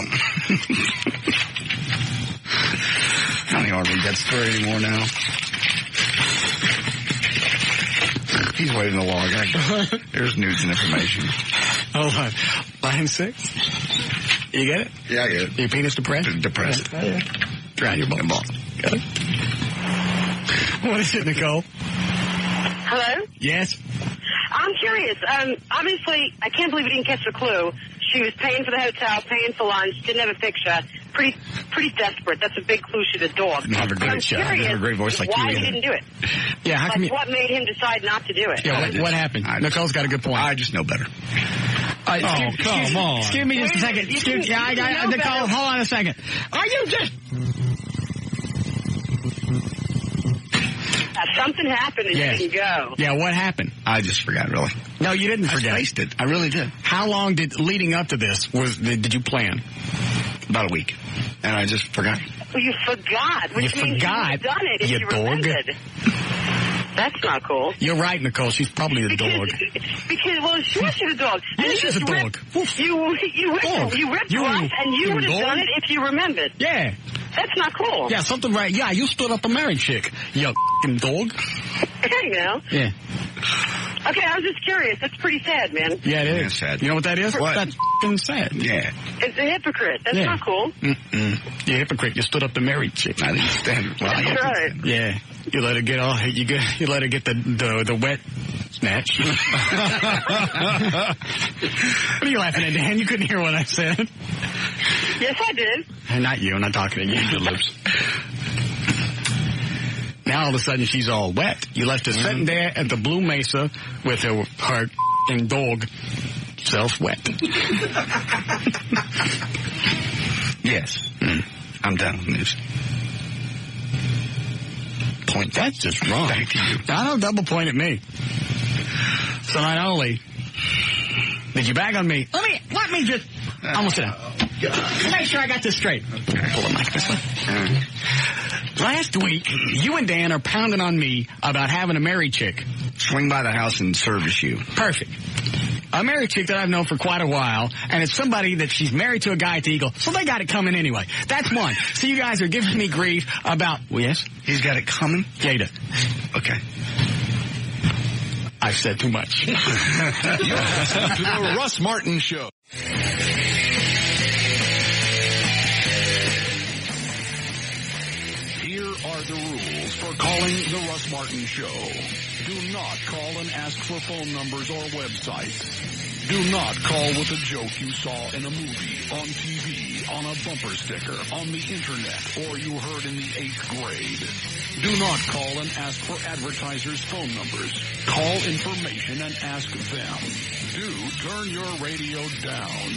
S2: I don't want to read that story anymore now. He's waiting to log in. There's news and information.
S1: Hold on. Line 6. You get it?
S2: Yeah, I get it.
S1: Your penis depressed?
S2: Depressed.
S1: Yeah. Drown your ball. Got it? What is it, Nicole?
S17: Hello?
S1: Yes?
S17: I'm curious. Obviously, I can't believe you didn't catch the clue. She was paying for the hotel, paying for lunch, didn't have a picture. Pretty desperate. That's a big clue. She's a dog.
S2: Didn't have a great shot. Didn't have a great voice like
S17: why
S2: you.
S17: he didn't do it.
S1: Yeah, how come you...
S17: What made him decide not to do it?
S1: Yeah, what happened? Nicole's got a good point.
S2: I just know better.
S1: Come on. Excuse me just a second. Nicole, hold on a second. Are you just...
S17: Something happened and you didn't go.
S1: Yeah, what happened?
S2: I just forgot, really.
S1: No, you didn't forget.
S2: I spaced it. I really did.
S1: How long leading up to this, did you plan?
S2: About a week. And I just forgot.
S17: Well, you forgot. Which means you would have done it if you remembered. That's not cool.
S1: You're right, Nicole. She's probably a dog.
S17: Well, sure she's a dog.
S1: Yeah, she's a dog.
S17: You ripped Russ, and you would have done it if you remembered.
S1: Yeah.
S17: That's not cool.
S1: Yeah, something right. Yeah, you stood up a married chick, you f***ing dog.
S17: There you go.
S1: Yeah.
S17: Okay, I was just curious. That's pretty sad, man.
S1: Yeah, it is.
S2: It's sad.
S1: You know what that is?
S2: What?
S1: That's f***ing sad.
S2: Yeah.
S17: It's a hypocrite. That's not cool.
S1: Mm-mm. You're a hypocrite. You stood up the married chick.
S2: I didn't stand. Well,
S17: That's right.
S1: Yeah. You let her get all. You let her get the wet snatch. What are you laughing at, Dan? You couldn't hear what I said.
S17: Yes, I did.
S1: Not you. I'm not talking to you. Your lips. Now all of a sudden she's all wet. You left her sitting there at the Blue Mesa with her and dog self wet.
S2: Yes. I'm done with news.
S1: Point. That's just wrong.
S2: Back to you.
S1: I don't double point at me. So not only did you bag on me, let me just almost sit down. Make sure I got this straight. Pull the mic this way. Last week, you and Dan are pounding on me about having a married chick.
S2: Swing by the house and service you.
S1: Perfect. A married chick that I've known for quite a while, and it's somebody that she's married to a guy at the Eagle, so they got it coming anyway. That's one. So you guys are giving me grief about... Well, yes?
S2: He's got it coming?
S1: Yeah, he does.
S2: Okay.
S1: I've said too much.
S22: You're listening to the Russ Martin Show. Here are the rules for calling the Russ Martin Show. Do not call and ask for phone numbers or websites. Do not call with a joke you saw in a movie, on TV, on a bumper sticker, on the internet, or you heard in the 8th grade.
S18: Do not call and ask for advertisers' phone numbers. Call information and ask them. Do turn your radio down.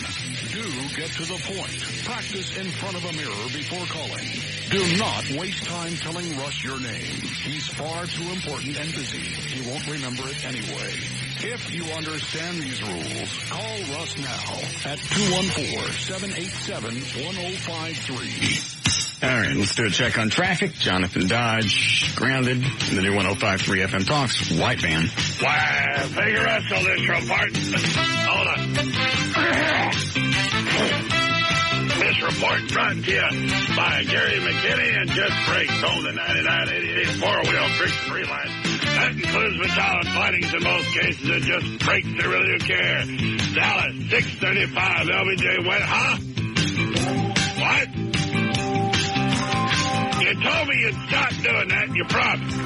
S18: Do get to the point. Practice in front of a mirror before calling. Do not waste time telling Russ your name. He's far too important and busy. He won't remember it anyway. If you understand these rules, call Russ now at 214-787-1053.
S1: All right, let's do a check on traffic. Jonathan Dodge, grounded. The new 105.3 FM Talks, white van.
S19: Why, figure wrestle this report. Hold on. This report brought to you by Gary McKinney and Just Brakes, home the 9988 four-wheel friction reline. That includes metallic lightings in most cases and Just Brakes, they really do care. Dallas, 635 LBJ West. Huh? What? You told me you'd stop doing that, you promised.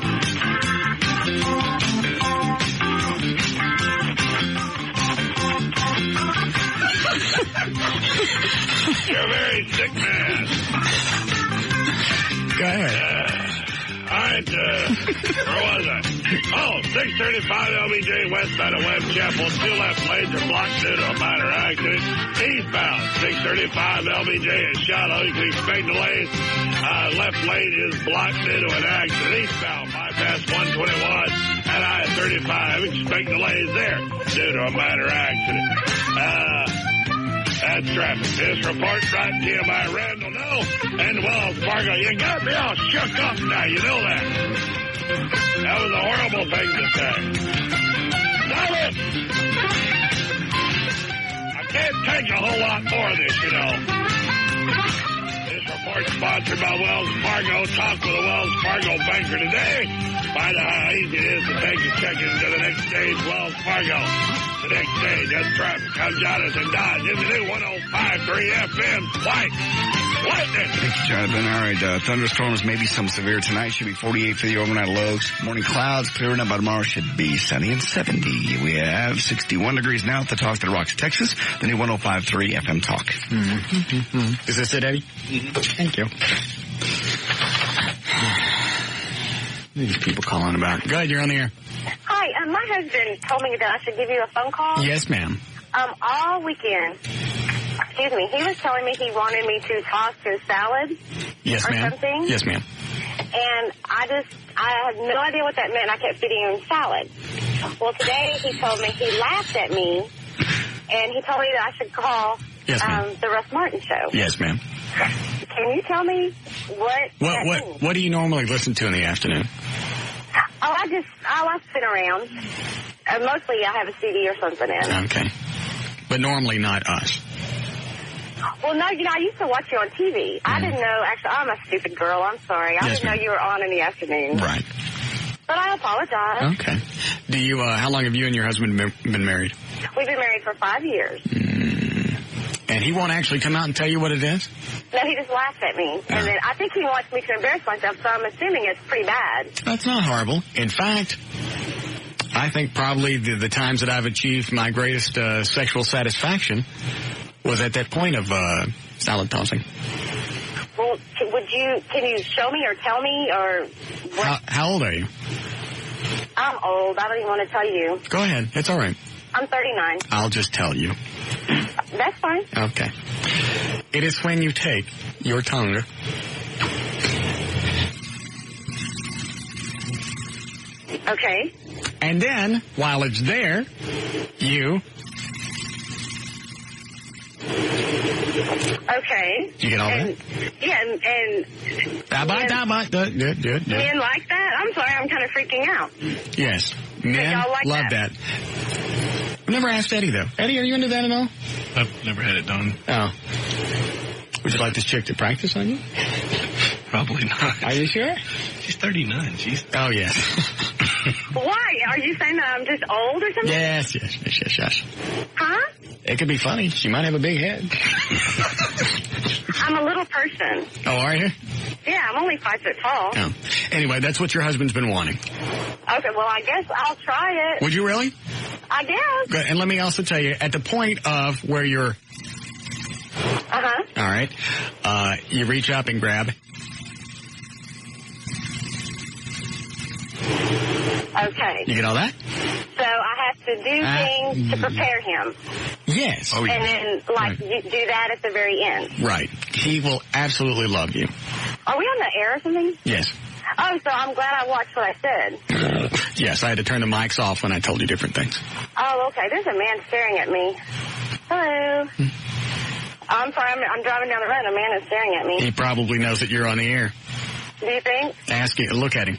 S19: You're a very sick man.
S1: Go ahead.
S19: All right, where was I? Oh, 635 LBJ west side of Webb Chapel. Two left lanes are blocked due to a minor accident. Eastbound, 635 LBJ is shallow. You can expect delays. Left lane is blocked due to an accident. Eastbound, bypass 121 at I-35. Expect delays there due to a minor accident. That's traffic. This report brought to you by Randall No and Wells Fargo. You got me all shook up now. You know that. That was a horrible thing to say. Stop it! I can't take a whole lot more of this, you know. This report sponsored by Wells Fargo. Talk with a Wells Fargo banker today. Find out how easy it is to take your checking to the next stage. Wells Fargo. The next stage, that's traffic. I'm Jonathan Dodge in the new 105.3 FM. White. Lightning.
S2: Thank you, Jonathan. All right, thunderstorms, maybe some severe tonight. Should be 48 for the overnight lows. Morning clouds, clearing up by tomorrow. Should be sunny and 70. We have 61 degrees now at the Talk that Rocks, Texas. The new 105.3 FM Talk.
S1: Mm-hmm. Is this it, Eddie? Mm-hmm. Thank you. These people calling about. Go ahead, you're on the air.
S15: Hi, my husband told me that I should give you a phone call.
S1: Yes, ma'am.
S15: All weekend. Excuse me. He was telling me he wanted me to toss his salad.
S1: Yes, ma'am.
S15: Something.
S1: Yes, ma'am.
S15: And I had no idea what that meant. I kept feeding him salad. Well, today he told me, he laughed at me, and he told me that I should call the Russ Martin Show.
S1: Yes, ma'am.
S15: Can you tell me
S1: what do you normally listen to in the afternoon?
S15: Oh, I like to sit around. Mostly I have a CD or something in.
S1: Okay. But normally not us.
S15: Well, no, I used to watch you on TV. I didn't know, actually, I'm a stupid girl. I'm sorry. I didn't know you were on in the afternoon.
S1: Right.
S15: But I apologize.
S1: Okay. Do you, how long have you and your husband been married?
S15: We've been married for 5 years.
S1: And he won't actually come out and tell you what it is?
S15: No, he just laughs at me. And then I think he wants me to embarrass myself, so I'm assuming it's pretty bad.
S1: That's not horrible. In fact, I think probably the times that I've achieved my greatest sexual satisfaction was at that point of salad tossing.
S15: Well, can you show me or tell me or what?
S1: How old are you?
S15: I'm old. I don't even want to tell you.
S1: Go ahead. It's all right.
S15: I'm 39.
S1: I'll just tell you.
S15: That's fine.
S1: Okay. It is when you take your tongue
S15: okay.
S1: And then, while it's there, you...
S15: Okay.
S1: You get all that?
S15: Yeah, and men like that? I'm sorry, I'm kind of freaking out.
S1: Yes. Men
S15: like
S1: love that. I've never asked Eddie, though. Eddie, are you into that at all?
S12: I've never had it done.
S1: Oh. Would you like this chick to practice on you?
S12: Probably not.
S1: Are you sure?
S12: She's 39.
S1: Oh, yes.
S15: Why? Are you saying that I'm just old or something?
S1: Yes.
S15: Huh?
S1: It could be funny. She might have a big head.
S15: I'm a little person.
S1: Oh, are you?
S15: Yeah, I'm only 5 foot tall.
S1: Oh. Anyway, that's what your husband's been wanting.
S15: Okay, well, I guess I'll try it.
S1: Would you really?
S15: I guess.
S1: Good. And let me also tell you, at the point of where you're...
S15: Uh-huh.
S1: All right. You reach up and grab...
S15: Okay.
S1: You get all that?
S15: So I have to do things to prepare him.
S1: Yes.
S15: And then, do that at the very end.
S1: Right. He will absolutely love you.
S15: Are we on the air or something?
S1: Yes.
S15: Oh, so I'm glad I watched what I said.
S1: Yes, I had to turn the mics off when I told you different things.
S15: Oh, okay. There's a man staring at me. Hello. I'm sorry. I'm driving down the road. A man is staring at me.
S1: He probably knows that you're on the air.
S15: Do you think?
S1: Look at him.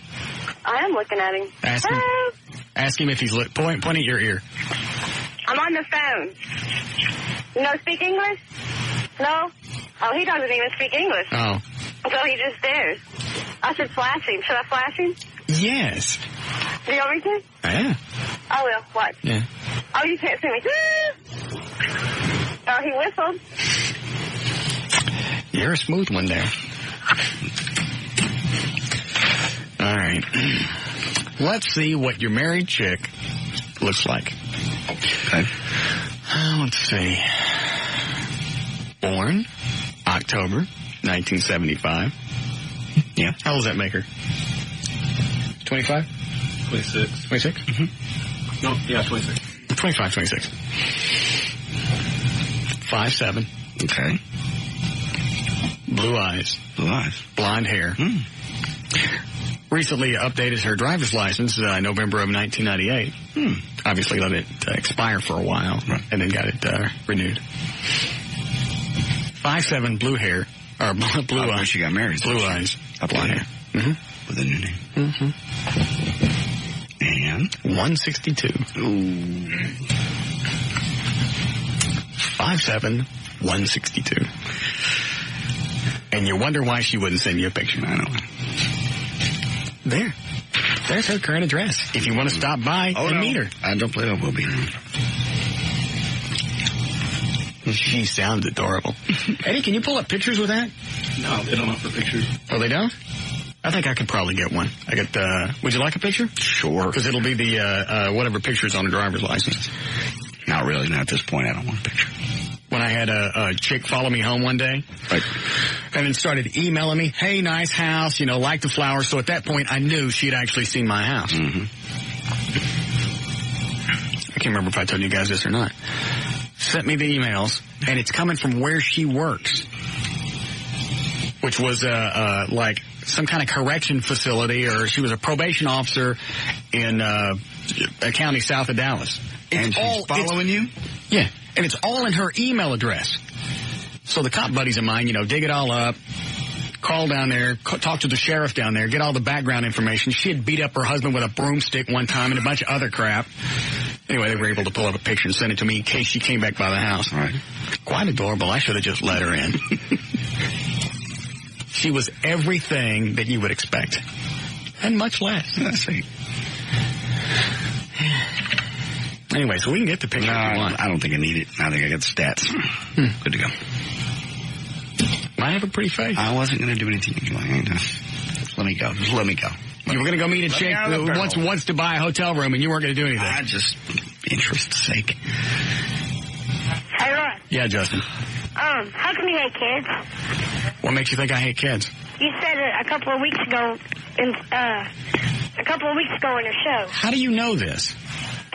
S15: I am looking at him.
S1: Ask him if he's point at your ear.
S15: I'm on the phone. No speak English? No? Oh, he doesn't even speak English.
S1: Oh.
S15: So he just stares. I should flash him. Should I flash him?
S1: Yes.
S15: Do you want me to?
S1: Yeah.
S15: I will. Watch.
S1: Yeah.
S15: Oh, you can't see me. Oh, he whistled.
S1: You're a smooth one there. All right. Let's see what your married chick looks like.
S2: Okay.
S1: Let's see. Born October 1975. Yeah. How old does that make her? 25?
S12: 26.
S1: 26?
S12: Mm-hmm. No, yeah, 26.
S1: 25, 26. 5'7".
S2: Okay.
S1: Blue eyes.
S2: Blue eyes.
S1: Blonde hair. Recently updated her driver's license November of 1998. Obviously let it expire for a while and then got it renewed. 5'7", blue hair. Or blue eyes.
S2: She got married.
S1: Blue eyes. Blonde hair. Mm-hmm.
S2: With a new name.
S1: Mm-hmm.
S2: And?
S1: 162.
S2: Ooh.
S1: 5'7", 162. And you wonder why she wouldn't send you a picture.
S2: I don't know.
S1: There's her current address. If you want to stop by and meet her.
S2: I don't believe I will be.
S1: She sounds adorable. Eddie, can you pull up pictures with that?
S12: No, they don't offer pictures.
S1: Oh, they don't? I think I could probably get one. Would you like a picture?
S2: Sure.
S1: Because it'll be the, whatever picture's on a driver's license.
S2: Not really. Not at this point. I don't want a picture.
S1: When I had a chick follow me home one day, and then started emailing me, hey, nice house, like the flowers. So at that point, I knew she'd actually seen my house.
S2: Mm-hmm.
S1: I can't remember if I told you guys this or not. Sent me the emails, and it's coming from where she works, which was like some kind of correction facility, or she was a probation officer in a county south of Dallas.
S2: And she's following you?
S1: Yeah. And it's all in her email address. So the cop buddies of mine, dig it all up, call down there, talk to the sheriff down there, get all the background information. She had beat up her husband with a broomstick one time and a bunch of other crap. Anyway, they were able to pull up a picture and send it to me in case she came back by the house.
S2: Right.
S1: Quite adorable. I should have just let her in. She was everything that you would expect. And much less.
S2: Let's see.
S1: Anyway, so we can get the picture if you want.
S2: I don't think I need it. I think I got the stats. Good to go.
S1: I have a pretty face.
S2: I wasn't going to do anything. Let me go. Just let me go.
S1: You were going to go meet a chick who wants to buy a hotel room, and you weren't going to do anything.
S2: I just, interest's sake.
S15: Hey, Roy.
S1: Yeah, Justin.
S15: How come you hate kids?
S1: What makes you think I hate kids?
S15: You said it a couple of weeks ago in your show.
S1: How do you know this?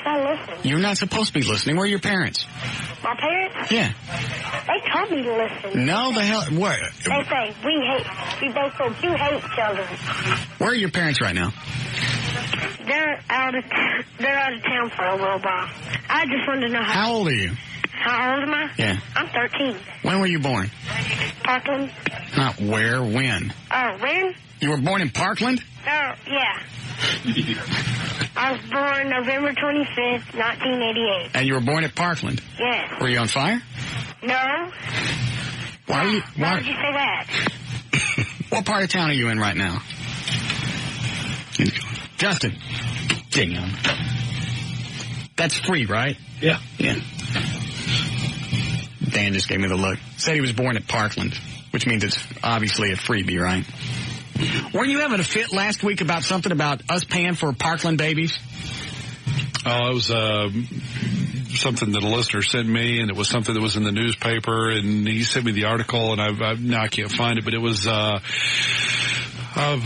S15: I listen.
S1: You're not supposed to be listening. Where are your parents?
S15: My parents?
S1: Yeah.
S15: They told me to listen.
S1: No, the hell. What?
S15: They say we both said you hate children.
S1: Where are your parents right now?
S15: They're out of town for a little while. I just wanted to know
S1: how old are you?
S15: How old am I?
S1: Yeah.
S15: I'm 13.
S1: When were you born?
S15: Parkland.
S1: Not where, when?
S15: Oh, when?
S1: You were born in Parkland?
S15: Oh, yeah. I was born November 25th, 1988.
S1: And you were born at Parkland?
S15: Yes.
S1: Were you on fire?
S15: No.
S1: Why
S15: did you say that?
S1: What part of town are you in right now? Justin. Ding on. That's free, right?
S12: Yeah.
S1: Yeah. Dan just gave me the look. Said he was born at Parkland, which means it's obviously a freebie, right? Weren't you having a fit last week about something about us paying for Parkland babies?
S3: Oh, it was something that a listener sent me, and it was something that was in the newspaper, and he sent me the article, and now I can't find it, but it was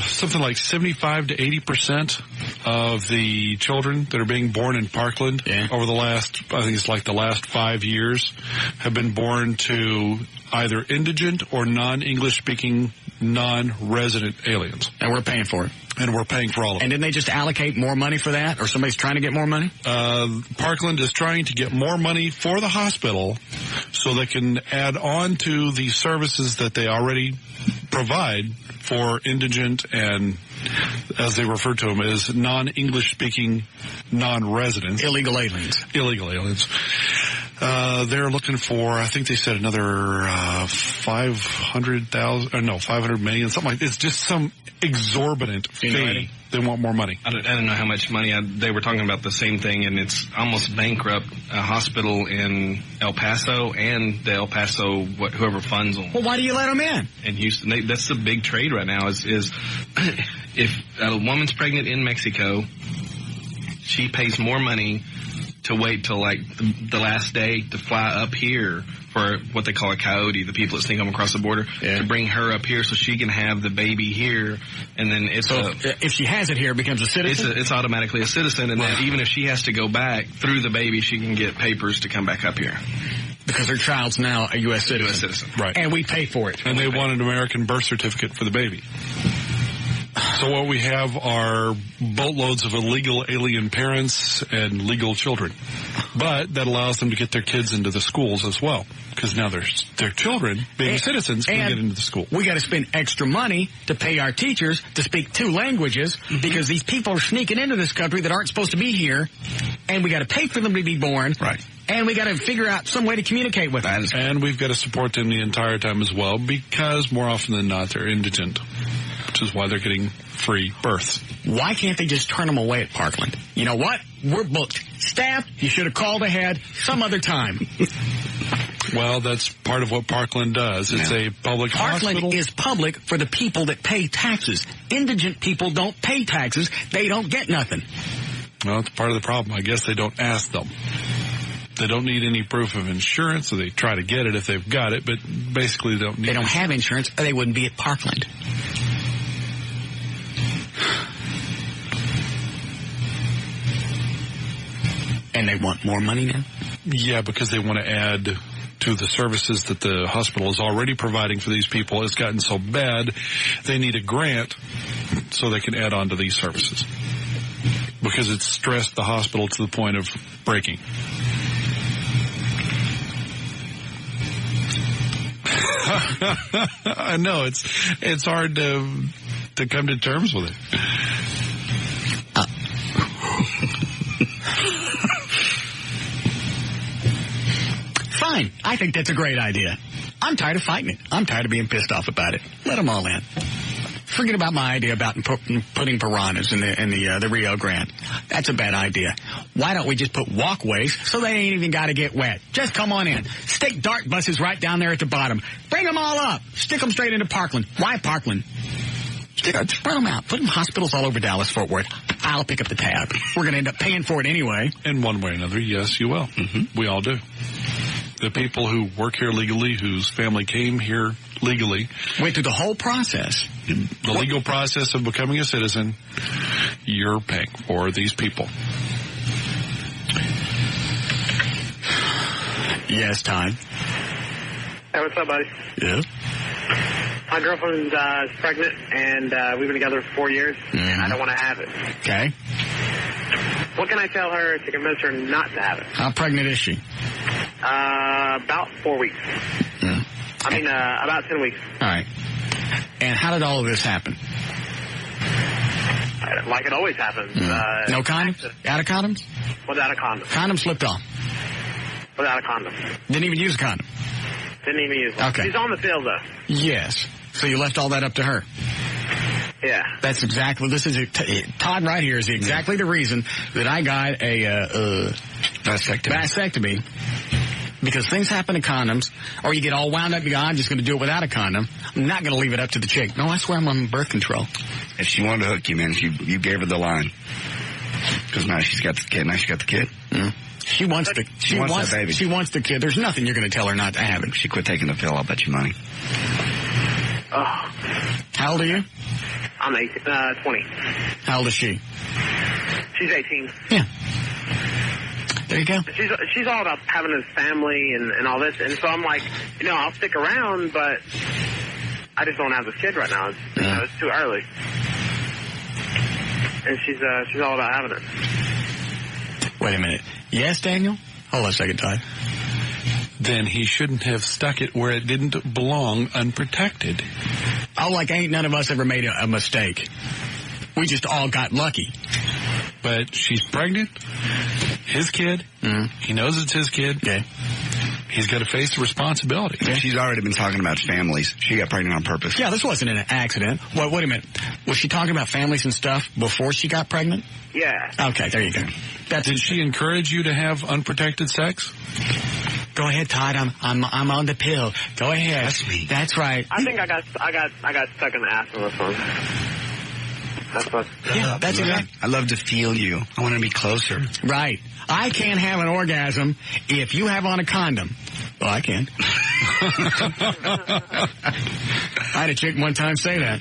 S3: something like 75 to 80% of the children that are being born in Parkland over the last, I think it's like the last 5 years, have been born to either indigent or non-English speaking, non-resident aliens.
S1: And we're paying for it.
S3: And we're paying for all of it.
S1: And didn't they just allocate more money for that? Or somebody's trying to get more money?
S3: Parkland is trying to get more money for the hospital so they can add on to the services that they already provide for indigent and, as they refer to them, as non-English speaking non-residents.
S1: Illegal aliens.
S3: Illegal aliens. They're looking for, I think they said another 500 million, something like that. It's just some exorbitant fee. They want more money.
S12: I don't know how much money. They were talking about the same thing, and it's almost bankrupt a hospital in El Paso and the El Paso, whoever funds them.
S1: Well, why do you let them in?
S12: In Houston, that's the big trade right now is if a woman's pregnant in Mexico, she pays more money to wait till like the last day to fly up here for what they call a coyote, the people that sneak them across the border, to bring her up here so she can have the baby here, and then
S1: if she has it here, it becomes a citizen?
S12: It's automatically a citizen, and then even if she has to go back through the baby, she can get papers to come back up here.
S1: Because her child's now a U.S. citizen.
S12: U.S. citizen.
S3: Right.
S1: And we pay for it.
S3: And they want an American birth certificate for the baby. So what we have are boatloads of illegal alien parents and legal children. But that allows them to get their kids into the schools as well. Because now their children, being citizens, can get into the school.
S1: We got to spend extra money to pay our teachers to speak 2 languages because these people are sneaking into this country that aren't supposed to be here. And we got to pay for them to be born.
S3: Right.
S1: And we got to figure out some way to communicate with them.
S3: And we've got to support them the entire time as well because more often than not they're indigent. Which is why they're getting free births.
S1: Why can't they just turn them away at Parkland? You know what? We're booked. Staff, you should have called ahead some other time.
S3: Well, that's part of what Parkland does. It's a public
S1: Parkland
S3: hospital.
S1: is public for the people that pay taxes. Indigent people don't pay taxes. They don't get nothing.
S3: Well, it's part of the problem. I guess they don't ask them. They don't need any proof of insurance, so they try to get it if they've got it, but basically they don't need it.
S1: They don't have insurance, or they wouldn't be at Parkland. And they want more money now?
S3: Yeah, because they want to add to the services that the hospital is already providing for these people. It's gotten so bad, they need a grant so they can add on to these services. Because it's stressed the hospital to the point of breaking. I know, it's hard to come to terms with it.
S1: Fine. I think that's a great idea. I'm tired of fighting it. I'm tired of being pissed off about it. Let them all in. Forget about my idea about putting piranhas in the Rio Grande. That's a bad idea. Why don't we just put walkways so they ain't even got to get wet? Just come on in. Stick dart buses right down there at the bottom. Bring them all up. Stick them straight into Parkland. Why Parkland? Spread them out. Put them hospitals all over Dallas, Fort Worth. I'll pick up the tab. We're going to end up paying for it anyway.
S3: In one way or another, yes, you will. Mm-hmm. We all do. The people who work here legally, whose family came here legally.
S1: Went through the whole process.
S3: The legal process of becoming a citizen, you're paying for these people.
S1: Yes, Todd.
S10: Hey, what's up, buddy?
S1: Yeah.
S10: My girlfriend is pregnant, and we've been together for 4 years, and I don't want to have it.
S1: Okay.
S10: What can I tell her to convince her not to have it?
S1: How pregnant is she?
S10: About 4 wecs.
S1: Yeah.
S10: About 10 weeks.
S1: All right. And how did all of this happen?
S10: Like it always happens.
S1: No condoms? Out of condoms?
S10: Without a condom.
S1: Condom slipped off?
S10: Without a condom.
S1: Didn't even use a condom?
S10: Didn't even use one.
S1: Okay.
S10: She's on the field, though.
S1: Yes. So you left all that up to her?
S10: Yeah.
S1: That's exactly, Todd right here is exactly the reason that I got a vasectomy. Because things happen to condoms, or you get all wound up, you go, I'm just going to do it without a condom. I'm not going to leave it up to the chick. No, I swear I'm on birth control.
S2: If she wanted to hook you, man, you gave her the line. Because now she's got the kid.
S1: Mm-hmm. She wants the baby. She wants the kid. There's nothing you're going to tell her not to have it.
S2: She quit taking the pill, I'll bet you money.
S10: Oh.
S1: How old are you?
S10: I'm 20.
S1: How old is she?
S10: She's 18.
S1: Yeah. There you go.
S10: She's all about having a family and all this, and so I'm like, I'll stick around, but I just don't have this kid right now. It's too early. And she's all about having it.
S1: Wait a minute. Yes, Daniel? Hold on a second, Todd.
S3: Then he shouldn't have stuck it where it didn't belong unprotected.
S1: Oh, like ain't none of us ever made a mistake. We just all got lucky.
S3: But she's pregnant. His kid.
S1: Mm-hmm.
S3: He knows it's his kid.
S1: Okay.
S3: He's got to face the responsibility.
S2: Yeah. She's already been talking about families. She got pregnant on purpose.
S1: Yeah, this wasn't an accident. Wait a minute. Was she talking about families and stuff before she got pregnant?
S10: Yeah.
S1: Okay, there you go.
S3: Did she encourage you to have unprotected sex?
S1: Go ahead, Todd. I'm on the pill. Go ahead.
S2: That's me.
S1: That's right.
S10: I think I got stuck in the ass on this one.
S1: That's exactly.
S2: I love to feel you. I want to be closer.
S1: Right. I can't have an orgasm if you have on a condom. Well, I can. I had a chick one time say that.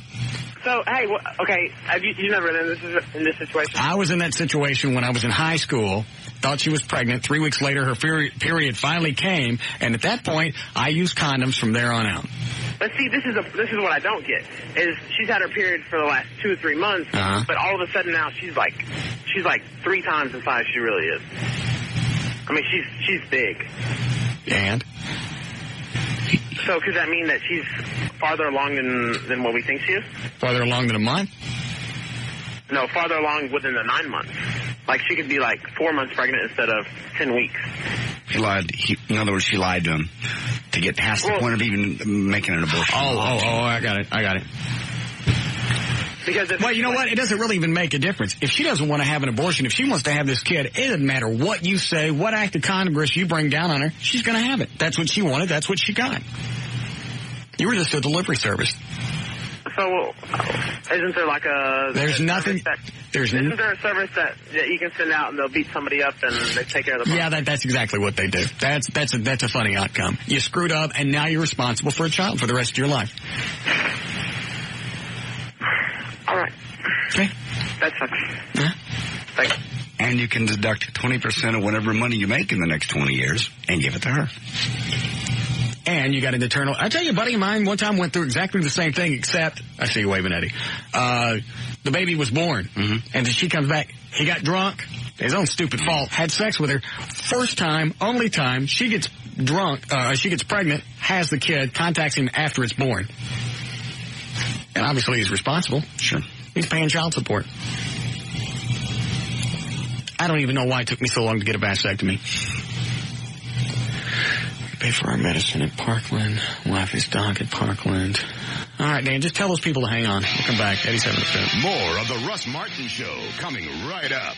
S10: So, hey, okay, have you never been in this situation?
S1: I was in that situation when I was in high school. Thought she was pregnant. 3 weeks later, her period finally came, and at that point, I used condoms from there on out.
S10: But see, this is what I don't get. Is she's had her period for the last 2 or 3 months, but all of a sudden now she's like 3 times the size she really is. I mean, she's big.
S1: And?
S10: So could that mean that she's farther along than what we think she is?
S1: Farther along than a month?
S10: No, farther along within the 9 months. Like she could be like 4 months pregnant instead of 10 weeks.
S2: She lied. In other words, she lied to him to get past the point of even making an abortion.
S1: Oh, I got it. Well, you know what? It doesn't really even make a difference. If she doesn't want to have an abortion, if she wants to have this kid, it doesn't matter what you say, what act of Congress you bring down on her, she's going to have it. That's what she wanted. That's what she got. You were just a delivery service.
S10: So, isn't there like a...
S1: Isn't
S10: there a service that you can send out and they'll beat somebody up and they take care of the problem?
S1: Yeah, that's exactly what they do. That's a funny outcome. You screwed up and now you're responsible for a child for the rest of your life.
S10: All right.
S1: Okay.
S10: That's fine.
S1: Yeah.
S10: Thanks.
S2: And you can deduct 20% of whatever money you make in the next 20 years and give it to her.
S1: And you got an eternal... I tell you, a buddy of mine one time went through exactly the same thing, except... I see you waving, Eddie. The baby was born. Mm-hmm. And then she comes back. He got drunk. His own stupid fault. Had sex with her. First time, only time. She gets drunk. She gets pregnant. Has the kid. Contacts him after it's born. And obviously he's responsible.
S2: Sure.
S1: He's paying child support. I don't even know why it took me so long to get a vasectomy. Pay for our medicine at Parkland. Wife is dog at Parkland. All right, Dan, just tell those people to hang on. We'll come back. 87%.
S18: More of the Russ Martin Show coming right up.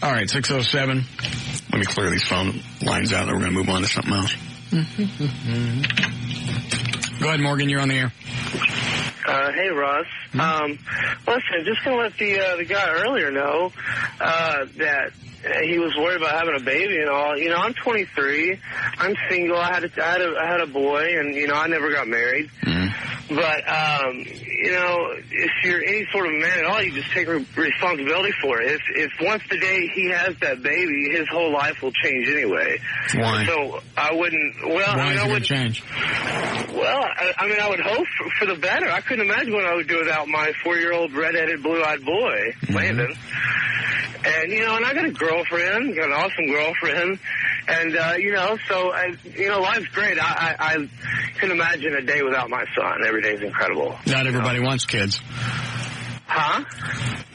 S1: All right, 607. Let me clear these phone lines out, and we're going to move on to something else. Go ahead, Morgan. You're on the air.
S10: Hey, Russ. Listen, just going to let the guy earlier know that he was worried about having a baby and all. You know, I'm 23. I'm single. I had a boy, and you know, I never got married. But you know, if you're any sort of man at all, you just take responsibility for it. If once the day he has that baby, his whole life will change anyway.
S1: Why?
S10: So I wouldn't. Well,
S1: why is it going to change?
S10: Well, I mean, I would hope for the better. I couldn't imagine what I would do without my 4-year-old redheaded, blue-eyed boy, Landon. And, you know, and I got a girlfriend, got an awesome girlfriend. And, you know, so, you know, life's great. I can imagine a day without my son. Every day's incredible.
S1: Not everybody wants kids.
S10: Huh?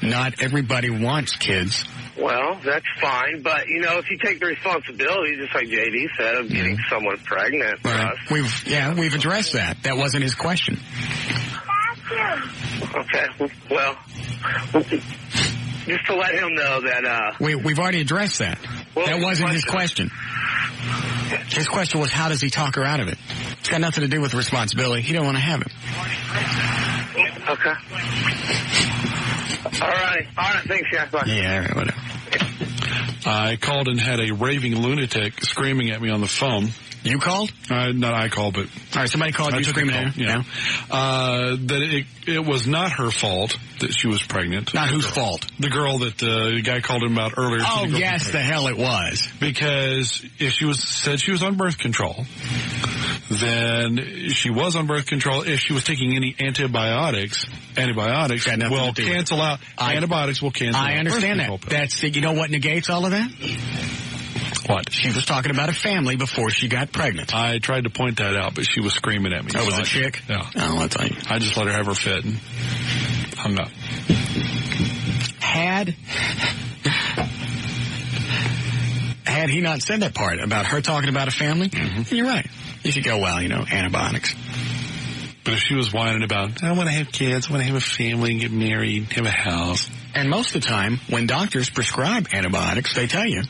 S1: Not everybody wants kids.
S10: Well, that's fine. But, you know, if you take the responsibility, just like J.D. said, of getting someone pregnant.
S1: Right. We've addressed that. That wasn't his question.
S10: Okay. Well, just to let him know that...
S1: We've already addressed that.
S10: Well,
S1: that wasn't his question. His question was, how does he talk her out of it? It's got nothing to do with responsibility. He don't want to have it.
S10: Okay. All right. Thanks, guys. Bye.
S1: Yeah, all right, whatever.
S3: I called and had a raving lunatic screaming at me on the phone.
S1: You called?
S3: Not I called, but...
S1: All right, somebody called you screaming at her?
S3: Yeah. That it was not her fault that she was pregnant.
S1: Not whose fault?
S3: The girl that the guy called him about earlier.
S1: Oh, yes, the hell it was.
S3: Because if she said she was on birth control, then she was on birth control. If she was taking any antibiotics will cancel out. Antibiotics will cancel out.
S1: I understand that. That's, you know what negates all of that?
S3: What?
S1: She was talking about a family before she got pregnant.
S3: I tried to point that out, but she was screaming at me.
S1: Oh, was it a chick?
S3: Yeah.
S1: Oh, I'll tell you.
S3: I just let her have her fit and hung up.
S1: Had he not said that part about her talking about a family, you're right. You could go, well, antibiotics.
S3: But if she was whining about, I want to have kids, I want to have a family, get married, have a house.
S1: And most of the time, when doctors prescribe antibiotics, they tell you,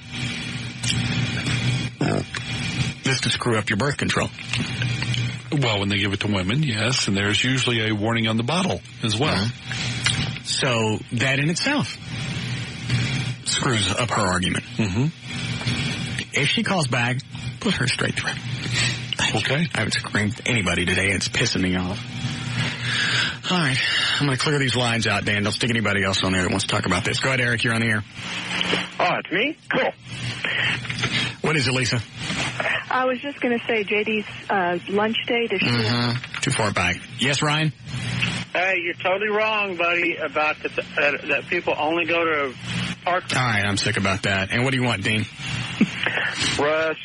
S1: this to screw up your birth control.
S3: Well, when they give it to women, yes, and there's usually a warning on the bottle as well.
S1: So that in itself screws up her argument. If she calls back, put her straight through.
S3: Okay.
S1: I haven't screamed at anybody today. It's pissing me off. All right. I'm going to clear these lines out, Dan. Don't stick anybody else on there that wants to talk about this. Go ahead, Eric. You're on the air.
S20: Oh, it's me? Cool.
S1: What is it, Lisa?
S20: I was just going to say JD's lunch date is
S1: too far back. Yes, Ryan?
S20: Hey, you're totally wrong, buddy, about that people only go to parks.
S1: All right, I'm sick about that. And what do you want, Dean?
S20: Russ,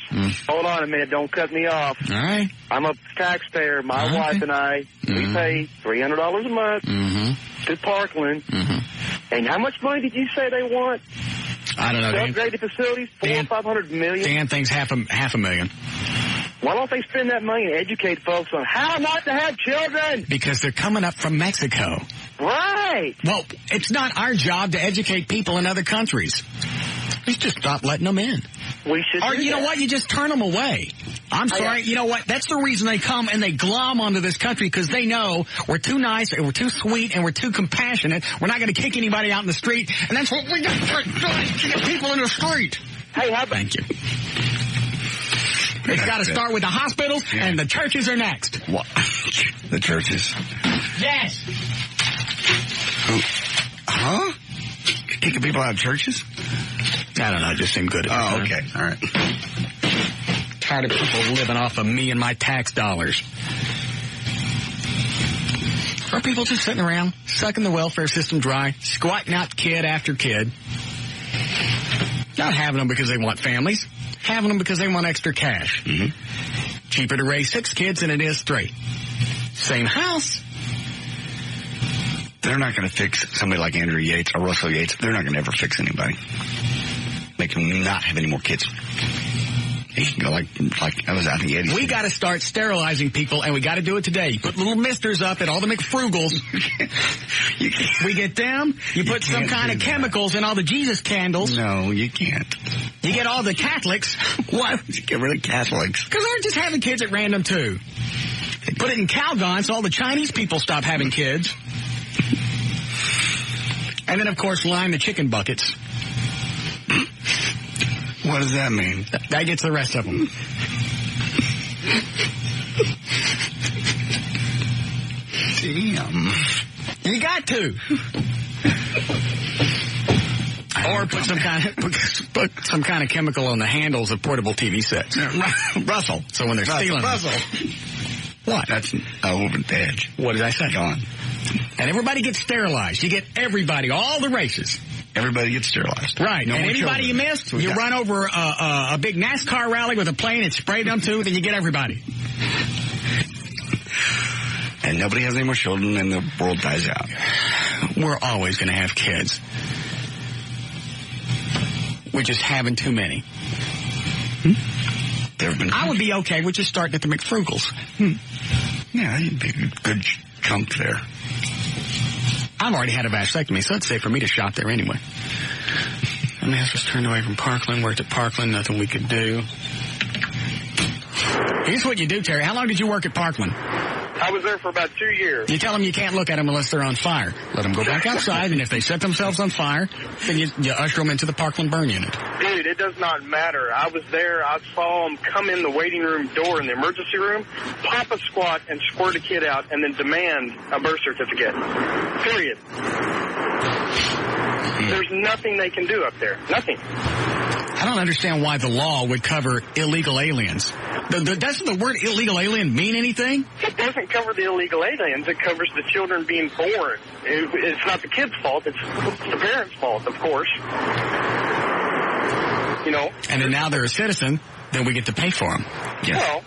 S20: hold on a minute. Don't cut me off.
S1: All right.
S20: I'm a taxpayer. My wife and I, we pay $300 a month to Parkland. And how much money did you say they want?
S1: I don't know.
S20: To upgrade the facilities? $400 million?
S1: Dan thinks half a million.
S20: Why don't they spend that money and educate folks on how not to have children?
S1: Because they're coming up from Mexico.
S20: Right.
S1: Well, it's not our job to educate people in other countries. Let's just stop letting them in.
S20: We should.
S1: Or you know what? You just turn them away. I'm sorry. You know what? That's the reason they come and they glom onto this country, because they know we're too nice and we're too sweet and we're too compassionate. We're not going to kick anybody out in the street, and that's what we got to get people in the street.
S20: Hey,
S1: Thank you. It's got to start with the hospitals, and the churches are next.
S2: What? The churches?
S1: Yes.
S2: Huh? Kicking people out of churches?
S1: I don't know. It just seemed good.
S2: Oh, okay. All right.
S1: Tired of people living off of me and my tax dollars. Are people just sitting around, sucking the welfare system dry, squatting out kid after kid? Not having them because they want families. Having them because they want extra cash. Cheaper to raise 6 kids than it is 3. Same house.
S2: They're not going to fix somebody like Andrew Yates or Russell Yates. They're not going to ever fix anybody. Make them not have any more kids. He can go like I was out in the 80s.
S1: We got to start sterilizing people, and we got to do it today. You put little misters up at all the McFrugals. We get them. You put some kind of chemicals in all the Jesus candles.
S2: No, you can't.
S1: You get all the Catholics.
S2: Why would you get rid of Catholics?
S1: Because they're just having kids at random, too. Put it in Calgon so all the Chinese people stop having kids. And then, of course, line the chicken buckets.
S2: What does that mean?
S1: That gets the rest of them.
S2: Damn.
S1: You got to. Or put some kind of chemical on the handles of portable TV sets.
S2: Russell.
S1: So when they're stealing
S2: Russell.
S1: What?
S2: That's over the edge.
S1: What did I say?
S2: Go on.
S1: And everybody gets sterilized. You get everybody, all the races.
S2: Everybody gets sterilized.
S1: Right. No, and anybody you missed, you run over a big NASCAR rally with a plane and spray them too, then you get everybody.
S2: And nobody has any more children and the world dies out.
S1: We're always going to have kids. We're just having too many. I would be okay with just starting at the McFrugals.
S2: Yeah, you'd be a good chunk there.
S1: I've already had a vasectomy, so it's safe for me to shop there anyway. I mean, I was turned away from Parkland, worked at Parkland, nothing we could do. Here's what you do, Terry. How long did you work at Parkland?
S20: I was there for about 2 years.
S1: You tell them you can't look at them unless they're on fire. Let them go back outside, and if they set themselves on fire, then you usher them into the Parkland burn unit.
S20: Dude, it does not matter. I was there. I saw them come in the waiting room door in the emergency room, pop a squat, and squirt a kid out, and then demand a birth certificate. Period. There's nothing they can do up there. Nothing.
S1: I don't understand why the law would cover illegal aliens. Doesn't the word illegal alien mean anything?
S20: It doesn't cover the illegal aliens. It covers the children being born. It's not the kid's fault. It's the parents' fault, of course. You know.
S1: And then now they're a citizen, then we get to pay for them.
S20: Yes.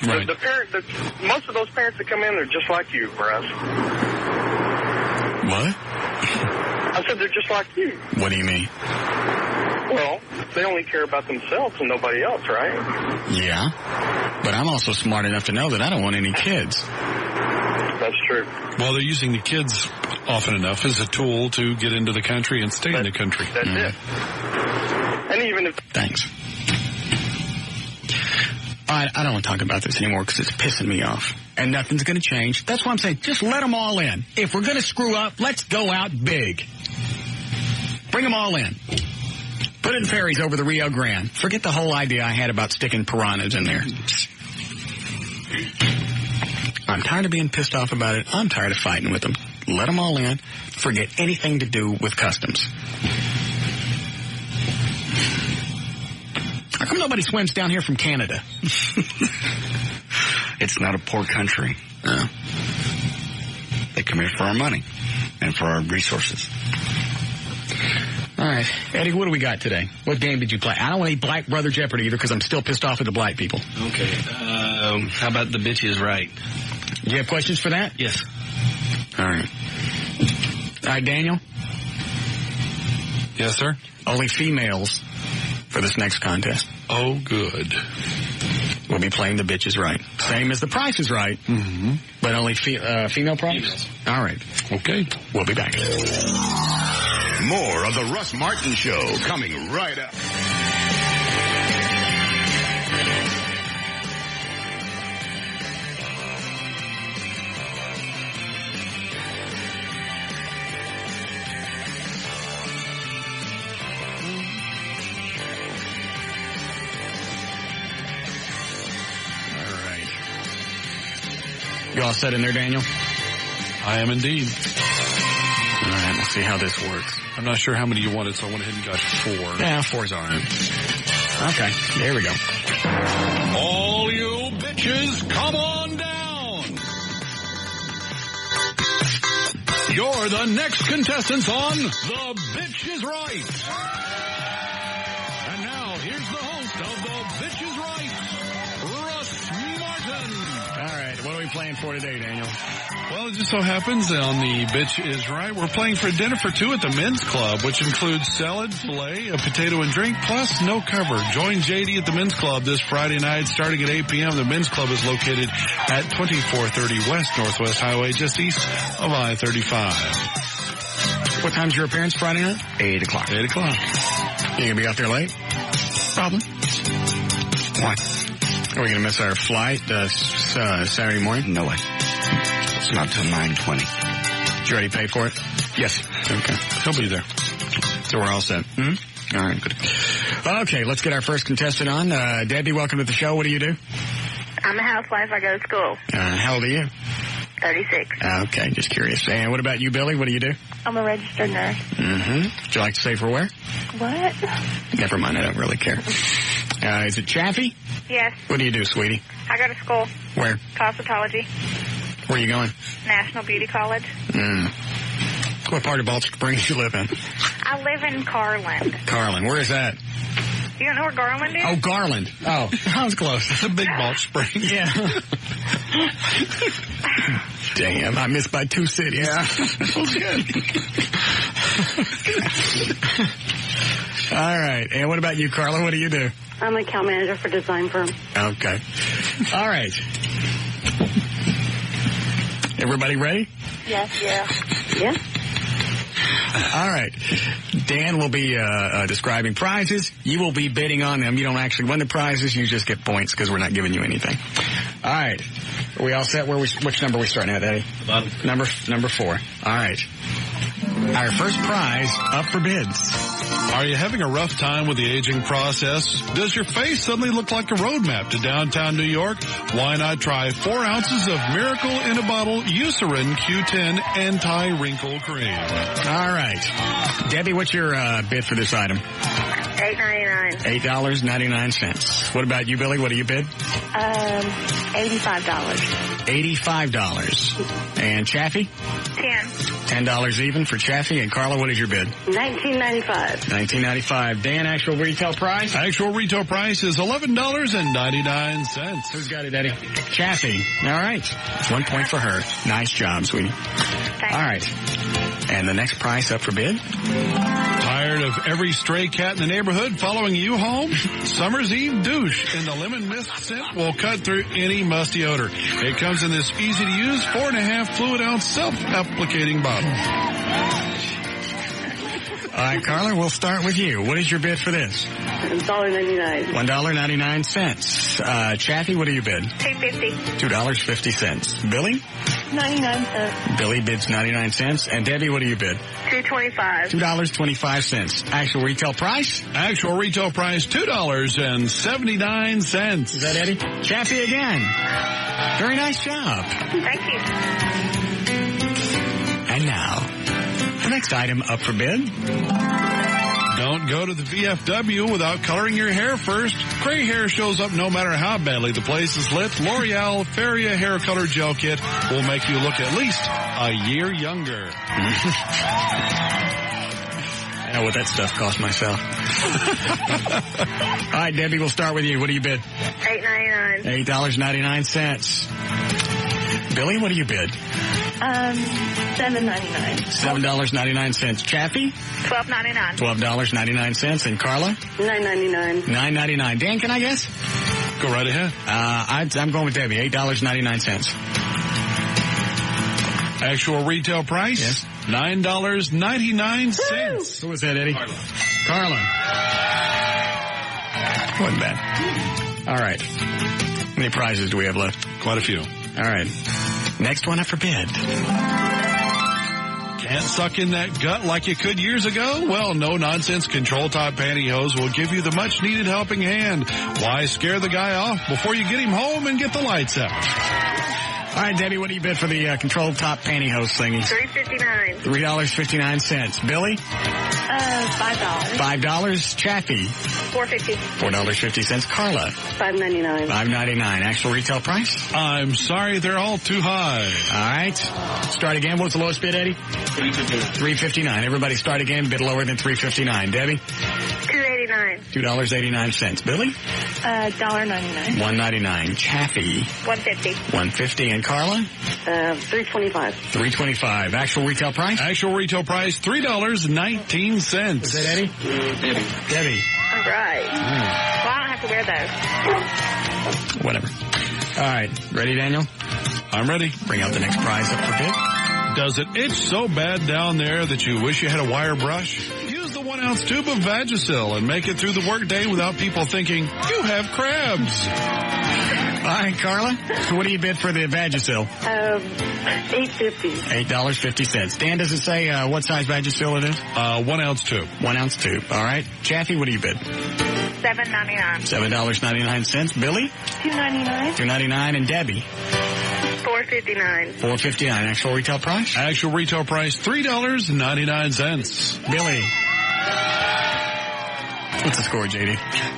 S20: Well, right. Most of those parents that come in are just like you, Russ.
S1: What?
S20: I said they're just like you.
S1: What do you mean?
S20: Well, they only care about themselves and nobody else, right?
S1: Yeah. But I'm also smart enough to know that I don't want any kids.
S20: That's true.
S3: Well, they're using the kids often enough as a tool to get into the country and stay in the country.
S20: That's it. And even if...
S1: Thanks. I don't want to talk about this anymore because it's pissing me off. And nothing's going to change. That's why I'm saying just let them all in. If we're going to screw up, let's go out big. Bring them all in. Put in ferries over the Rio Grande. Forget the whole idea I had about sticking piranhas in there. I'm tired of being pissed off about it. I'm tired of fighting with them. Let them all in. Forget anything to do with customs. How come nobody swims down here from Canada?
S2: It's not a poor country.
S1: No.
S2: They come here for our money and for our resources.
S1: All right. Eddie, what do we got today? What game did you play? I don't want any Black Brother Jeopardy either because I'm still pissed off at the black people.
S12: Okay. How about the bitch is right?
S1: Do you have questions for that?
S12: Yes.
S1: All right. All right, Daniel?
S3: Yes, sir?
S1: Only females for this next contest.
S3: Oh, good.
S1: We'll be playing The Bitch is Right. Same as The Price is Right, but only female products? All right.
S3: Okay.
S1: We'll be back.
S5: More of the Russ Martin Show coming right up.
S1: You all set in there, Daniel?
S3: I am indeed.
S1: All right, we'll see how this works.
S3: I'm not sure how many you wanted, so I went ahead and got 4.
S1: Yeah, 4's all right. Okay, there we go.
S18: All you bitches, come on down. You're the next contestants on The Bitch is Right. And now, here's the host of The Bitch is Right, Russ Martin.
S1: All right, what are we playing for today, Daniel?
S3: Well, it just so happens on the Bitch is Right, we're playing for dinner for 2 at the Men's Club, which includes salad, filet, a potato and drink, plus no cover. Join JD at the Men's Club this Friday night starting at 8 p.m. The Men's Club is located at 2430 West Northwest Highway, just east of I-35.
S1: What time's your appearance Friday night?
S2: 8 o'clock.
S3: 8 o'clock.
S1: You gonna be out there late?
S2: Probably. Why?
S1: Are we gonna miss our flight Saturday morning?
S2: No way. It's not till 9:20.
S1: Did you already pay for it?
S2: Yes.
S1: Okay.
S3: He'll be there.
S1: So we're all set. Mm-hmm. All right, good. Okay, let's get our first contestant on. Debbie, welcome to the show. What do you do?
S15: I'm a housewife. I go to school.
S1: How old are you?
S15: 36.
S1: Okay, just curious. And what about you, Billy? What do you do?
S15: I'm a registered nurse.
S1: Mm-hmm. Would you like to say for where?
S15: What?
S1: Never mind, I don't really care. Is it Chaffee?
S15: Yes.
S1: What do you do, sweetie?
S15: I go to school.
S1: Where?
S15: Cosmetology.
S1: Where are you going?
S15: National Beauty College.
S1: What part of Baltic Springs do you live in?
S15: I live in Garland.
S1: Garland. Where is that?
S15: You don't know where Garland is?
S1: Oh, Garland. Oh, that was close.
S3: It's a big Baltic Spring.
S1: Yeah. Damn, I missed by 2 cities.
S2: Yeah.
S1: All right. And what about you, Carla? What do you do?
S15: I'm an account manager for design firm.
S1: Okay. All right. Everybody ready?
S15: Yes, yeah. Yeah.
S1: All right. Dan will be describing prizes. You will be bidding on them. You don't actually win the prizes. You just get points because we're not giving you anything. All right. Are we all set? Which number are we starting at, Eddie? Number 4. All right. Our first prize up for bids.
S3: Are you having a rough time with the aging process? Does your face suddenly look like a roadmap to downtown New York? Why not try 4 ounces of Miracle in a Bottle Eucerin Q10 Anti-Wrinkle Cream?
S1: All right. Debbie, what's your bid for this item?
S15: $8.99.
S1: $8.99. What about you, Billy? What do you bid?
S15: $85.
S1: $85. And Chaffee? $10 even for Chaffee. And Carla, what is your bid?
S15: $19.95.
S1: $19.95. Dan, actual retail price?
S3: Actual retail price is $11.99.
S1: Who's got it, Eddie? Chaffee. All right. 1 point for her. Nice job, sweetie.
S15: Thanks.
S1: All right. And the next price up for bid?
S3: Tired of every stray cat in the neighborhood following you home? Summer's Eve douche in the lemon mist scent will cut through any musty odor. It comes in this easy-to-use 4.5 fluid ounce self-applicating bottle.
S1: All right, Carla, we'll start with you. What is your bid for this?
S15: $1.99.
S1: $1.99. Chaffee, what do you bid?
S15: $2.50.
S1: $2.50. Billy?
S15: 99 cents.
S1: Billy bids 99 cents. And Debbie, what do you bid?
S15: $2.25.
S1: $2.25. Actual retail price?
S3: Actual retail price, $2.79.
S1: Is that Eddie? Chaffee again. Very nice job.
S15: Thank you.
S1: And now, the next item up for bid.
S3: Don't go to the VFW without coloring your hair first. Gray hair shows up no matter how badly the place is lit. L'Oreal Feria Hair Color Gel Kit will make you look at least a year younger.
S1: I know what that stuff cost myself. All right, Debbie, we'll start with you. What do you bid?
S15: $8.99.
S1: $8.99. Billy, what do you bid?
S15: $7.99.
S1: $7.99. Chaffee?
S15: $12.99.
S1: $12.99. And Carla?
S15: $9.99.
S1: $9.99. Dan, can I guess?
S3: Go right ahead.
S1: I'm going with Debbie. $8.99.
S3: Actual retail price?
S1: Yes.
S3: $9.99.
S1: Who was that, Eddie? Carla. Wasn't bad. All right. How many prizes do we have left?
S3: Quite a few.
S1: All right. Next one up for bid.
S3: Can't suck in that gut like you could years ago? Well, no nonsense Control Top Pantyhose will give you the much needed helping hand. Why scare the guy off before you get him home and get the lights out?
S1: All right, Debbie, what do you bid for the Control Top Pantyhose thingy?
S15: $3.59.
S1: $3.59. Billy?
S15: $5.
S1: $5. Chaffee?
S15: $4.50.
S1: $4.50. Carla?
S15: $5.99.
S1: $5.99. Actual retail price?
S3: I'm sorry, they're all too high.
S1: All right. Start again. What's the lowest bid, Eddie? $3.59. Everybody start again. Bid lower than $3.59. Debbie?
S15: $2.89.
S1: $2.89. Billy?
S15: $1.99.
S1: $1.99. Chaffee?
S15: $1.50.
S1: $1.50. And Carla?
S15: $3.25.
S1: $3.25. Actual retail price?
S3: Actual retail price, $3.19.
S1: Is that Eddie? Debbie.
S15: All right. Well, I don't have to wear those.
S1: Whatever. All right. Ready, Daniel?
S3: I'm ready.
S1: Bring out the next prize up for bid.
S3: Does it itch so bad down there that you wish you had a wire brush? Use the 1 ounce tube of Vagisil and make it through the workday without people thinking you have crabs.
S1: All right, Carla, what do you bid for the Vagisil?
S15: $8.50.
S1: $8.50. Dan, does it say what size Vagisil it is?
S3: 1 ounce tube.
S1: 1 ounce tube. All right. Chaffee, what do you bid?
S15: $7.99.
S1: $7.99. Billy?
S15: $2.99.
S1: $2.99. And Debbie?
S15: $4.59.
S1: $4.59. Actual retail price?
S3: Actual retail price, $3.99.
S1: Billy? What's the score, JD?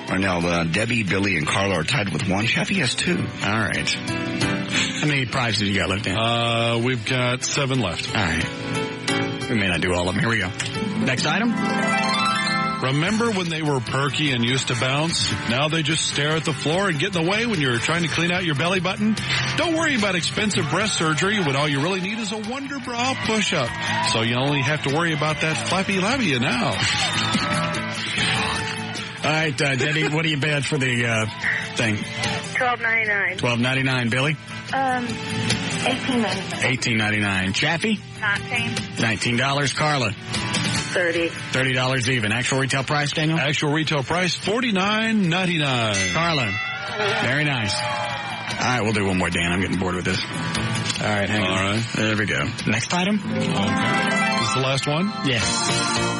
S2: Right now, Debbie, Billy, and Carla are tied with 1. Chaffee has 2.
S1: All right. How many prizes you got left, Dan?
S3: We've got 7 left.
S1: All right. We may not do all of them. Here we go. Next item.
S3: Remember when they were perky and used to bounce? Now they just stare at the floor and get in the way when you're trying to clean out your belly button? Don't worry about expensive breast surgery when all you really need is a Wonder Bra push-up. So you only have to worry about that flappy labia now.
S1: All right, Debbie, what do you bid for the thing?
S15: $12.99.
S1: $12.99. Billy?
S15: $18.99.
S1: $18.99. Chaffee? $19. Carla?
S15: $30
S1: even. Actual retail price, Daniel?
S3: Actual retail price, $49.99.
S1: Carla? Very nice. All right, we'll do one more, Dan. I'm getting bored with this. All right, hang on. All right. There we go. Next item.
S3: Okay. Is the last one?
S1: Yes.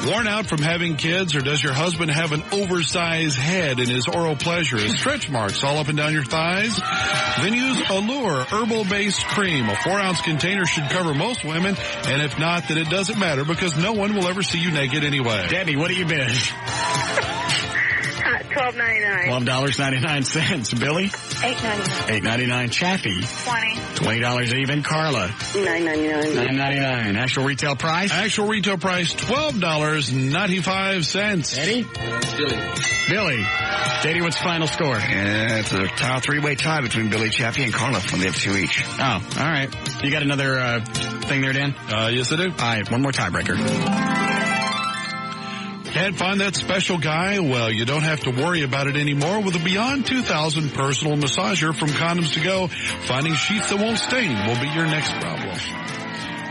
S3: Worn out from having kids, or does your husband have an oversized head in his oral pleasure? Stretch marks all up and down your thighs? Then use Allure herbal-based cream. A 4-ounce container should cover most women, and if not, then it doesn't matter because no one will ever see you naked anyway.
S1: Debbie, what do you bid?
S17: $12.99.
S1: $12.99. Billy?
S17: $8.99.
S1: $8.99. Chaffee? $20 even. Carla?
S17: $9.99.
S1: $9.99. Actual retail price?
S3: Actual retail price, $12.95.
S1: Eddie? Billy. Eddie, what's the final score?
S2: Yeah, it's a three-way tie between Billy, Chappie, and Carla. They have 2 each.
S1: Oh, all right. You got another thing there, Dan?
S3: Yes, I do.
S1: All right, one more tiebreaker.
S3: Can't find that special guy? Well, you don't have to worry about it anymore with a Beyond 2000 personal massager from Condoms to Go. Finding sheets that won't stain will be your next problem.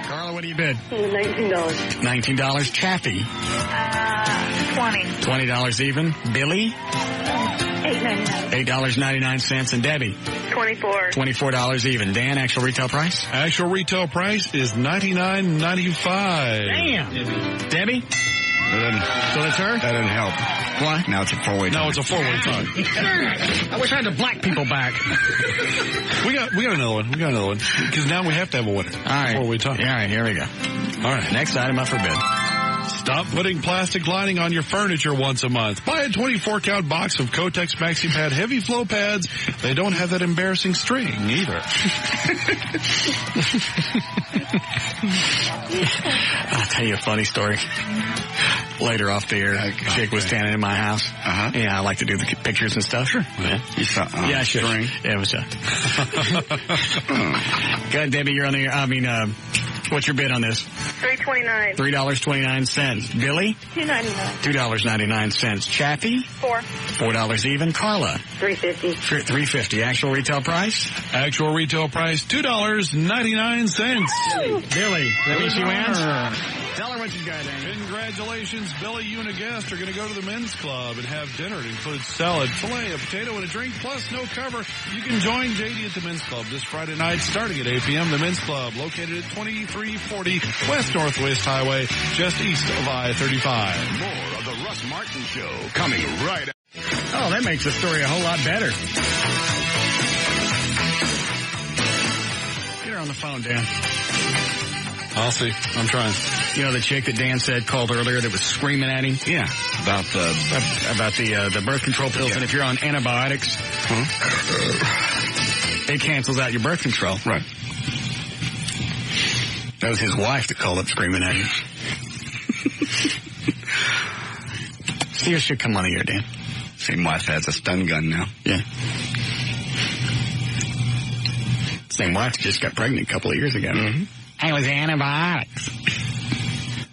S1: Carla, what do you bid?
S17: $19.
S1: $19. Chaffee?
S17: $20.
S1: $20 even. Billy?
S17: $8.99.
S1: $8.99. And Debbie? $24 even. Dan, actual retail price?
S3: Actual retail price is $99.95.
S1: Damn. Debbie? So that's her?
S2: That didn't help.
S1: Why?
S2: Now it's a 4-way tie.
S3: No, it's a 4-way tie.
S1: I wish I had the black people back.
S3: We got another one. Because now we have to have a winner.
S1: All right.
S3: 4-way tie.
S1: All right, here we go.
S3: All right.
S1: Next item up for bid.
S3: Stop putting plastic lining on your furniture once a month. Buy a 24-count box of Kotex MaxiPad heavy flow pads. They don't have that embarrassing string either.
S1: I'll tell you a funny story. Later off the air, a chick was standing in my house.
S2: Uh-huh.
S1: Yeah, I like to do the pictures and stuff. Sure. Yeah,
S2: you saw,
S1: yeah, sure.
S2: String.
S1: Yeah, it was Go ahead, Debbie, you're on the air. What's your bid on this?
S17: $3.29.
S1: $3.29. Billy?
S17: $2.99.
S1: $2.99. Chaffee? $4 even. Carla?
S17: $3.50.
S1: $3.50. Actual retail price?
S3: Actual retail price, $2.99.
S1: Billy, that means she wins? Tell her what you got, Amy.
S3: Congratulations, Billy. You and a guest are going to go to the men's club and have dinner. It includes salad, filet, a potato, and a drink, plus no cover. You can join JD at the men's club this Friday night starting at 8 p.m. The men's club, located at 2340 West Northwest Highway, just east of I-35.
S18: More of the Russ Martin Show coming right up.
S1: Oh, that makes the story a whole lot better. Get her on the phone, Dan.
S3: I'll see. I'm trying.
S1: You know the chick that Dan said called earlier that was screaming at him?
S2: Yeah. About
S1: the birth control pills. Yeah. And if you're on antibiotics, it cancels out your birth control.
S2: Right.
S1: That was his wife that called up screaming at him. Steer should come on the air, Dan.
S2: Same wife has a stun gun now.
S1: Yeah. Same wife just got pregnant a couple of years ago.
S2: Mm-hmm.
S1: It was antibiotics.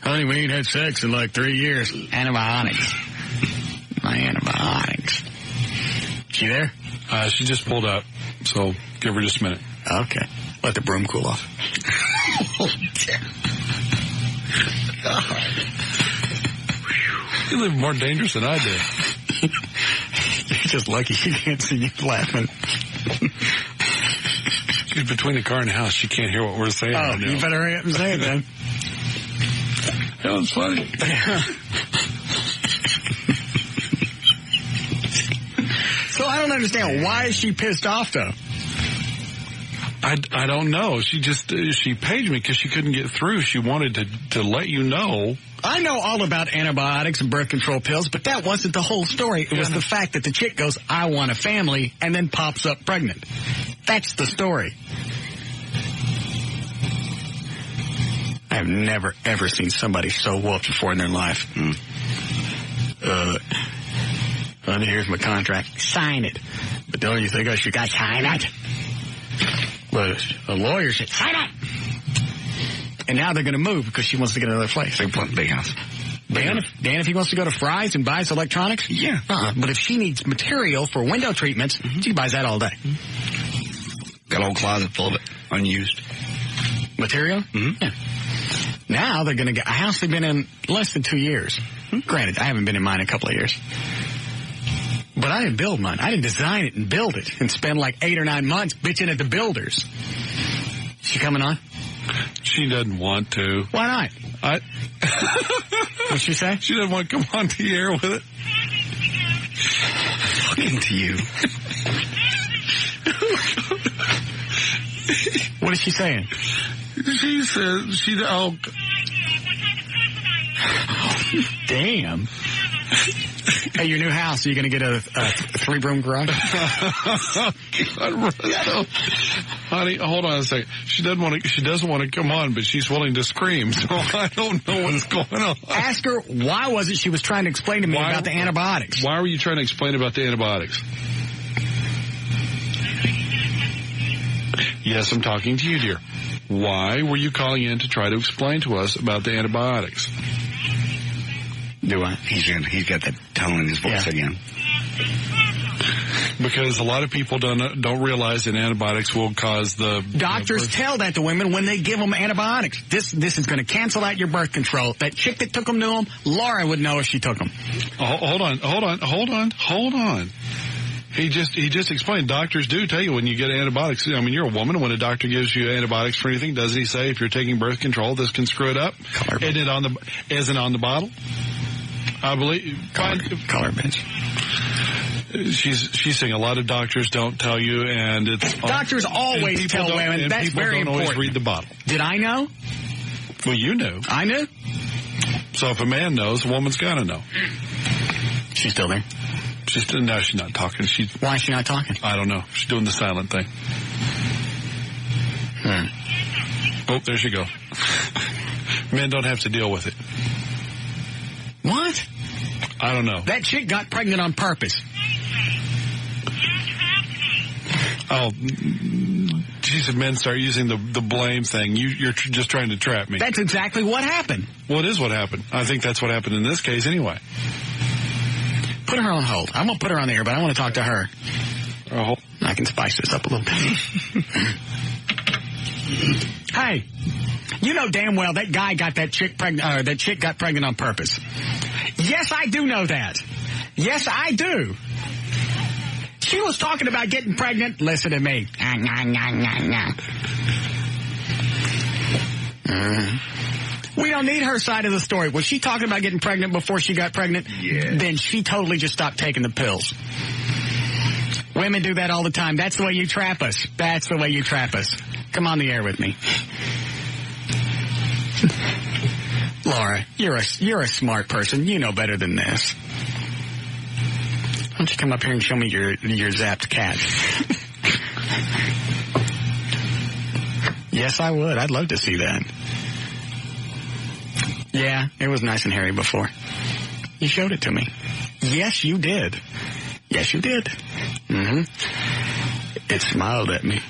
S1: Honey, we ain't had sex in like 3 years. Antibiotics. My antibiotics. She there?
S3: She just pulled up, so give her just a minute.
S1: Okay. Let the broom cool off.
S3: You live more dangerous than I did.
S1: You're just lucky she can't see you laughing.
S3: She's between the car and the house. She can't hear what we're saying.
S1: Oh, right now. You better hurry up and say it then.
S3: That was funny.
S1: So I don't understand. Why is she pissed off, though?
S3: I don't know. She paged me because she couldn't get through. She wanted to let you know.
S1: I know all about antibiotics and birth control pills, but that wasn't the whole story. It was the fact that the chick goes, I want a family, and then pops up pregnant. That's the story. I have never, ever seen somebody so whooped before in their life. Honey, here's my contract. Sign it. But don't you think I should sign it? But a lawyer said, sign it! And now they're going to move because she wants to get another place.
S2: They want a big house.
S1: Dan, if he wants to go to Fry's and buys electronics?
S2: Yeah.
S1: But if she needs material for window treatments, she buys that all day.
S2: Got a whole closet full of it, unused.
S1: Material?
S2: Mm-hmm.
S1: Yeah. Now they're going to get a house they've been in less than 2 years. Granted, I haven't been in mine in a couple of years. But I didn't build mine. I didn't design it and build it and spend like 8 or 9 months bitching at the builders. She coming on?
S3: She doesn't want to.
S1: Why not? What'd she say?
S3: She doesn't want to come on the air with it.
S2: Talking to you.
S1: What is she saying?
S3: She says oh,
S1: damn. Hey, your new house, are you going to get a 3-room garage?
S3: Honey, hold on a second. She doesn't want to come on, but she's willing to scream, so I don't know what's going on.
S1: Ask her why was it she was trying to explain to me about the antibiotics.
S3: Why were you trying to explain about the antibiotics? Yes, I'm talking to you, dear. Why were you calling in to try to explain to us about the antibiotics?
S2: Do I? He's got that tone in his voice again.
S3: Because a lot of people don't realize that antibiotics will cause the...
S1: Doctors tell that to women when they give them antibiotics. This is going to cancel out your birth control. That chick that took them to them, Laura would know if she took them.
S3: Hold on. He just explained. Doctors do tell you when you get antibiotics. I mean, you're a woman. When a doctor gives you antibiotics for anything, doesn't he say if you're taking birth control, this can screw it up? Isn't it on the bottle? I believe.
S1: Color bench.
S3: She's saying a lot of doctors don't tell you, and it's
S1: doctors always tell women. That's very important.
S3: Always read the bottle.
S1: Did I know?
S3: Well, you knew.
S1: I knew.
S3: So if a man knows, a woman's got to know.
S1: She's still there.
S3: No, she's not talking.
S1: Why is she not talking?
S3: I don't know. She's doing the silent thing. Oh, there she goes. Men don't have to deal with it.
S1: What?
S3: I don't know.
S1: That chick got pregnant on purpose.
S3: Oh, she said men start using the blame thing. You're just trying to trap me.
S1: That's exactly what happened.
S3: Well, it is what happened. I think that's what happened in this case anyway.
S1: Put her on hold. I'm going to put her on the air, but I want to talk to her.
S3: Oh.
S1: I can spice this up a little bit. Hey, you know damn well that guy got that chick pregnant, that chick got pregnant on purpose. Yes, I do know that. Yes, I do. She was talking about getting pregnant. Listen to me. We don't need her side of the story. Was she talking about getting pregnant before she got pregnant?
S2: Yeah.
S1: Then she totally just stopped taking the pills. Women do that all the time. That's the way you trap us. That's the way you trap us. Come on the air with me. Laura, you're a smart person. You know better than this. Why don't you come up here and show me your zapped cat? Yes, I would. I'd love to see that. Yeah, it was nice and hairy before. You showed it to me. Yes, you did. Yes, you did. Mm-hmm. It smiled at me.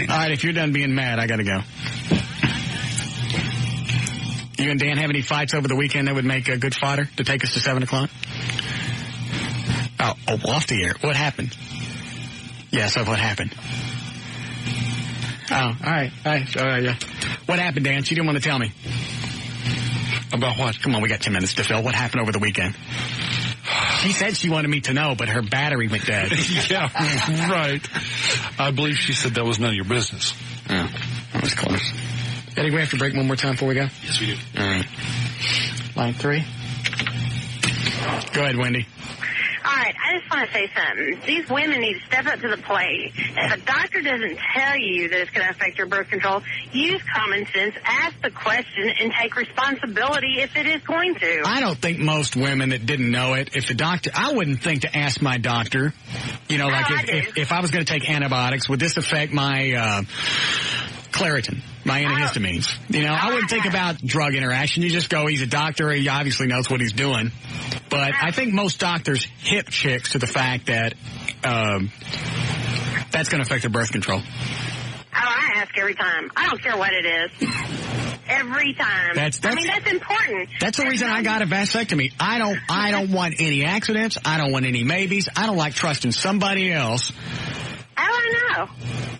S1: All right, if you're done being mad, I gotta go. You and Dan have any fights over the weekend that would make a good fodder to take us to 7 o'clock? Oh, off the air. What happened? Yeah, so what happened? Oh, all right. Yeah. What happened, Dan? She didn't want to tell me.
S3: About what?
S1: Come on, we got 10 minutes to fill. What happened over the weekend? She said she wanted me to know, but her battery went dead.
S3: Yeah, right. I believe she said that was none of your business.
S1: Oh, that was close. Eddie, we have to break one more time before we go?
S3: Yes, we do.
S1: All right. Line 3. Go ahead, Wendy.
S17: All right, I just want to say something. These women need to step up to the plate. If a doctor doesn't tell you that it's going to affect your birth control, use common sense, ask the question, and take responsibility if it is going to.
S1: I don't think most women that didn't know it, if the doctor, I wouldn't think to ask my doctor, you know, like if I was going to take antibiotics, would this affect my Claritin, my antihistamines? You know, I wouldn't think about drug interaction. You just go, he's a doctor, he obviously knows what he's doing. But I think most doctors hip chicks to the fact that that's going to affect their birth control.
S17: Oh, I ask every time. I don't care what it is. Every time. That's important.
S1: That's the reason I got a vasectomy. I don't want any accidents. I don't want any maybes. I don't like trusting somebody else.
S17: Oh, I no.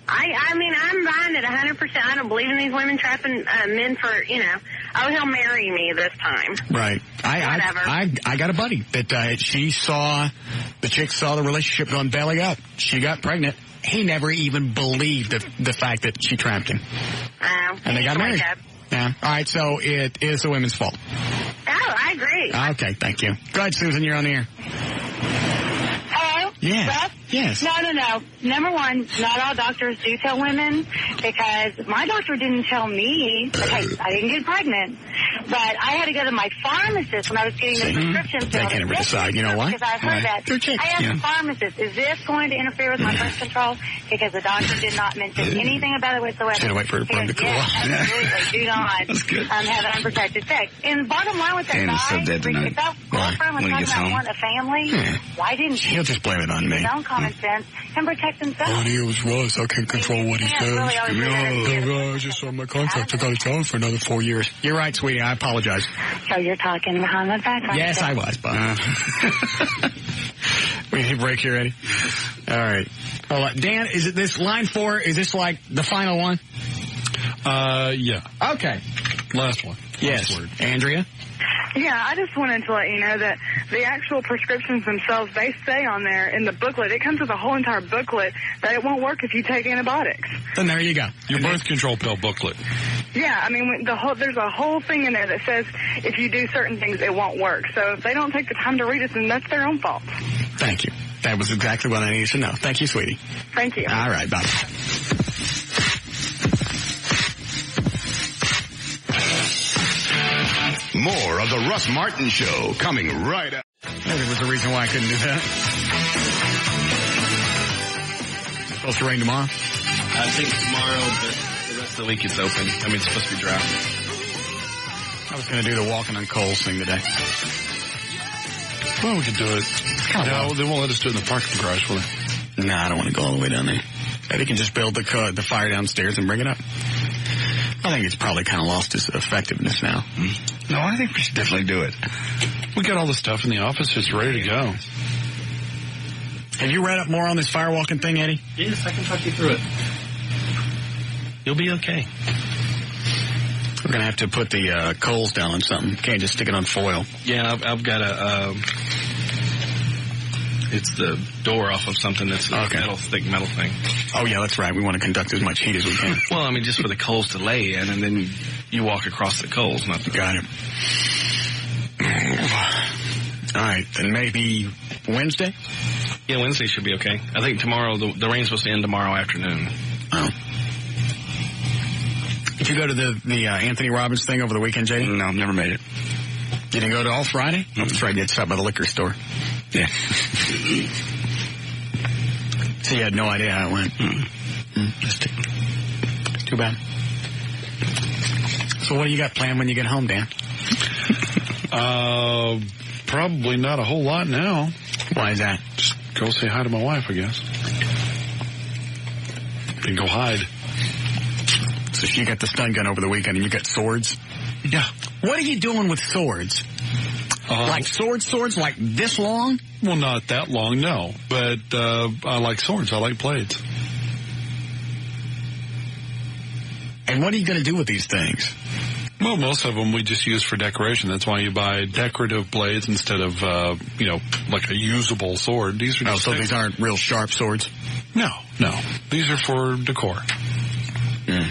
S17: I mean, I'm buying it 100%. I don't believe in these women trapping men for, he'll marry me this time.
S1: Right. I got a buddy that the chick saw the relationship going belly up. She got pregnant. He never even believed the fact that she trapped him. And they got married. Yeah. All right, so it is the women's fault.
S17: Oh, I agree.
S1: Okay, thank you. Go ahead, Susan, you're on the air.
S14: Hello?
S1: Yes.
S14: Beth?
S1: Yes.
S14: No. Number one, not all doctors do tell women, because my doctor didn't tell me that I didn't get pregnant. But I had to go to my pharmacist when I was getting the prescription.
S1: They can never decide. You know why?
S14: Because I've heard that. I asked the pharmacist, is this going to interfere with my birth control? Because the doctor did not mention anything about it whatsoever.
S1: Should have waited for it to cool off.
S14: Absolutely. Do not have an unprotected sex. And the bottom line with that guy, if that girlfriend was talking about wanting a family, why didn't he?
S1: He'll just blame it on me.
S14: His own common sense and protect himself.
S1: Oh, it was Russ. I can't control what he says. I just saw my contract. I got it on for another 4 years. You're right, sweetie. I apologize.
S14: So you're talking behind my back, right?
S1: Yes, I was, Bob. We need a break here, Eddie. All right. Hold on. Dan, is it this line 4? Is this like the final one?
S3: Yeah.
S1: Okay.
S3: Last one.
S1: Yes.
S3: Last word.
S1: Andrea?
S21: Yeah, I just wanted to let you know that the actual prescriptions themselves, they say on there in the booklet, it comes with a whole entire booklet that it won't work if you take antibiotics.
S1: Then there you go.
S3: Your birth control pill booklet.
S21: Yeah, I mean, there's a whole thing in there that says if you do certain things, it won't work. So if they don't take the time to read it, then that's their own fault.
S1: Thank you. That was exactly what I needed to know. Thank you, sweetie.
S21: Thank you.
S1: All right, bye.
S23: More of the Russ Martin Show coming right up.
S1: There was a reason why I couldn't do that. It's supposed to rain tomorrow?
S12: I think tomorrow, but the rest of the week it's open. I mean, it's supposed to be dry.
S1: I was going to do the walking on coals thing today.
S3: Well, we could do it. No, they won't let us do it in the parking garage, will they?
S1: No, I don't want to go all the way down there. Maybe can just build the fire downstairs and bring it up. I think it's probably kind of lost its effectiveness now.
S2: No, I think we should definitely do it.
S3: We got all the stuff in the office. It's ready to go.
S1: Have you read up more on this firewalking thing, Eddie?
S12: Yes, I can talk you through it. You'll be okay.
S1: We're going to have to put the coals down on something. Can't just stick it on foil.
S12: Yeah, I've got a... it's the door off of something that's a thick metal thing.
S1: Oh, yeah, that's right. We want to conduct as much heat as we can.
S12: Well, I mean, just for the coals to lay in, and then you walk across the coals. Not the...
S1: Got it. All right, then maybe Wednesday?
S12: Yeah, Wednesday should be okay. I think tomorrow, the rain's supposed to end tomorrow afternoon.
S1: Oh. Did you go to the Anthony Robbins thing over the weekend, JD?
S2: No, never made it.
S1: You didn't go to all Friday? Oh, that's right. You had stopped by the liquor store.
S2: Yeah.
S1: So you had no idea how it went. That's too bad. So what do you got planned when you get home, Dan?
S3: Probably not a whole lot now.
S1: Why is that?
S3: Just go say hi to my wife, I guess. And go hide.
S1: So she got the stun gun over the weekend and you got swords?
S3: Yeah.
S1: What are you doing with swords? Like swords like this long?
S3: Well, not that long, no. But I like swords. I like blades.
S1: And what are you going to do with these things?
S3: Well, most of them we just use for decoration. That's why you buy decorative blades instead of, like a usable sword. These are
S1: so these aren't real sharp swords?
S3: No. These are for decor.
S1: Mm.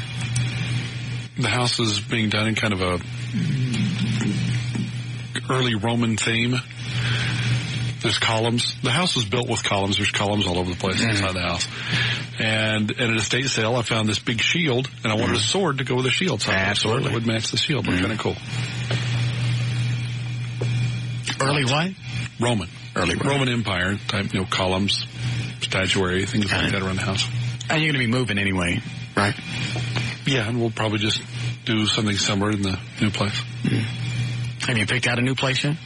S3: The house is being done in kind of a early Roman theme. There's columns. The house was built with columns. There's columns all over the place inside the house. And at an estate sale, I found this big shield, and I wanted a sword to go with the shield. So
S1: absolutely.
S3: It would match the shield. But kind of cool.
S1: Early what?
S3: Roman.
S1: Early
S3: Roman Empire type, columns, statuary, things like that around the house.
S1: And you're going to be moving anyway, right?
S3: Yeah, and we'll probably just do something similar in the new place.
S1: Mm. Have you picked out a new place yet?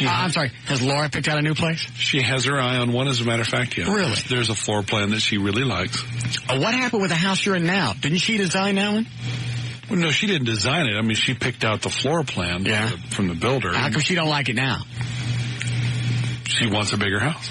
S1: I'm sorry, has Laura picked out a new place?
S3: She has her eye on one, as a matter of fact, yeah.
S1: Really?
S3: There's a floor plan that she really likes.
S1: What happened with the house you're in now? Didn't she design that one?
S3: Well, no, she didn't design it. I mean, she picked out the floor plan from the builder.
S1: How come she don't like it now?
S3: She wants a bigger house.